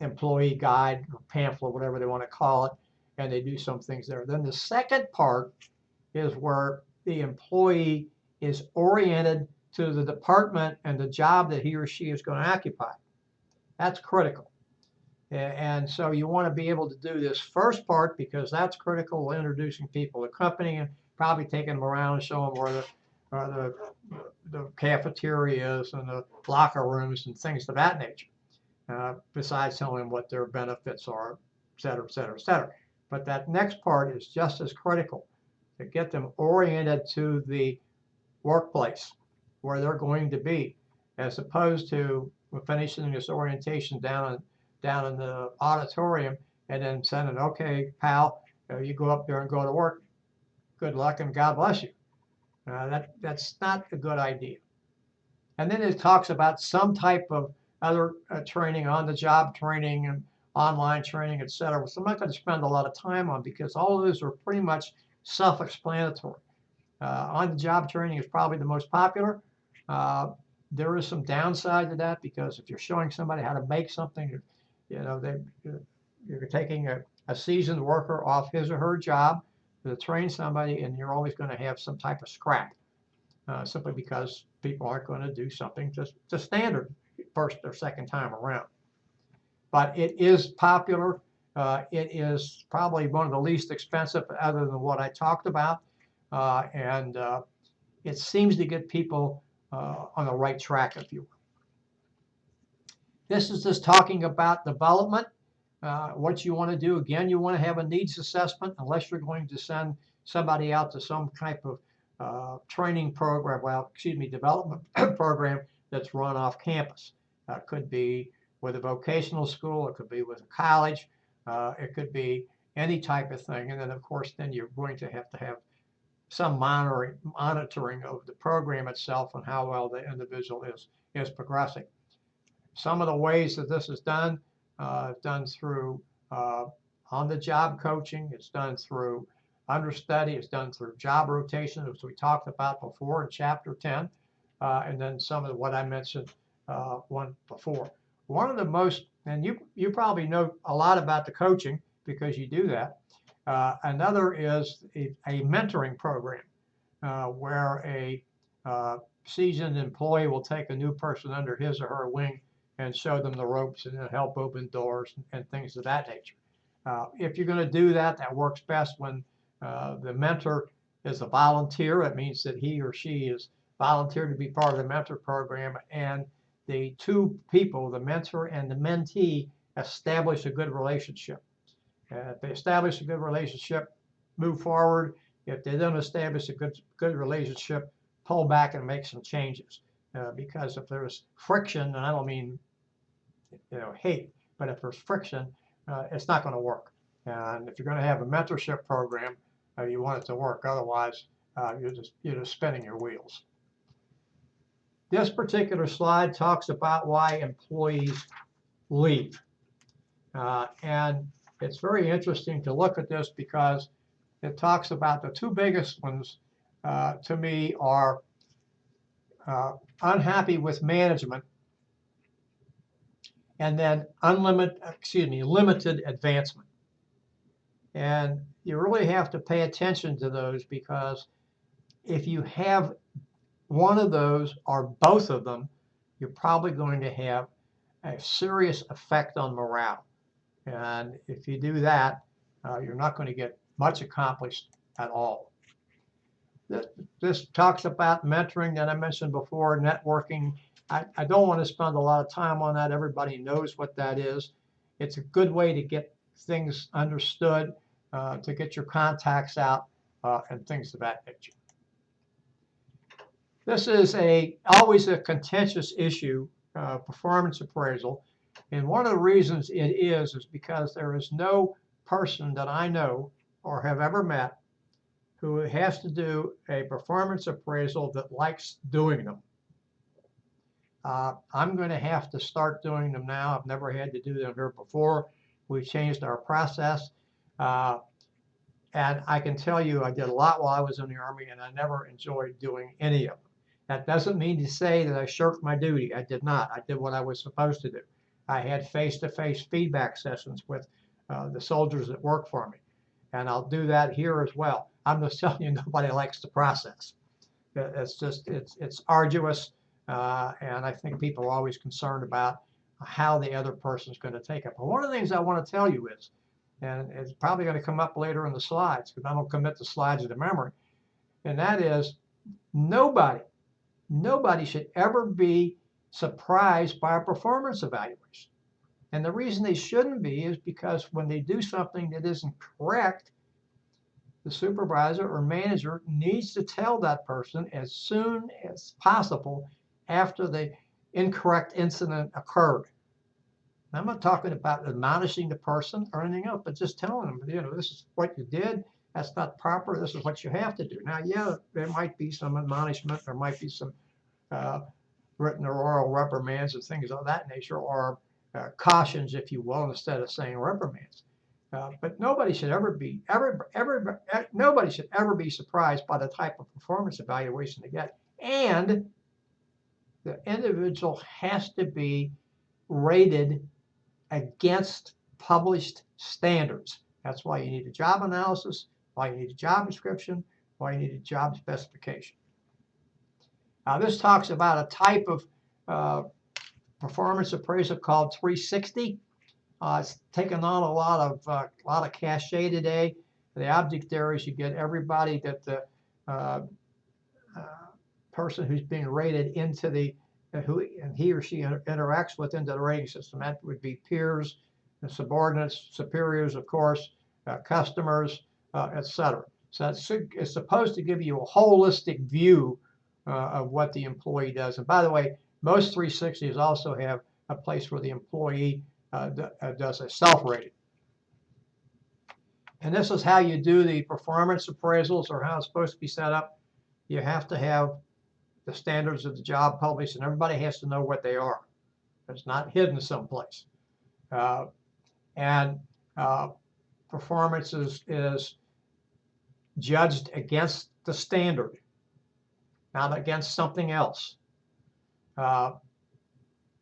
employee guide or pamphlet, whatever they want to call it, and they do some things there. Then the second part is where the employee is oriented to the department and the job that he or she is going to occupy. That's critical. And so you want to be able to do this first part because that's critical, introducing people to the company and probably taking them around and showing them where the cafeteria is and the locker rooms and things of that nature, besides telling them what their benefits are, et cetera, et cetera, et cetera. But that next part is just as critical, to get them oriented to the workplace where they're going to be, as opposed to finishing this orientation down in the auditorium and then sending, okay, pal, you go up there and go to work. Good luck and God bless you. That's not a good idea. And then it talks about some type of other training, on-the-job training and online training, et cetera, which I'm not going to spend a lot of time on because all of those are pretty much self-explanatory. On-the-job training is probably the most popular. There is some downside to that because if you're showing somebody how to make something, you're taking a seasoned worker off his or her job to train somebody, and you're always going to have some type of scrap, simply because people aren't going to do something just standard first or second time around. But it is popular. It is probably one of the least expensive other than what I talked about. And it seems to get people on the right track, if you will. This is just talking about development. What you want to do, again, you want to have a needs assessment unless you're going to send somebody out to some type of training program, development program that's run off campus. It could be with a vocational school, it could be with a college, it could be any type of thing. And then, of course, then you're going to have some monitoring of the program itself and how well the individual is progressing. Some of the ways that this is done through on-the-job coaching. It's done through understudy. It's done through job rotation, as we talked about before in Chapter 10, and then some of what I mentioned one before. One of the most, and you probably know a lot about the coaching because you do that. Another is a mentoring program where a seasoned employee will take a new person under his or her wing and show them the ropes and help open doors and things of that nature. If you're going to do that, that works best when the mentor is a volunteer. It means that he or she is volunteered to be part of the mentor program, and the two people, the mentor and the mentee, establish a good relationship. If they establish a good relationship, move forward. If they don't establish a good relationship, pull back and make some changes. Because if there's friction, and I don't mean hate, but if there's friction, it's not going to work. And if you're going to have a mentorship program, you want it to work. Otherwise, you're just spinning your wheels. This particular slide talks about why employees leave. And it's very interesting to look at this because it talks about the two biggest ones to me are unhappy with management and then limited advancement. And you really have to pay attention to those because if you have one of those or both of them, you're probably going to have a serious effect on morale. And if you do that, you're not going to get much accomplished at all. This talks about mentoring that I mentioned before, networking. I don't want to spend a lot of time on that. Everybody knows what that is. It's a good way to get things understood, to get your contacts out, and things of that nature. This is always a contentious issue, performance appraisal. And one of the reasons it is because there is no person that I know or have ever met who has to do a performance appraisal that likes doing them. I'm going to have to start doing them now. I've never had to do them here before. We've changed our process. And I can tell you I did a lot while I was in the Army, and I never enjoyed doing any of them. That doesn't mean to say that I shirked my duty. I did not. I did what I was supposed to do. I had face-to-face feedback sessions with the soldiers that work for me. And I'll do that here as well. I'm just telling you, nobody likes the process. It's arduous. And I think people are always concerned about how the other person's going to take it. But one of the things I want to tell you is, and it's probably going to come up later in the slides, because I don't commit the slides to memory, and that is nobody should ever be surprised by a performance evaluation. And the reason they shouldn't be is because when they do something that isn't correct, the supervisor or manager needs to tell that person as soon as possible after the incorrect incident occurred. I'm not talking about admonishing the person or anything else, but just telling them, this is what you did. That's not proper. This is what you have to do. Now, yeah, there might be some admonishment. There might be some written or oral reprimands and things of that nature, or cautions, if you will, instead of saying reprimands. But nobody should ever be surprised by the type of performance evaluation they get. And the individual has to be rated against published standards. That's why you need a job analysis, why you need a job description, why you need a job specification. Now, this talks about a type of performance appraisal called 360. It's taken on a lot of cachet today. The object there is you get everybody that the person who's being rated into the who and he or she interacts with into the rating system. That would be peers, subordinates, superiors, of course, customers, etc. So it's supposed to give you a holistic view of what the employee does. And by the way, most 360s also have a place where the employee does a self-rating. And this is how you do the performance appraisals, or how it's supposed to be set up. You have to have the standards of the job published, and everybody has to know what they are. It's not hidden someplace. Performance is judged against the standard, not against something else.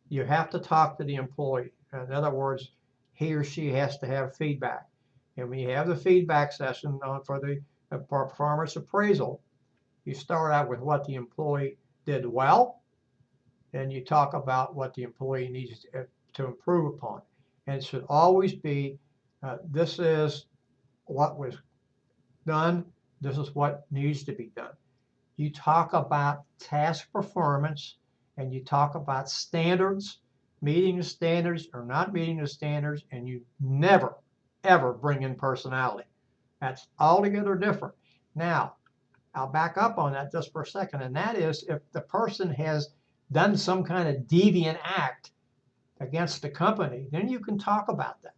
You have to talk to the employee. In other words, he or she has to have feedback. And when you have the feedback session for the performance appraisal, you start out with what the employee did well, and you talk about what the employee needs to improve upon. And it should always be, this is what was done, this is what needs to be done. You talk about task performance, and you talk about standards, meeting the standards or not meeting the standards, and you never, ever bring in personality. That's altogether different. Now, I'll back up on that just for a second, and that is if the person has done some kind of deviant act against the company, then you can talk about that.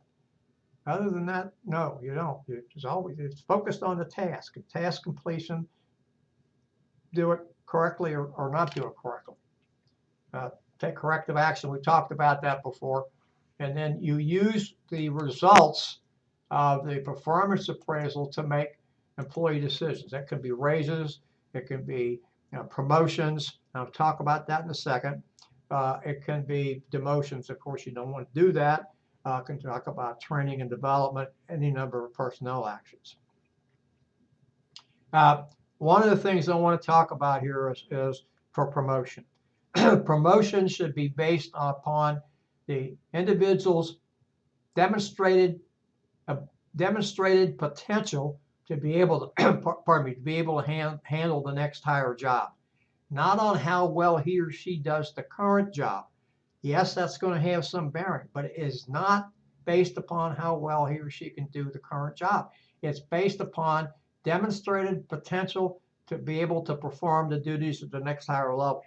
Other than that, no, you don't. It's focused on the task completion, do it correctly or not do it correctly. Take corrective action. We talked about that before. And then you use the results of the performance appraisal to make employee decisions. That could be raises, it can be promotions. I'll talk about that in a second. It can be demotions. Of course, you don't want to do that. Can talk about training and development, any number of personnel actions. One of the things I want to talk about here is for promotion. Promotion should be based upon the individual's demonstrated potential to be able to handle the next higher job, not on how well he or she does the current job. Yes, that's going to have some bearing, but it is not based upon how well he or she can do the current job. It's based upon demonstrated potential to be able to perform the duties at the next higher level.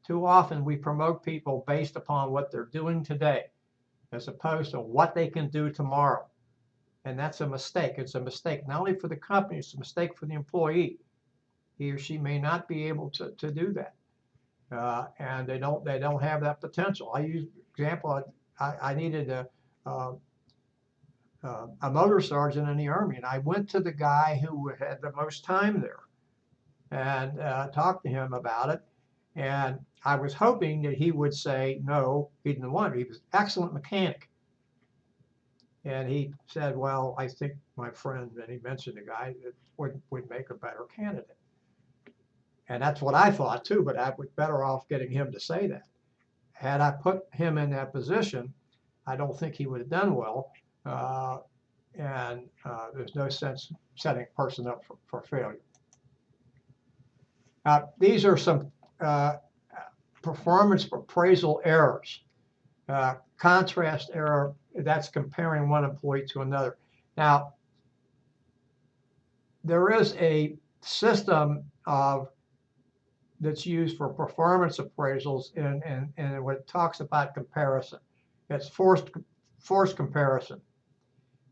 Too often we promote people based upon what they're doing today, as opposed to what they can do tomorrow. And that's a mistake. It's a mistake not only for the company, it's a mistake for the employee. He or she may not be able to do that. And they don't have that potential. I use example. I needed a motor sergeant in the Army, and I went to the guy who had the most time there and talked to him about it. And I was hoping that he would say no, he didn't want it. He was an excellent mechanic. And he said, well, I think my friend, and he mentioned a guy that would make a better candidate. And that's what I thought too, but I was better off getting him to say that. Had I put him in that position, I don't think he would have done well. There's no sense setting a person up for failure. These are some performance appraisal errors. Contrast error, that's comparing one employee to another. Now, there is a system that's used for performance appraisals and what it talks about comparison. It's forced comparison.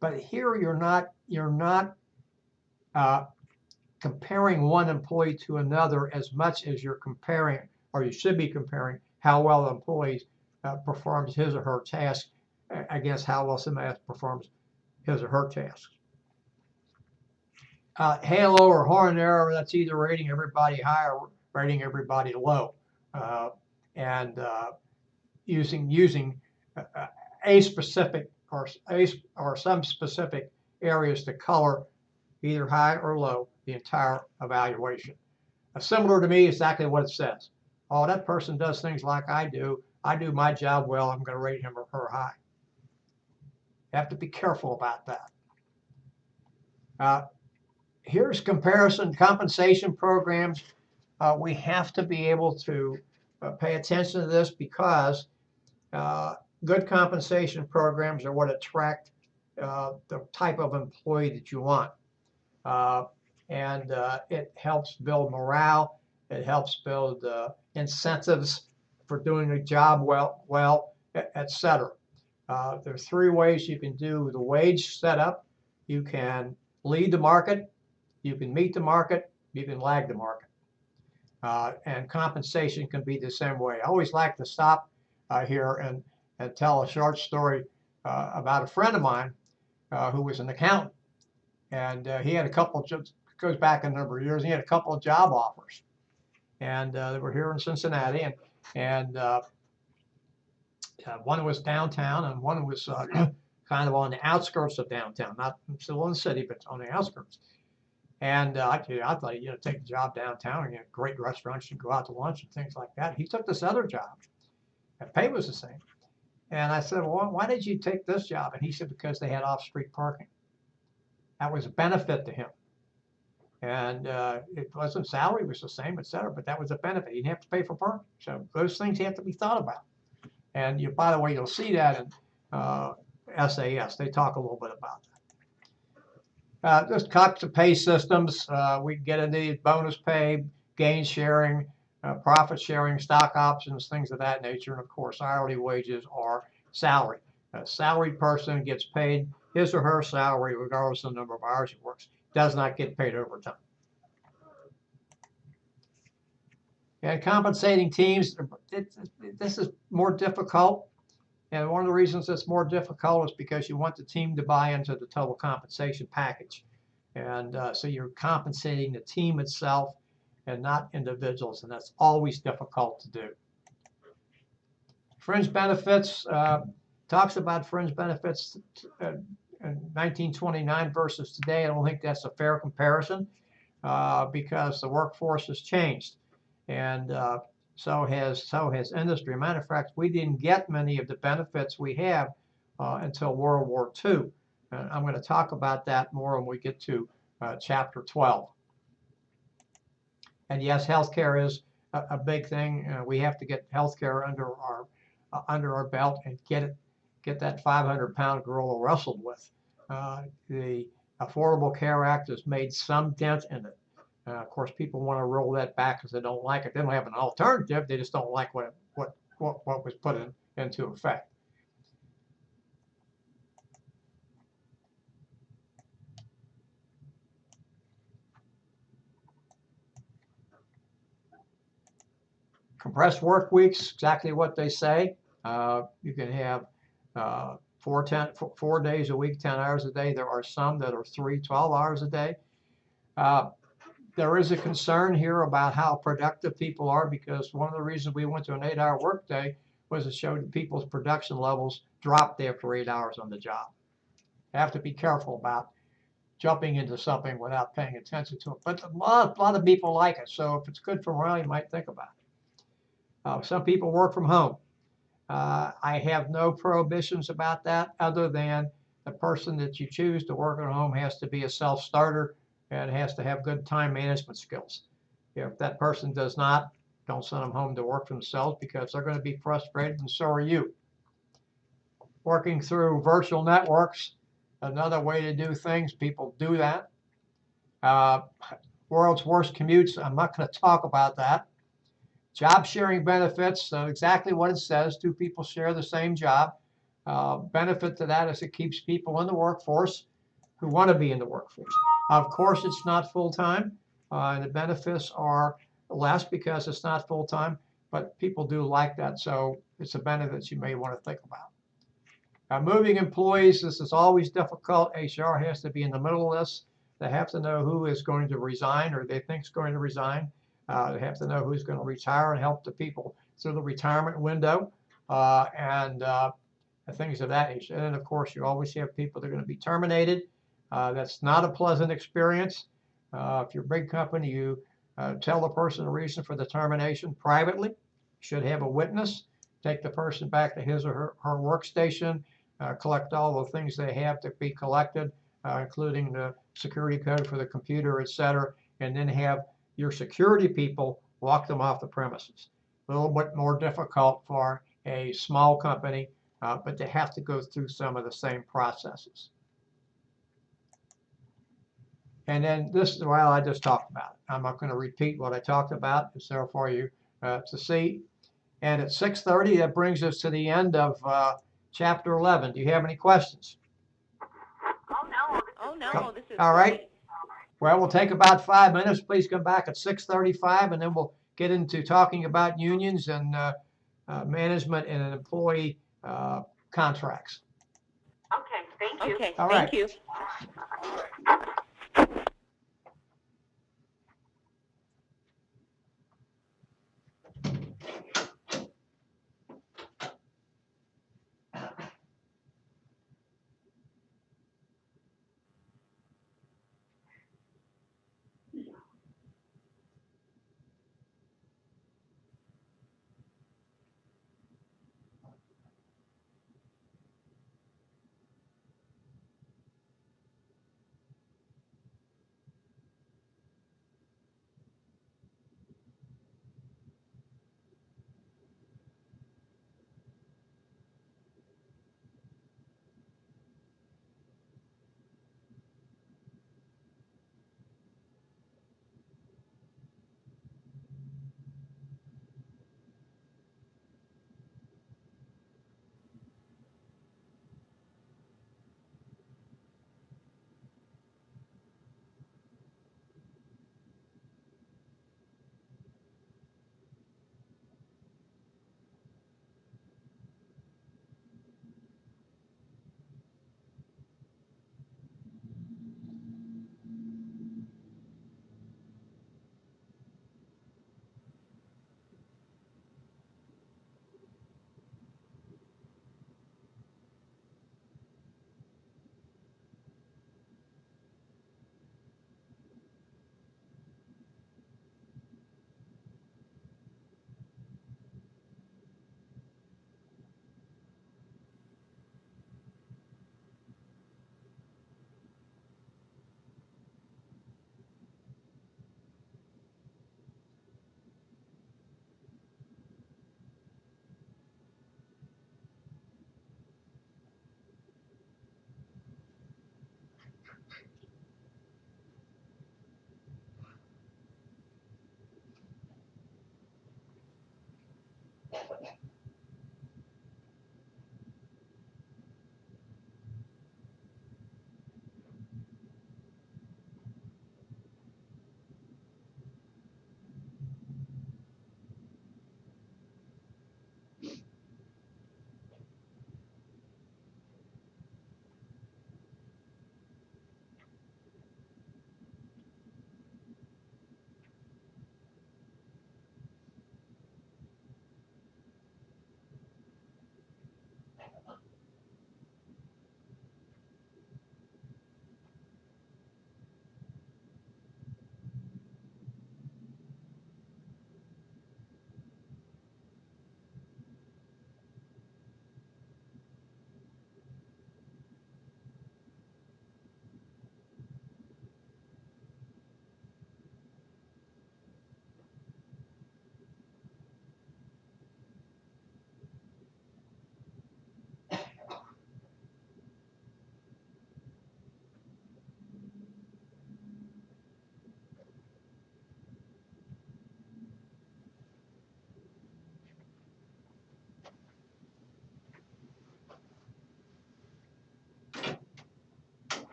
But here you're not comparing one employee to another as much as you're comparing, or you should be comparing, how well the employee performs his or her task against how well somebody else performs his or her tasks. Halo or horn error, that's either rating everybody high or rating everybody low, and using a specific or some specific areas to color either high or low the entire evaluation. Similar to me, exactly what it says. Oh, that person does things like I do. I do my job well. I'm going to rate him or her high. You have to be careful about that. Here's comparison compensation programs. We have to be able to pay attention to this because good compensation programs are what attract the type of employee that you want. And it helps build morale. It helps build incentives for doing the job well, etc. There's 3 ways you can do the wage setup. You can lead the market, you can meet the market, you can lag the market. And compensation can be the same way. I always like to stop here and tell a short story about a friend of mine who was an accountant. And he had a couple of jobs, goes back a number of years, he had a couple of job offers. And they were here in Cincinnati. And one was downtown and one was kind of on the outskirts of downtown, not still in the city, but on the outskirts. And I thought, take the job downtown and get great restaurants, you can go out to lunch and things like that. He took this other job. The pay was the same. And I said, well, why did you take this job? And he said, because they had off-street parking. That was a benefit to him. And it wasn't, salary was the same, et cetera, but that was a benefit. He didn't have to pay for parking. So those things have to be thought about. And by the way, you'll see that in SAS. They talk a little bit about that. Just types of pay systems. We get into bonus pay, gain sharing, profit sharing, stock options, things of that nature. And of course, hourly wages are salary. A salaried person gets paid his or her salary regardless of the number of hours he works. Does not get paid overtime. And compensating teams, this is more difficult. And one of the reasons it's more difficult is because you want the team to buy into the total compensation package. And so you're compensating the team itself and not individuals. And that's always difficult to do. Fringe benefits, talks about fringe benefits in 1929 versus today. I don't think that's a fair comparison because the workforce has changed. And so has industry. Matter of fact, we didn't get many of the benefits we have until World War II. I'm going to talk about that more when we get to chapter 12. And yes, healthcare is a big thing. We have to get healthcare under our belt and get that 500-pound gorilla wrestled with. The Affordable Care Act has made some dent in it. Of course, people want to roll that back because they don't like it. They don't have an alternative. They just don't like what was put into effect. Compressed work weeks, exactly what they say. You can have 4 days a week, 10 hours a day. There are some that are 12 hours a day. There is a concern here about how productive people are because one of the reasons we went to an 8-hour workday was to show that people's production levels dropped after 8 hours on the job. You have to be careful about jumping into something without paying attention to it. But a lot of people like it, so if it's good for morale, you might think about it. Some people work from home. I have no prohibitions about that other than the person that you choose to work at home has to be a self-starter and has to have good time management skills. If that person does not, don't send them home to work for themselves because they're going to be frustrated and so are you. Working through virtual networks, another way to do things, people do that. World's worst commutes, I'm not going to talk about that. Job sharing benefits, so exactly what it says, 2 people share the same job. Benefit to that is it keeps people in the workforce who want to be in the workforce. Of course, it's not full-time, and the benefits are less because it's not full-time, but people do like that, so it's a benefit you may want to think about. Moving employees, this is always difficult. HR has to be in the middle of this. They have to know who is going to resign or they think is going to resign. They have to know who's going to retire and help the people through the retirement window. things of that nature. And then, of course, you always have people that are going to be terminated. That's not a pleasant experience. If you're a big company, you tell the person the reason for the termination privately. Should have a witness. Take the person back to his or her workstation, collect all the things they have to be collected, including the security code for the computer, etc., and then have your security people walk them off the premises. A little bit more difficult for a small company, but they have to go through some of the same processes. And then this is what I just talked about. I'm not going to repeat what I talked about. It's there for you to see. And at 6:30, that brings us to the end of Chapter 11. Do you have any questions? Oh, no, this is all right. great. Well, we'll take about 5 minutes. Please come back at 6:35, and then we'll get into talking about unions and management and employee contracts. Okay, thank you. Okay, all thank right. you.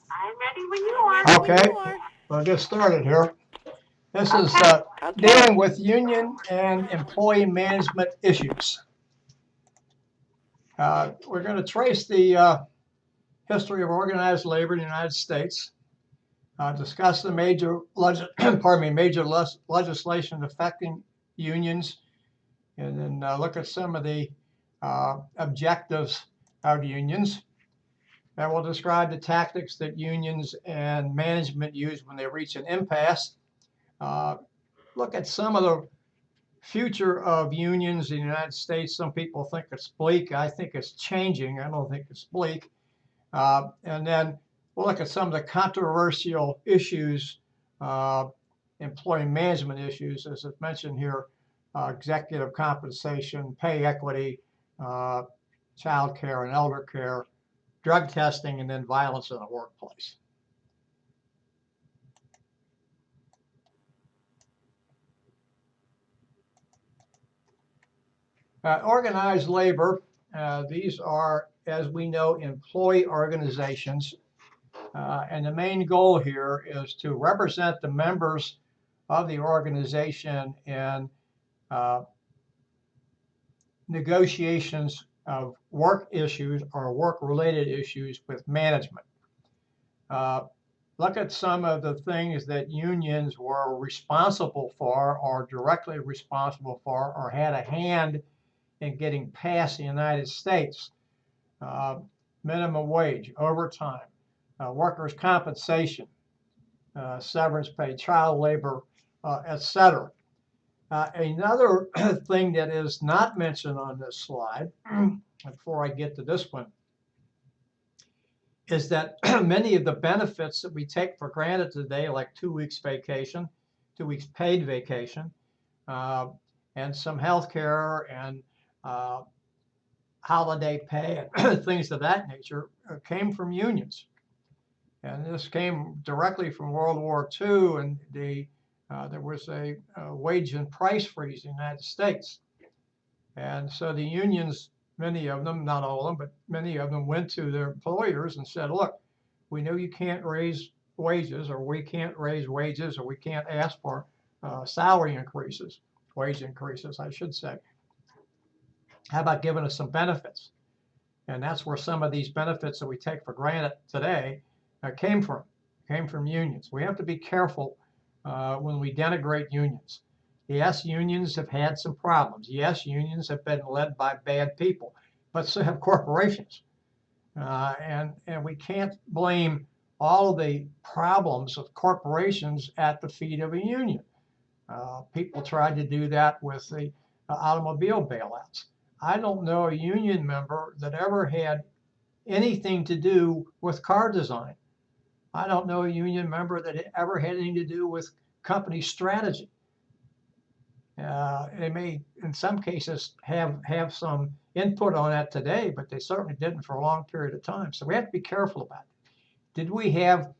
I'm ready when you are. Okay, we'll get started here. This is Okay. dealing with union and employee management issues. We're going to trace the history of organized labor in the United States, discuss the major, legislation affecting unions, and then look at some of the objectives of unions. And we'll describe the tactics that unions and management use when they reach an impasse. Look at some of the future of unions in the United States. Some people think it's bleak. I think it's changing. I don't think it's bleak. And then we'll look at some of the controversial issues, employee management issues, as it's mentioned here, executive compensation, pay equity, child care and elder care, drug testing, and then violence in the workplace. Organized labor, these are, as we know, employee organizations. And the main goal here is to represent the members of the organization in negotiations of work issues or work-related issues with management. Look at some of the things that unions were responsible for or directly responsible for or had a hand in getting passed in the United States. Minimum wage, overtime, workers' compensation, severance pay, child labor, etc. Another thing that is not mentioned on this slide, before I get to this one, is that many of the benefits that we take for granted today, like 2 weeks vacation, 2 weeks paid vacation, and some health care and holiday pay and things of that nature, came from unions. And this came directly from World War II, and there was a wage and price freeze in the United States. And so the unions, many of them, not all of them, but many of them went to their employers and said, look, we know you can't raise wages, or we can't raise wages, or we can't ask for salary increases, wage increases, I should say. How about giving us some benefits? And that's where some of these benefits that we take for granted today came from unions. We have to be careful when we denigrate unions. Yes, unions have had some problems. Yes, unions have been led by bad people, but so have corporations. And we can't blame all of the problems of corporations at the feet of a union. People tried to do that with the automobile bailouts. I don't know a union member that ever had anything to do with car design. I don't know a union member that ever had anything to do with company strategy. They may, in some cases, have some input on that today, but they certainly didn't for a long period of time. So we have to be careful about it. Did we have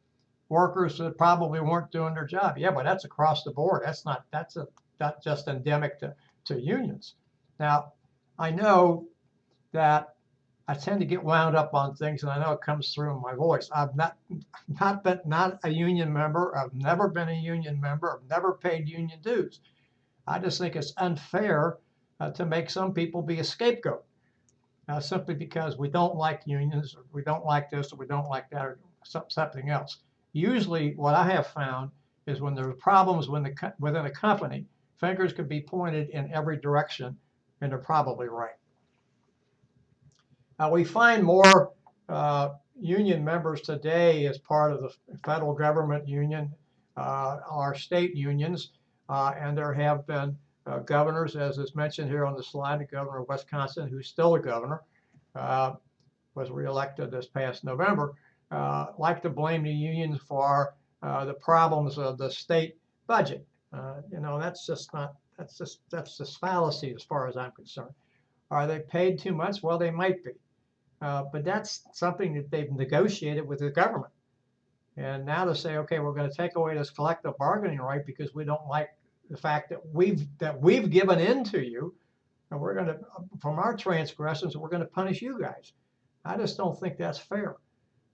workers that probably weren't doing their job? Yeah, but that's across the board. That's not just endemic to unions. Now, I know that I tend to get wound up on things, and I know it comes through in my voice. I've not a union member. I've never been a union member. I've never paid union dues. I just think it's unfair to make some people be a scapegoat simply because we don't like unions, or we don't like this, or we don't like that, or something else. Usually what I have found is when there are problems within a company, fingers can be pointed in every direction, and they're probably right. We find more union members today as part of the federal government union, our state unions, and there have been governors, as is mentioned here on the slide. The governor of Wisconsin, who's still a governor, was reelected this past November, like to blame the unions for the problems of the state budget. That's just fallacy as far as I'm concerned. Are they paid too much? Well, they might be. But that's something that they've negotiated with the government. And now to say, okay, we're going to take away this collective bargaining right because we don't like the fact that we've given in to you, and we're going to, from our transgressions, we're going to punish you guys. I just don't think that's fair.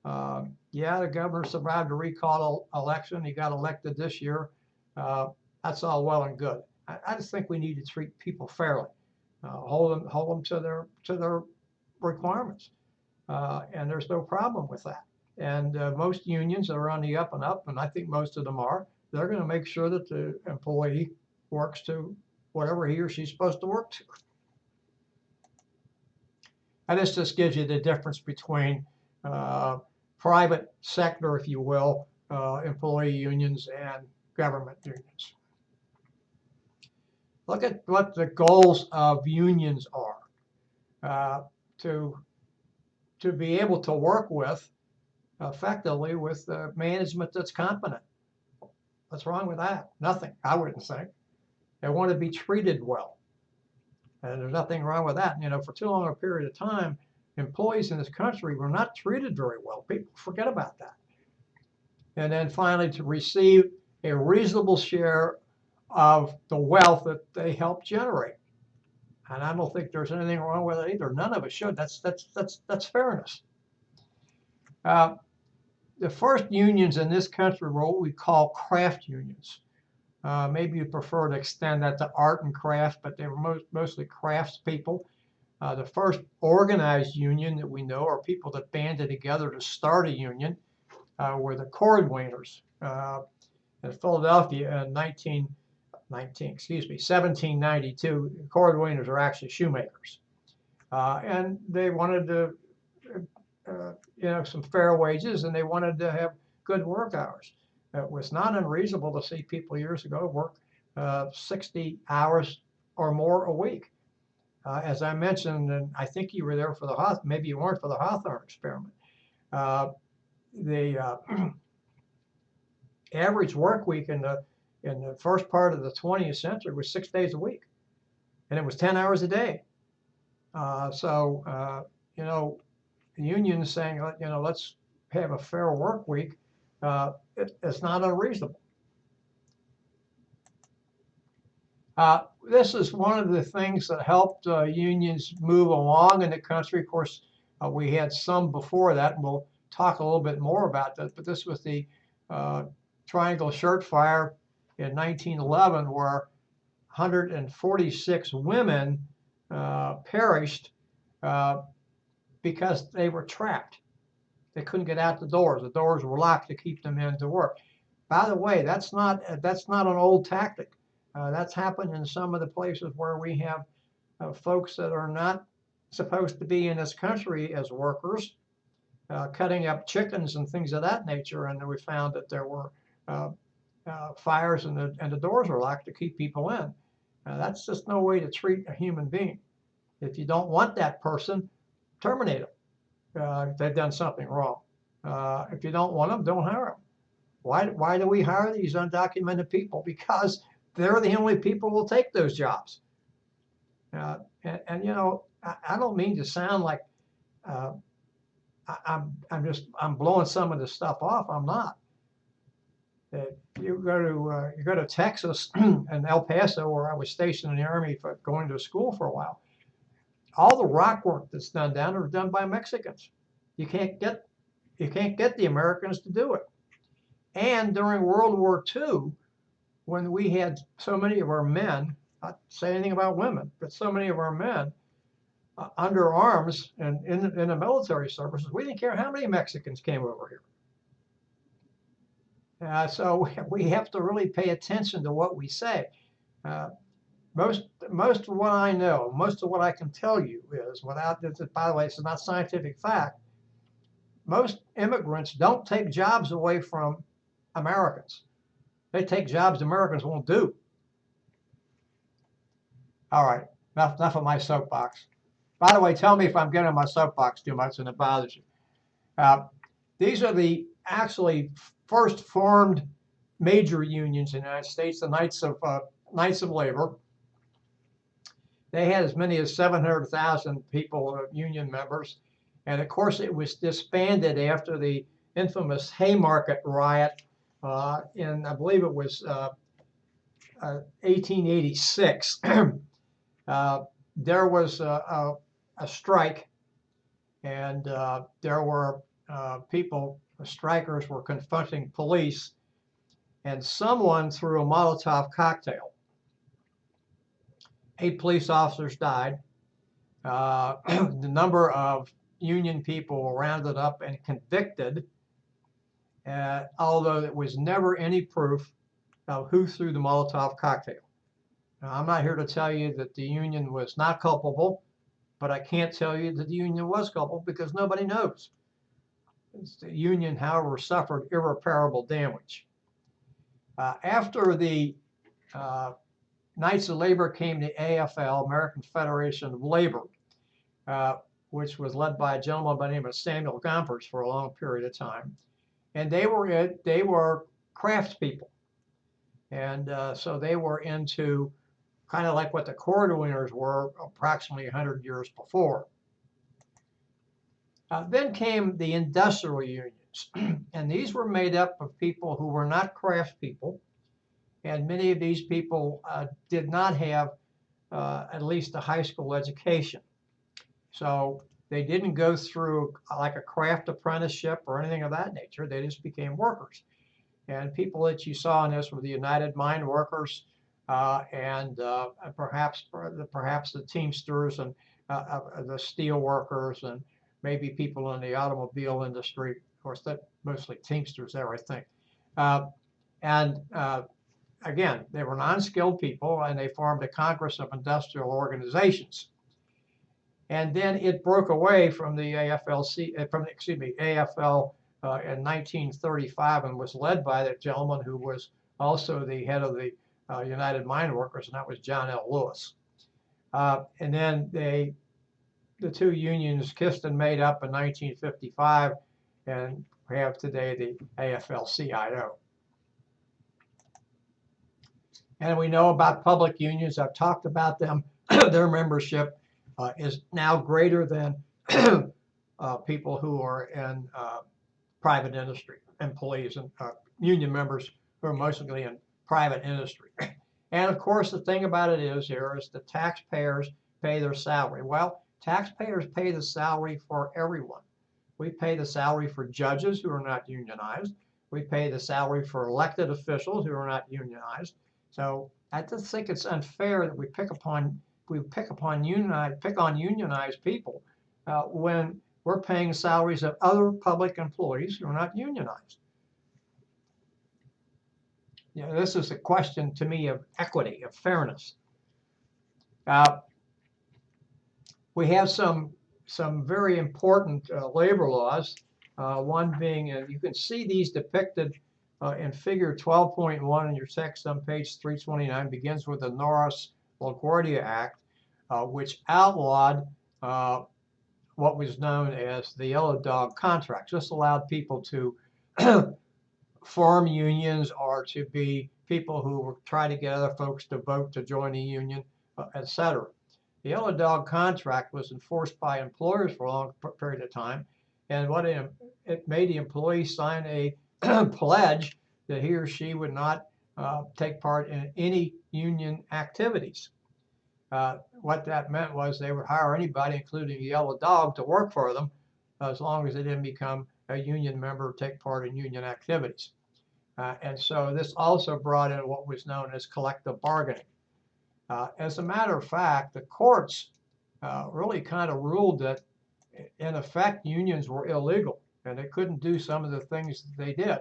Yeah, the governor survived a recall election. He got elected this year. That's all well and good. I just think we need to treat people fairly, hold them to their requirements. and there's no problem with that. And most unions are on the up and up, and I think most of them are. They're going to make sure that the employee works to whatever he or she's supposed to work to. And this just gives you the difference between private sector, if you will, employee unions and government unions. Look at what the goals of unions are. To be able to work with effectively with management that's competent. What's wrong with that? Nothing, I wouldn't think. They want to be treated well. And there's nothing wrong with that. You know, for too long a period of time, employees in this country were not treated very well. People forget about that. And then finally, to receive a reasonable share of the wealth that they help generate. And I don't think there's anything wrong with it either. None of us should. That's fairness. The first unions in this country were what we call craft unions. Maybe you prefer to extend that to art and craft, but they were mostly crafts people. The first organized union that we know, or people that banded together to start a union, were the cordwainers in Philadelphia in 1792. Cordwainers are actually shoemakers, and they wanted to, some fair wages, and they wanted to have good work hours. It was not unreasonable to see people years ago work 60 hours or more a week. As I mentioned, and I think you were there for the maybe you weren't for the Hawthorne experiment. The average work week in the first part of the 20th century was 6 days a week, and it was 10 hours a day. The unions saying, let's have a fair work week. It's not unreasonable. This is one of the things that helped unions move along in the country. Of course, we had some before that, and we'll talk a little bit more about that. But this was the Triangle Shirt Fire in 1911, where 146 women perished because they were trapped. They couldn't get out the doors. The doors were locked to keep them in to work. By the way, that's not an old tactic. That's happened in some of the places where we have folks that are not supposed to be in this country as workers, cutting up chickens and things of that nature. And we found that there were fires and the doors were locked to keep people in. That's just no way to treat a human being. If you don't want that person, terminate them. If they've done something wrong. If you don't want them, don't hire them. Why do we hire these undocumented people? Because they're the only people who will take those jobs. I don't mean to sound like I'm blowing some of this stuff off. I'm not. You go to Texas and El Paso, where I was stationed in the Army for going to school for a while. All the rock work that's done down there is done by Mexicans. You can't get the Americans to do it. And during World War II, when we had so many of our men, not say anything about women, but so many of our men under arms and in the military services, we didn't care how many Mexicans came over here. So we have to really pay attention to what we say. Most of what I know, most of what I can tell you is, by the way, this is not scientific fact, most immigrants don't take jobs away from Americans. They take jobs Americans won't do. All right, enough of my soapbox. By the way, tell me if I'm getting on my soapbox too much and it bothers you. These are the actually first formed major unions in the United States, the Knights of Labor. They had as many as 700,000 people, union members. And of course, it was disbanded after the infamous Haymarket riot in, I believe it was 1886. There was a strike, and there were strikers were confronting police, and someone threw a Molotov cocktail. 8 police officers died. The number of union people were rounded up and convicted, although there was never any proof of who threw the Molotov cocktail. Now, I'm not here to tell you that the union was not culpable, but I can't tell you that the union was culpable because nobody knows. The union, however, suffered irreparable damage. After the Knights of Labor came to AFL, American Federation of Labor, which was led by a gentleman by the name of Samuel Gompers for a long period of time. And they were craftspeople. And so they were into kind of like what the cordwainers were approximately 100 years before. Then came the industrial unions. And these were made up of people who were not craftspeople. And many of these people did not have at least a high school education. So they didn't go through like a craft apprenticeship or anything of that nature. They just became workers. And people that you saw in this were the United Mine Workers and perhaps the Teamsters and the steel workers and maybe people in the automobile industry. Of course, that mostly Teamsters there, I think. Again, they were non-skilled people, and they formed a Congress of Industrial Organizations. And then it broke away from the AFL in 1935 and was led by the gentleman who was also the head of the United Mine Workers, and that was John L. Lewis. And then the two unions kissed and made up in 1955, and we have today the AFL-CIO. And we know about public unions. I've talked about them. Their membership is now greater than people who are in private industry, employees and union members who are mostly in private industry. And of course, the thing about it is the taxpayers pay their salary. Well, taxpayers pay the salary for everyone. We pay the salary for judges who are not unionized. We pay the salary for elected officials who are not unionized. So I just think it's unfair that we pick on unionized people when we're paying salaries of other public employees who are not unionized. You know, this is a question to me of equity, of fairness. We have some very important labor laws. One being, you can see these depicted in figure 12.1 in your text on page 329, begins with the Norris-LaGuardia Act, which outlawed what was known as the yellow dog contracts. This allowed people to form unions or to be people who were trying to get other folks to vote to join a union, etc. The yellow dog contract was enforced by employers for a long period of time, and it made the employee sign a pledge that he or she would not take part in any union activities. What that meant was they would hire anybody, including a yellow dog, to work for them as long as they didn't become a union member or take part in union activities. And so this also brought in what was known as collective bargaining. As a matter of fact, the courts really kind of ruled that, in effect, unions were illegal and they couldn't do some of the things that they did.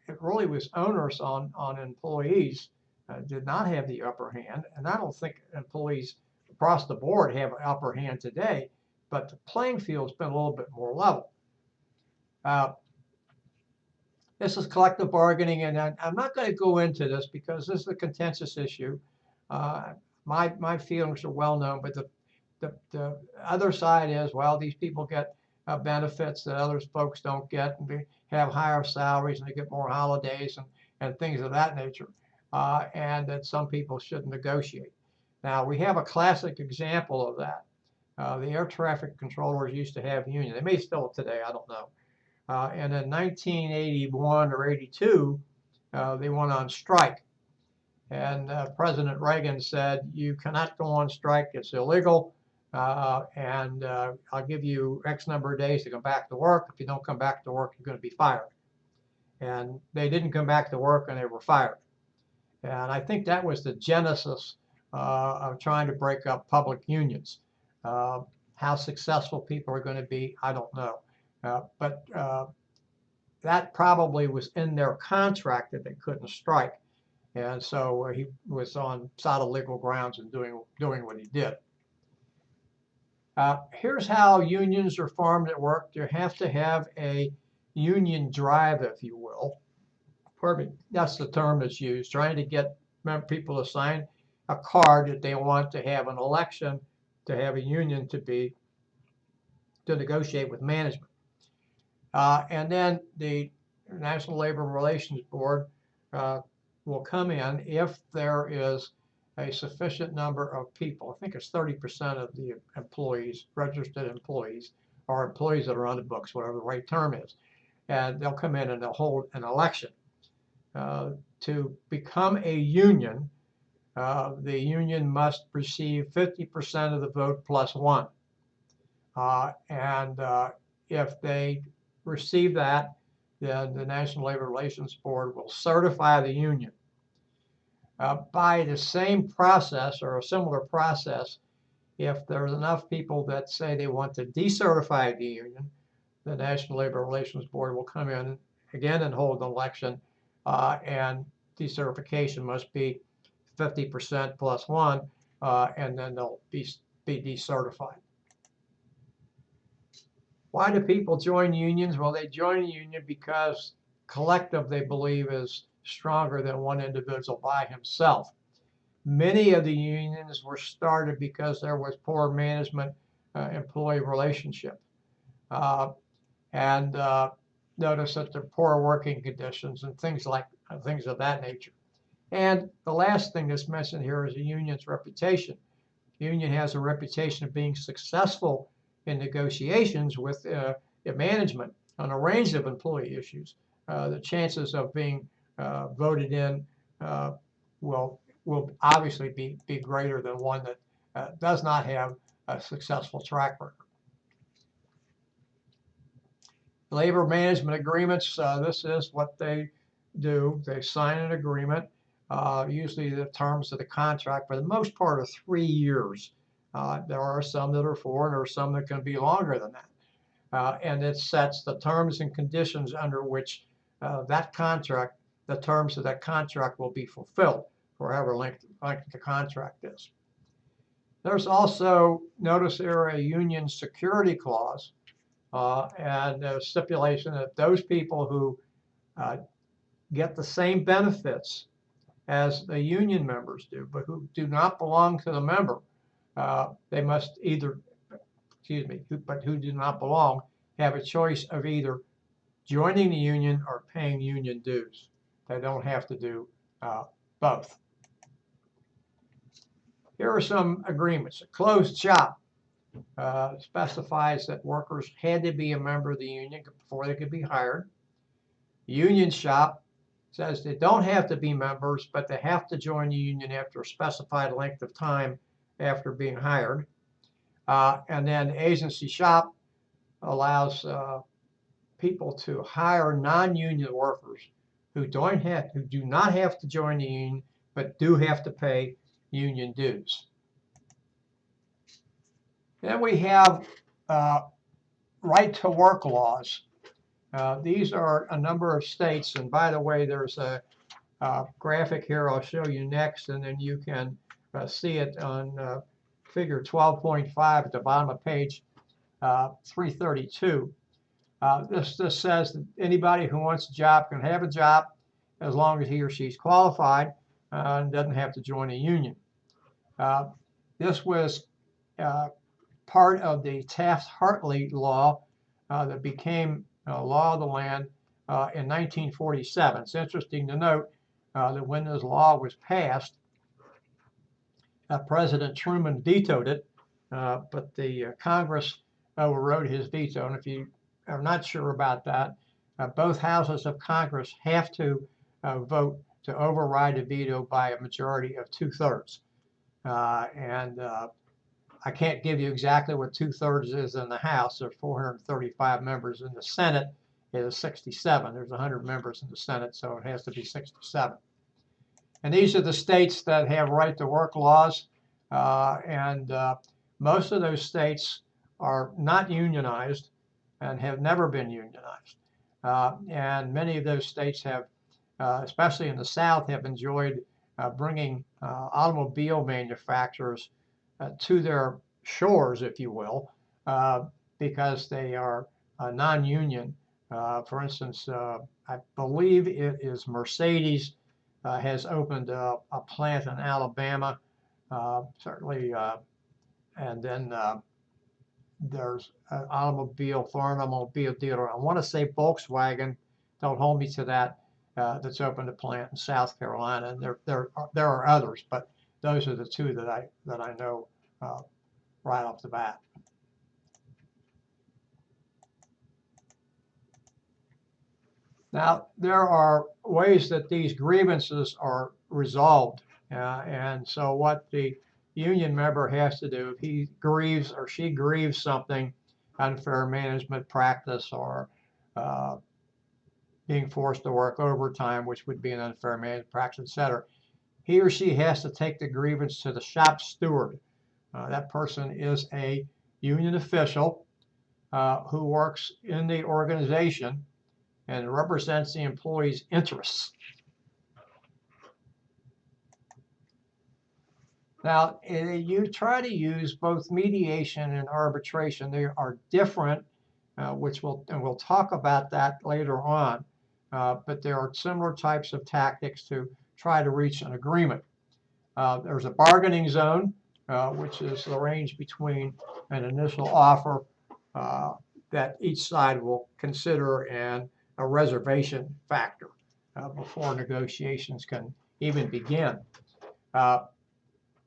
It really was onerous on employees. Did not have the upper hand, and I don't think employees across the board have an upper hand today, but the playing field's been a little bit more level. This is collective bargaining, and I'm not going to go into this because this is a contentious issue. My feelings are well known, but the other side is, well, these people get benefits that other folks don't get, and they have higher salaries, and they get more holidays and things of that nature. And that some people should negotiate. Now, we have a classic example of that. The air traffic controllers used to have unions. They may still today, I don't know. And in 1981 or 82, they went on strike. And President Reagan said, you cannot go on strike, it's illegal, and I'll give you X number of days to come back to work. If you don't come back to work, you're going to be fired. And they didn't come back to work, and they were fired. And I think that was the genesis of trying to break up public unions. How successful people are going to be, I don't know. But that probably was in their contract that they couldn't strike. And so he was on solid legal grounds in doing what he did. Here's how unions are formed at work. You have to have a union drive, if you will. Pardon me, that's the term that's used, trying to get people to sign a card that they want to have an election to have a union to negotiate with management. And then the National Labor Relations Board will come in if there is a sufficient number of people. I think it's 30% of the employees, registered employees, or employees that are on the books, whatever the right term is. And they'll come in and they'll hold an election. To become a union, the union must receive 50% of the vote plus one. And if they receive that, then the National Labor Relations Board will certify the union. By the same process or a similar process, if there's enough people that say they want to decertify the union, the National Labor Relations Board will come in again and hold an election, and decertification must be 50% plus one, and then they'll be decertified. Why do people join unions? Well, they join a union because collective, they believe, is stronger than one individual by himself. Many of the unions were started because there was poor management employee relationship. And notice that there are poor working conditions and things of that nature. And the last thing that's mentioned here is a union's reputation. The union has a reputation of being successful in negotiations with management on a range of employee issues. The chances of being voted in will obviously be greater than one that does not have a successful track record. Labor management agreements, this is what they do. They sign an agreement. Usually the terms of the contract, for the most part, are 3 years. There are some that are 4, and there are some that can be longer than that. And it sets the terms and conditions under which that contract, the terms of that contract will be fulfilled for however length the contract is. There's also, notice there, a union security clause and a stipulation that those people who get the same benefits as the union members do, but who do not belong to the member, they must either, but who do not belong, have a choice of either joining the union or paying union dues. They don't have to do both. Here are some agreements. A closed shop specifies that workers had to be a member of the union before they could be hired. Union shop says they don't have to be members, but they have to join the union after a specified length of time after being hired. And then agency shop allows people to hire non-union workers who do not have to join the union, but do have to pay union dues. Then we have right to work laws. These are a number of states, and by the way, there's a graphic here I'll show you next, and then you can see it on figure 12.5 at the bottom of page 332. This says that anybody who wants a job can have a job as long as he or she's qualified and doesn't have to join a union. This was part of the Taft-Hartley law that became law of the land in 1947. It's interesting to note that when this law was passed, President Truman vetoed it, but the Congress overrode his veto. And if you are not sure about that, both houses of Congress have to vote to override a veto by a majority of 2/3. And I can't give you exactly what 2/3 is in the House. There are 435 members. In the Senate, it is 67. There's 100 members in the Senate, so it has to be 67. And these are the states that have right to work laws. And most of those states are not unionized and have never been unionized. And many of those states have, especially in the South, have enjoyed bringing automobile manufacturers to their shores, if you will, because they are non-union. For instance, I believe it is Mercedes has opened a plant in Alabama, certainly, and then there's an automobile, foreign automobile dealer. I want to say Volkswagen. Don't hold me to that. That's opened a plant in South Carolina, and there are others, but those are the two that I know right off the bat. Now, there are ways that these grievances are resolved, and so what the union member has to do, if he grieves or she grieves something, unfair management practice, or being forced to work overtime, which would be an unfair management practice, etc., he or she has to take the grievance to the shop steward. That person is a union official who works in the organization and represents the employee's interests. Now, you try to use both mediation and arbitration. They are different, we'll talk about that later on. But there are similar types of tactics to try to reach an agreement. There's a bargaining zone, which is the range between an initial offer that each side will consider and a reservation factor before negotiations can even begin.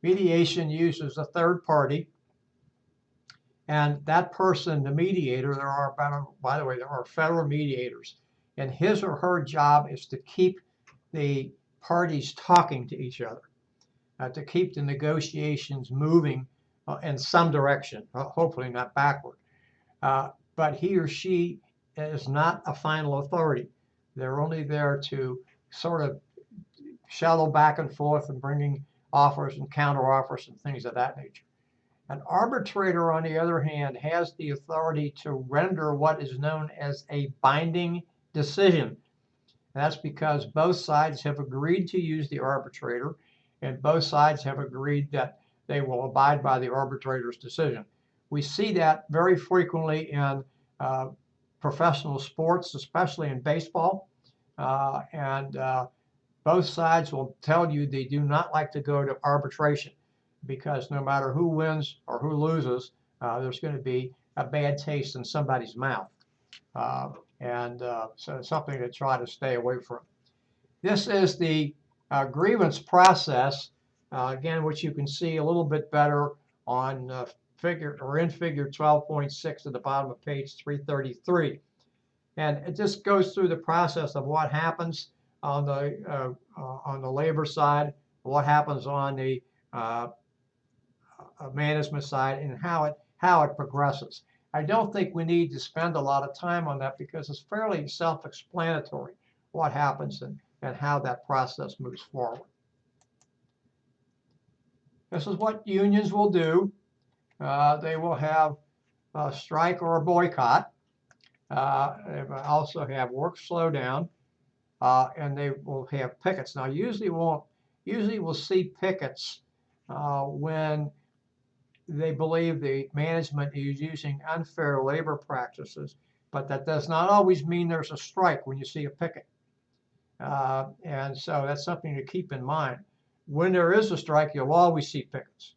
Mediation uses a third party, and that person, the mediator, by the way, there are federal mediators, and his or her job is to keep the parties talking to each other, to keep the negotiations moving in some direction, hopefully not backward. But he or she is not a final authority. They're only there to sort of shuttle back and forth and bringing offers and counter offers and things of that nature. An arbitrator, on the other hand, has the authority to render what is known as a binding decision. And that's because both sides have agreed to use the arbitrator, and both sides have agreed that they will abide by the arbitrator's decision. We see that very frequently in professional sports, especially in baseball, and both sides will tell you they do not like to go to arbitration because no matter who wins or who loses, there's going to be a bad taste in somebody's mouth. So it's something to try to stay away from. This is the grievance process, again, which you can see a little bit better on figure 12.6 at the bottom of page 333. And it just goes through the process of what happens on the labor side, what happens on the management side, and how it progresses. I don't think we need to spend a lot of time on that because it's fairly self-explanatory what happens and how that process moves forward. This is what unions will do. They will have a strike or a boycott. They will also have work slowdown, and they will have pickets. Now, usually we'll see pickets when they believe the management is using unfair labor practices, but that does not always mean there's a strike when you see a picket. And so that's something to keep in mind. When there is a strike, you'll always see pickets,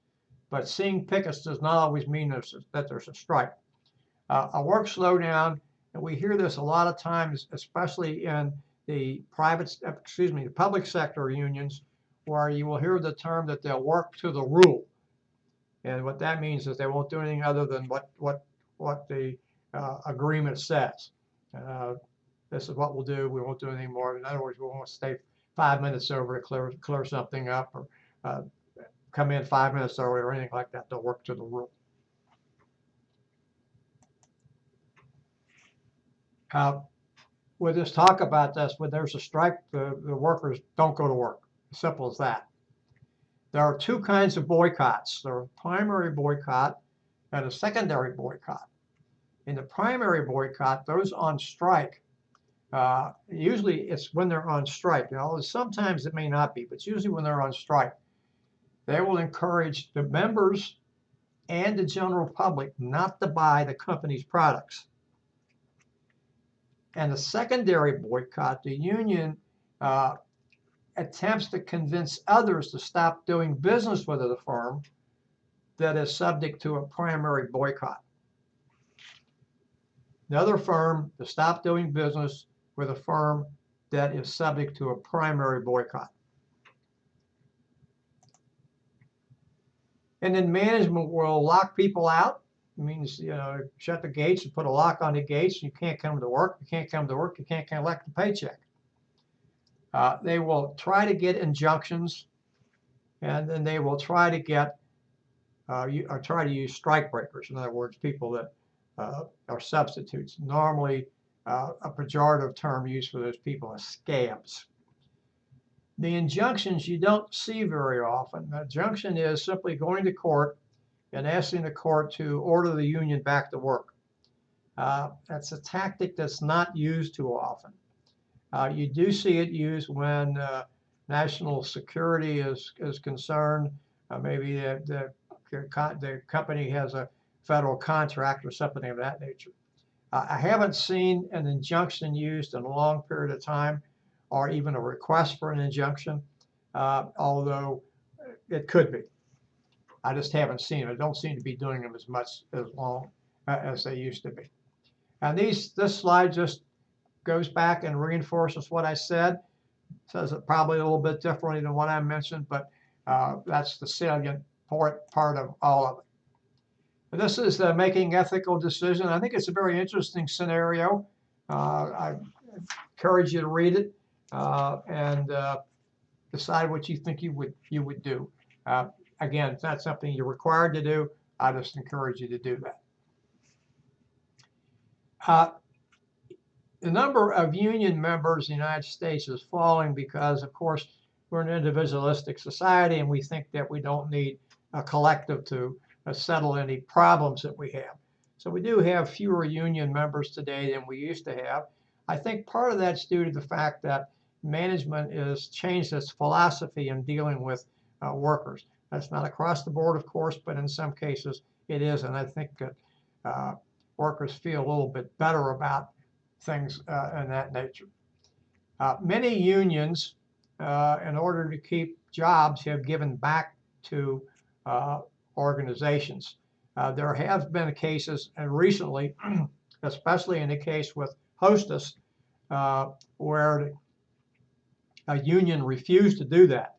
but seeing pickets does not always mean that there's a strike. A work slowdown, and we hear this a lot of times, especially in the public sector unions, where you will hear the term that they'll work to the rule. And what that means is they won't do anything other than what the agreement says. This is what we'll do. We won't do anything more. In other words, we won't stay 5 minutes over to clear something up, or come in 5 minutes early or anything like that. They'll work to the rule. We'll just talk about this. When there's a strike, the workers don't go to work. Simple as that. There are two kinds of boycotts. There are primary boycott, and a secondary boycott. In the primary boycott, those on strike, usually it's when they're on strike. Now, sometimes it may not be, but it's usually when they're on strike. They will encourage the members and the general public not to buy the company's products. And the secondary boycott, the union attempts to convince others to stop doing business with the firm that is subject to a primary boycott. The other firm to stop doing business with a firm that is subject to a primary boycott. And then management will lock people out. It means, shut the gates and put a lock on the gates. You can't come to work. You can't come to work. You can't collect the paycheck. They will try to get injunctions, and then they will try to get try to use strike breakers. In other words, people that are substitutes. Normally, a pejorative term used for those people is scabs. The injunctions you don't see very often. The injunction is simply going to court and asking the court to order the union back to work. That's a tactic that's not used too often. You do see it used when national security is concerned. Maybe the company has a federal contract or something of that nature. I haven't seen an injunction used in a long period of time, or even a request for an injunction, although it could be. I just haven't seen it. I don't seem to be doing them as long as they used to be. And this slide just goes back and reinforces what I said. Says it probably a little bit differently than what I mentioned, but that's the salient part of all of it. And this is the making ethical decision. I think it's a very interesting scenario. I encourage you to read it and decide what you think you would do. Again, it's not something you're required to do. I just encourage you to do that. The number of union members in the United States is falling because, of course, we're an individualistic society and we think that we don't need a collective to settle any problems that we have. So we do have fewer union members today than we used to have. I think part of that's due to the fact that management has changed its philosophy in dealing with workers. That's not across the board, of course, but in some cases it is. And I think that workers feel a little bit better about things in that nature. Many unions, in order to keep jobs, have given back to organizations. There have been cases, and recently, especially in the case with Hostess, where a union refused to do that.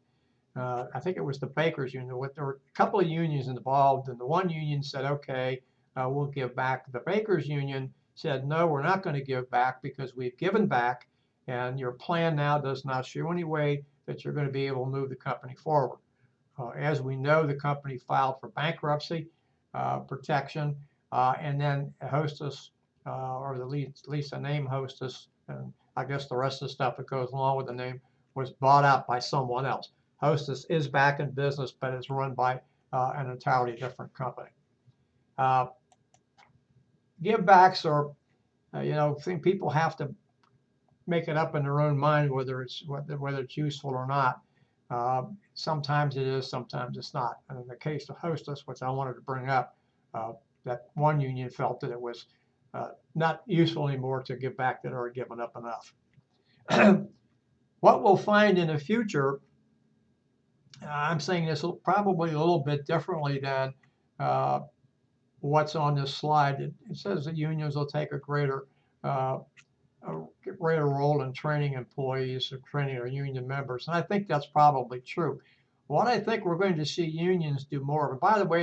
I think it was the Bakers Union. There were a couple of unions involved, and the one union said, okay, we'll give back. The Bakers Union said, no, we're not going to give back because we've given back, and your plan now does not show any way that you're going to be able to move the company forward. As we know, the company filed for bankruptcy protection, and then Hostess, or at least the name Hostess, and I guess the rest of the stuff that goes along with the name, was bought out by someone else. Hostess is back in business, but it's run by an entirely different company. Give-backs are, I think people have to make it up in their own mind whether it's useful or not. Sometimes it is, sometimes it's not. And in the case of Hostess, which I wanted to bring up, that one union felt that it was not useful anymore to give back, that already given up enough. What we'll find in the future, I'm saying this probably a little bit differently than what's on this slide. It says that unions will take a greater role in training employees or training our union members. And I think that's probably true. What I think we're going to see unions do more of, and by the way,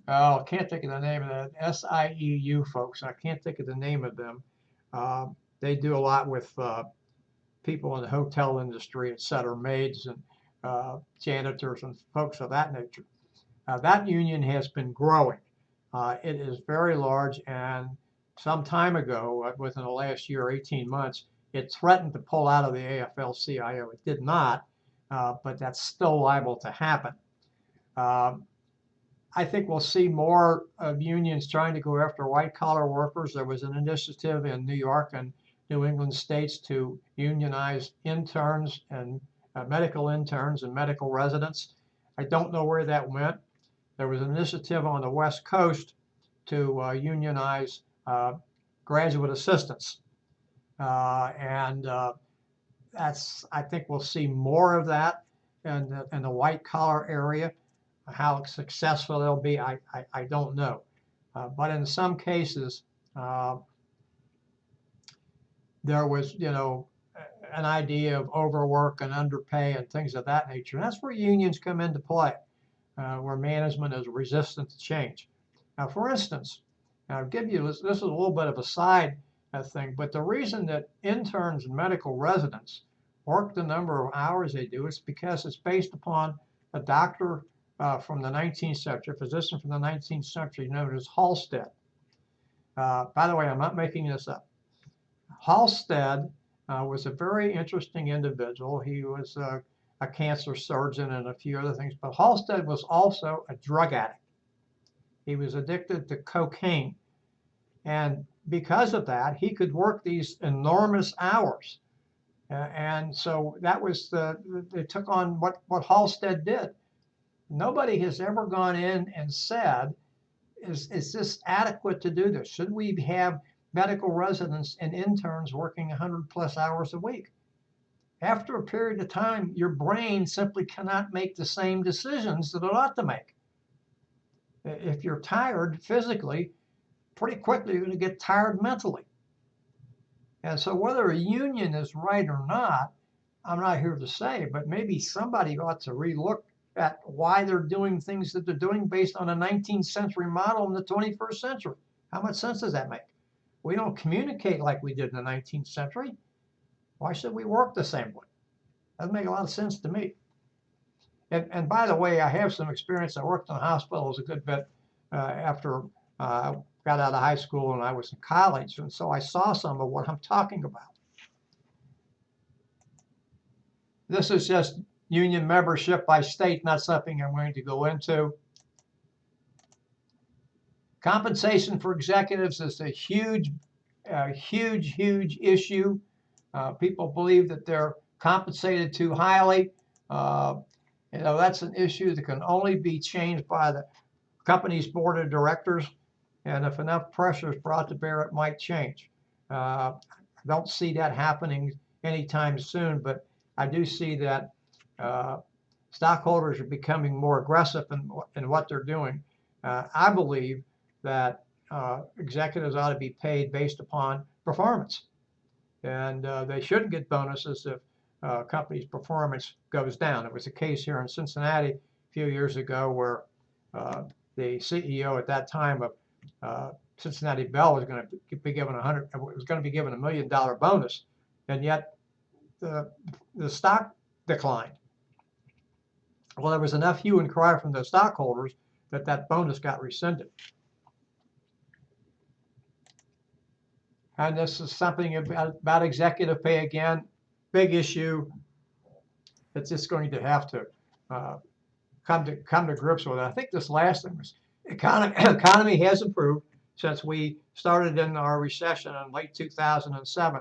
I can't think of the name of the SIEU folks. I can't think of the name of them. They do a lot with people in the hotel industry, et cetera, maids and janitors and folks of that nature. That union has been growing. It is very large, and some time ago, within the last year, 18 months, it threatened to pull out of the AFL-CIO. It did not, but that's still liable to happen. I think we'll see more of unions trying to go after white collar workers. There was an initiative in New York and New England states to unionize interns and medical interns and medical residents. I don't know where that went. There was an initiative on the West Coast to unionize graduate assistants. I think we'll see more of that in the white collar area. How successful they'll be, I don't know. But in some cases, there was, an idea of overwork and underpay and things of that nature. And that's where unions come into play, where management is resistant to change. Now, for instance, I'll give you this is a little bit of a side thing, but the reason that interns and medical residents work the number of hours they do is because it's based upon a doctor from the 19th century, a physician from the 19th century known as Halsted. By the way, I'm not making this up. Halsted was a very interesting individual. He was a cancer surgeon and a few other things, but Halsted was also a drug addict. He was addicted to cocaine. And because of that, he could work these enormous hours. And so that was they took on what Halsted did. Nobody has ever gone in and said, is this adequate to do this? Should we have medical residents and interns working 100+ hours a week? After a period of time, your brain simply cannot make the same decisions that it ought to make. If you're tired physically, pretty quickly you're going to get tired mentally. And so whether a union is right or not, I'm not here to say, but maybe somebody ought to relook at why they're doing things that they're doing based on a 19th century model in the 21st century. How much sense does that make? We don't communicate like we did in the 19th century. Why should we work the same way? Doesn't make a lot of sense to me. And by the way, I have some experience. I worked in hospitals a good bit after I got out of high school and I was in college. And so I saw some of what I'm talking about. This is just union membership by state, not something I'm going to go into. Compensation for executives is a huge issue. People believe that they're compensated too highly. That's an issue that can only be changed by the company's board of directors. And if enough pressure is brought to bear, it might change. I don't see that happening anytime soon, but I do see that stockholders are becoming more aggressive in what they're doing. I believe that executives ought to be paid based upon performance. And they shouldn't get bonuses if company's performance goes down. It was a case here in Cincinnati a few years ago where the CEO at that time of Cincinnati Bell was going to be given $1 million bonus, and yet the stock declined. Well, there was enough hue and cry from the stockholders that bonus got rescinded. And this is something about executive pay again, big issue. It's just going to have to come to grips with it. I think this last thing was economy has improved since we started in our recession in late 2007.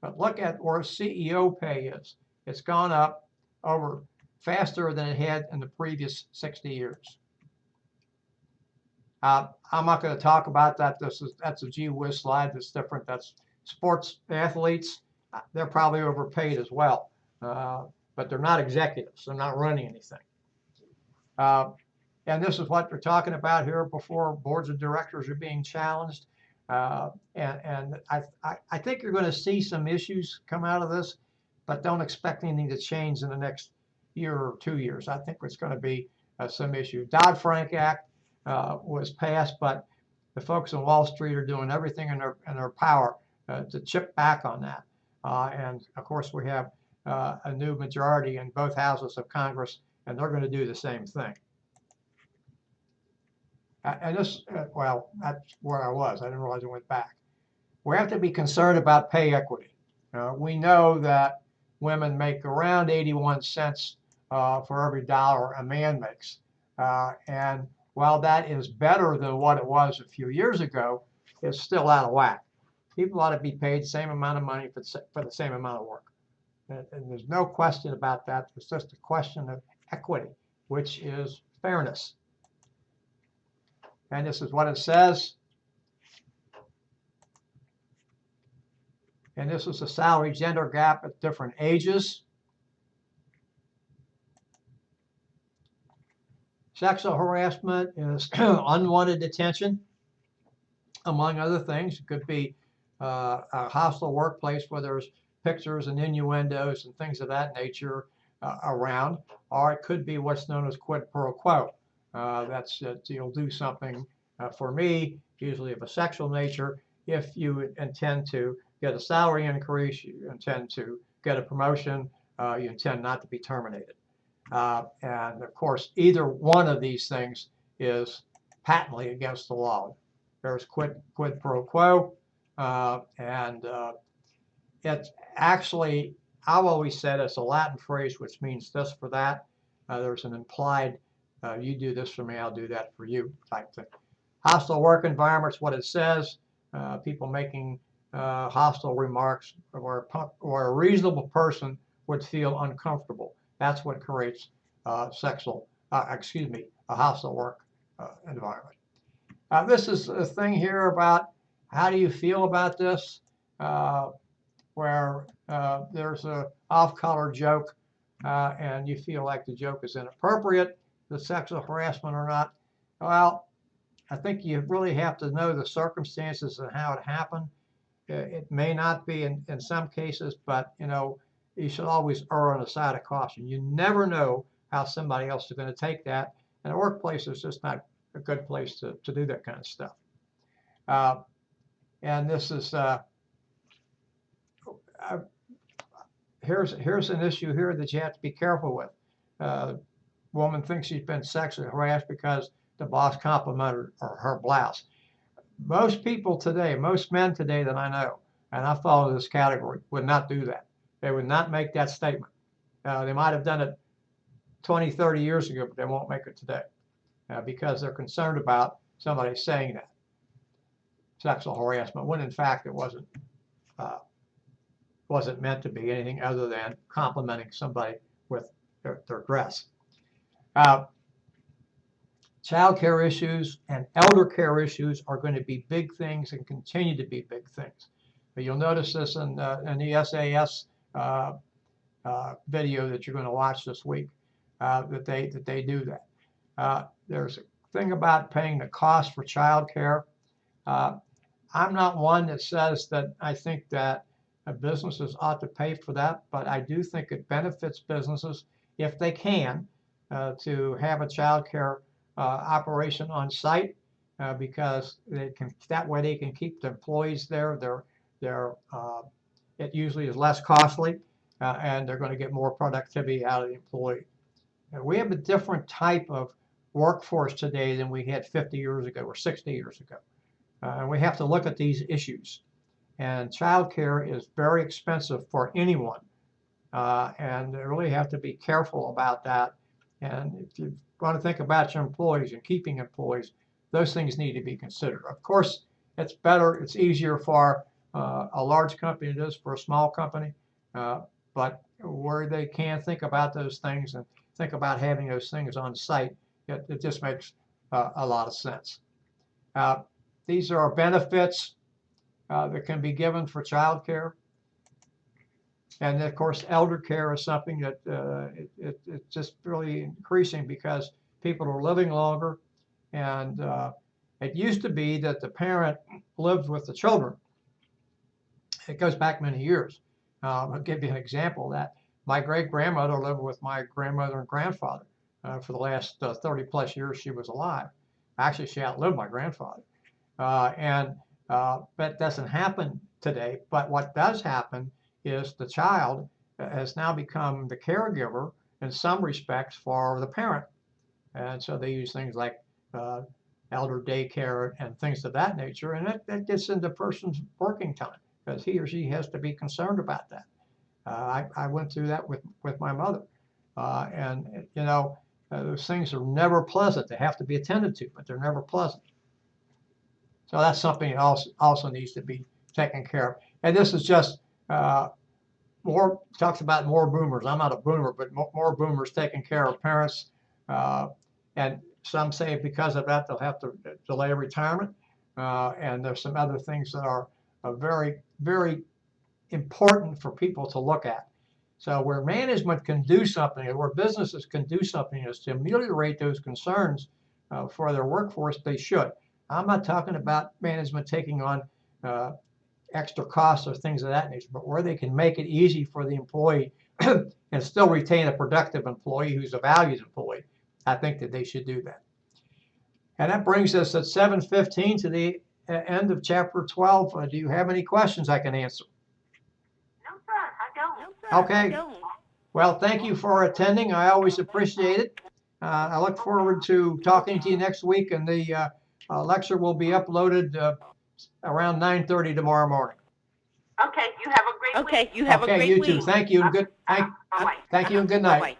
But look at where CEO pay is. It's gone up over faster than it had in the previous 60 years. I'm not going to talk about that. That's a gee whiz slide that's different. That's sports athletes. They're probably overpaid as well, but they're not executives. They're not running anything. And this is what we're talking about here before boards of directors are being challenged. And I think you're going to see some issues come out of this, but don't expect anything to change in the next year or 2 years. I think it's going to be some issue. Dodd-Frank Act was passed, but the folks on Wall Street are doing everything in their power to chip back on that. And of course, we have a new majority in both houses of Congress, and they're going to do the same thing. And this, well, that's where I was. I didn't realize it went back. We have to be concerned about pay equity. We know that women make around 81 cents for every dollar a man makes. And while that is better than what it was a few years ago, it's still out of whack. People ought to be paid the same amount of money for the same amount of work. And there's no question about that. It's just a question of equity, which is fairness. And this is what it says. And this is the salary gender gap at different ages. Sexual harassment is unwanted detention, among other things. It could be a hostile workplace where there's pictures and innuendos and things of that nature around, or it could be what's known as quid pro quo. That's you'll do something for me, usually of a sexual nature, if you intend to get a salary increase, you intend to get a promotion, you intend not to be terminated. And of course, either one of these things is patently against the law. There's quid pro quo, and it's actually, I've always said it's a Latin phrase which means this for that. There's an implied, you do this for me, I'll do that for you type thing. Hostile work environments, what it says, people making hostile remarks or a reasonable person would feel uncomfortable. That's what creates a hostile work environment. This is a thing here about how do you feel about this, where there's a off-color joke and you feel like the joke is inappropriate, the sexual harassment or not. Well, I think you really have to know the circumstances and how it happened. It may not be in some cases, but you should always err on the side of caution. You never know how somebody else is going to take that, and a workplace is just not a good place to do that kind of stuff. And this is here's an issue here that you have to be careful with. Woman thinks she's been sexually harassed because the boss complimented her blouse. Most people today, most men today that I know, and I fall in this category, would not do that. They would not make that statement. They might have done it 20, 30 years ago, but they won't make it today because they're concerned about somebody saying that. Sexual harassment, when in fact it wasn't meant to be anything other than complimenting somebody with their dress. Child care issues and elder care issues are going to be big things and continue to be big things. But you'll notice this in the SAS video that you're going to watch this week, that they do that. There's a thing about paying the cost for child care. I'm not one that says that I think that businesses ought to pay for that, but I do think it benefits businesses if they can to have a child care operation on site because that way they can keep the employees there. It usually is less costly and they're going to get more productivity out of the employee. We have a different type of workforce today than we had 50 years ago or 60 years ago. And we have to look at these issues. And childcare is very expensive for anyone. And they really have to be careful about that. And if you want to think about your employees and keeping employees, those things need to be considered. Of course, it's better, it's easier for a large company than it is for a small company. But where they can think about those things and think about having those things on site, it just makes a lot of sense. These are benefits that can be given for child care. And of course, elder care is something that it's just really increasing because people are living longer. And it used to be that the parent lived with the children. It goes back many years. I'll give you an example of that. My great-grandmother lived with my grandmother and grandfather for the last 30 plus years she was alive. Actually, she outlived my grandfather. But that doesn't happen today. But what does happen is the child has now become the caregiver in some respects for the parent. And so they use things like elder daycare and things of that nature. And that gets into the person's working time because he or she has to be concerned about that. I went through that with my mother. And, those things are never pleasant. They have to be attended to, but they're never pleasant. So that's something that also needs to be taken care of. And this is just talks about more boomers. I'm not a boomer, but more boomers taking care of parents. And some say because of that, they'll have to delay retirement. And there's some other things that are very, very important for people to look at. So where management can do something, and where businesses can do something, is to ameliorate those concerns for their workforce, they should. I'm not talking about management taking on extra costs or things of that nature, but where they can make it easy for the employee and still retain a productive employee who's a valued employee. I think that they should do that. And that brings us at 7:15 to the end of chapter 12. Do you have any questions I can answer? No, sir, I don't. No, sir, Okay. I don't. Well, thank you for attending. I always appreciate it. I look forward to talking to you next week, and the lecture will be uploaded around 9:30 tomorrow morning. Okay, you have a great week. Okay, you have a Okay, great you week. too. Thank you and good Bye-bye. thank you and good night. Bye-bye.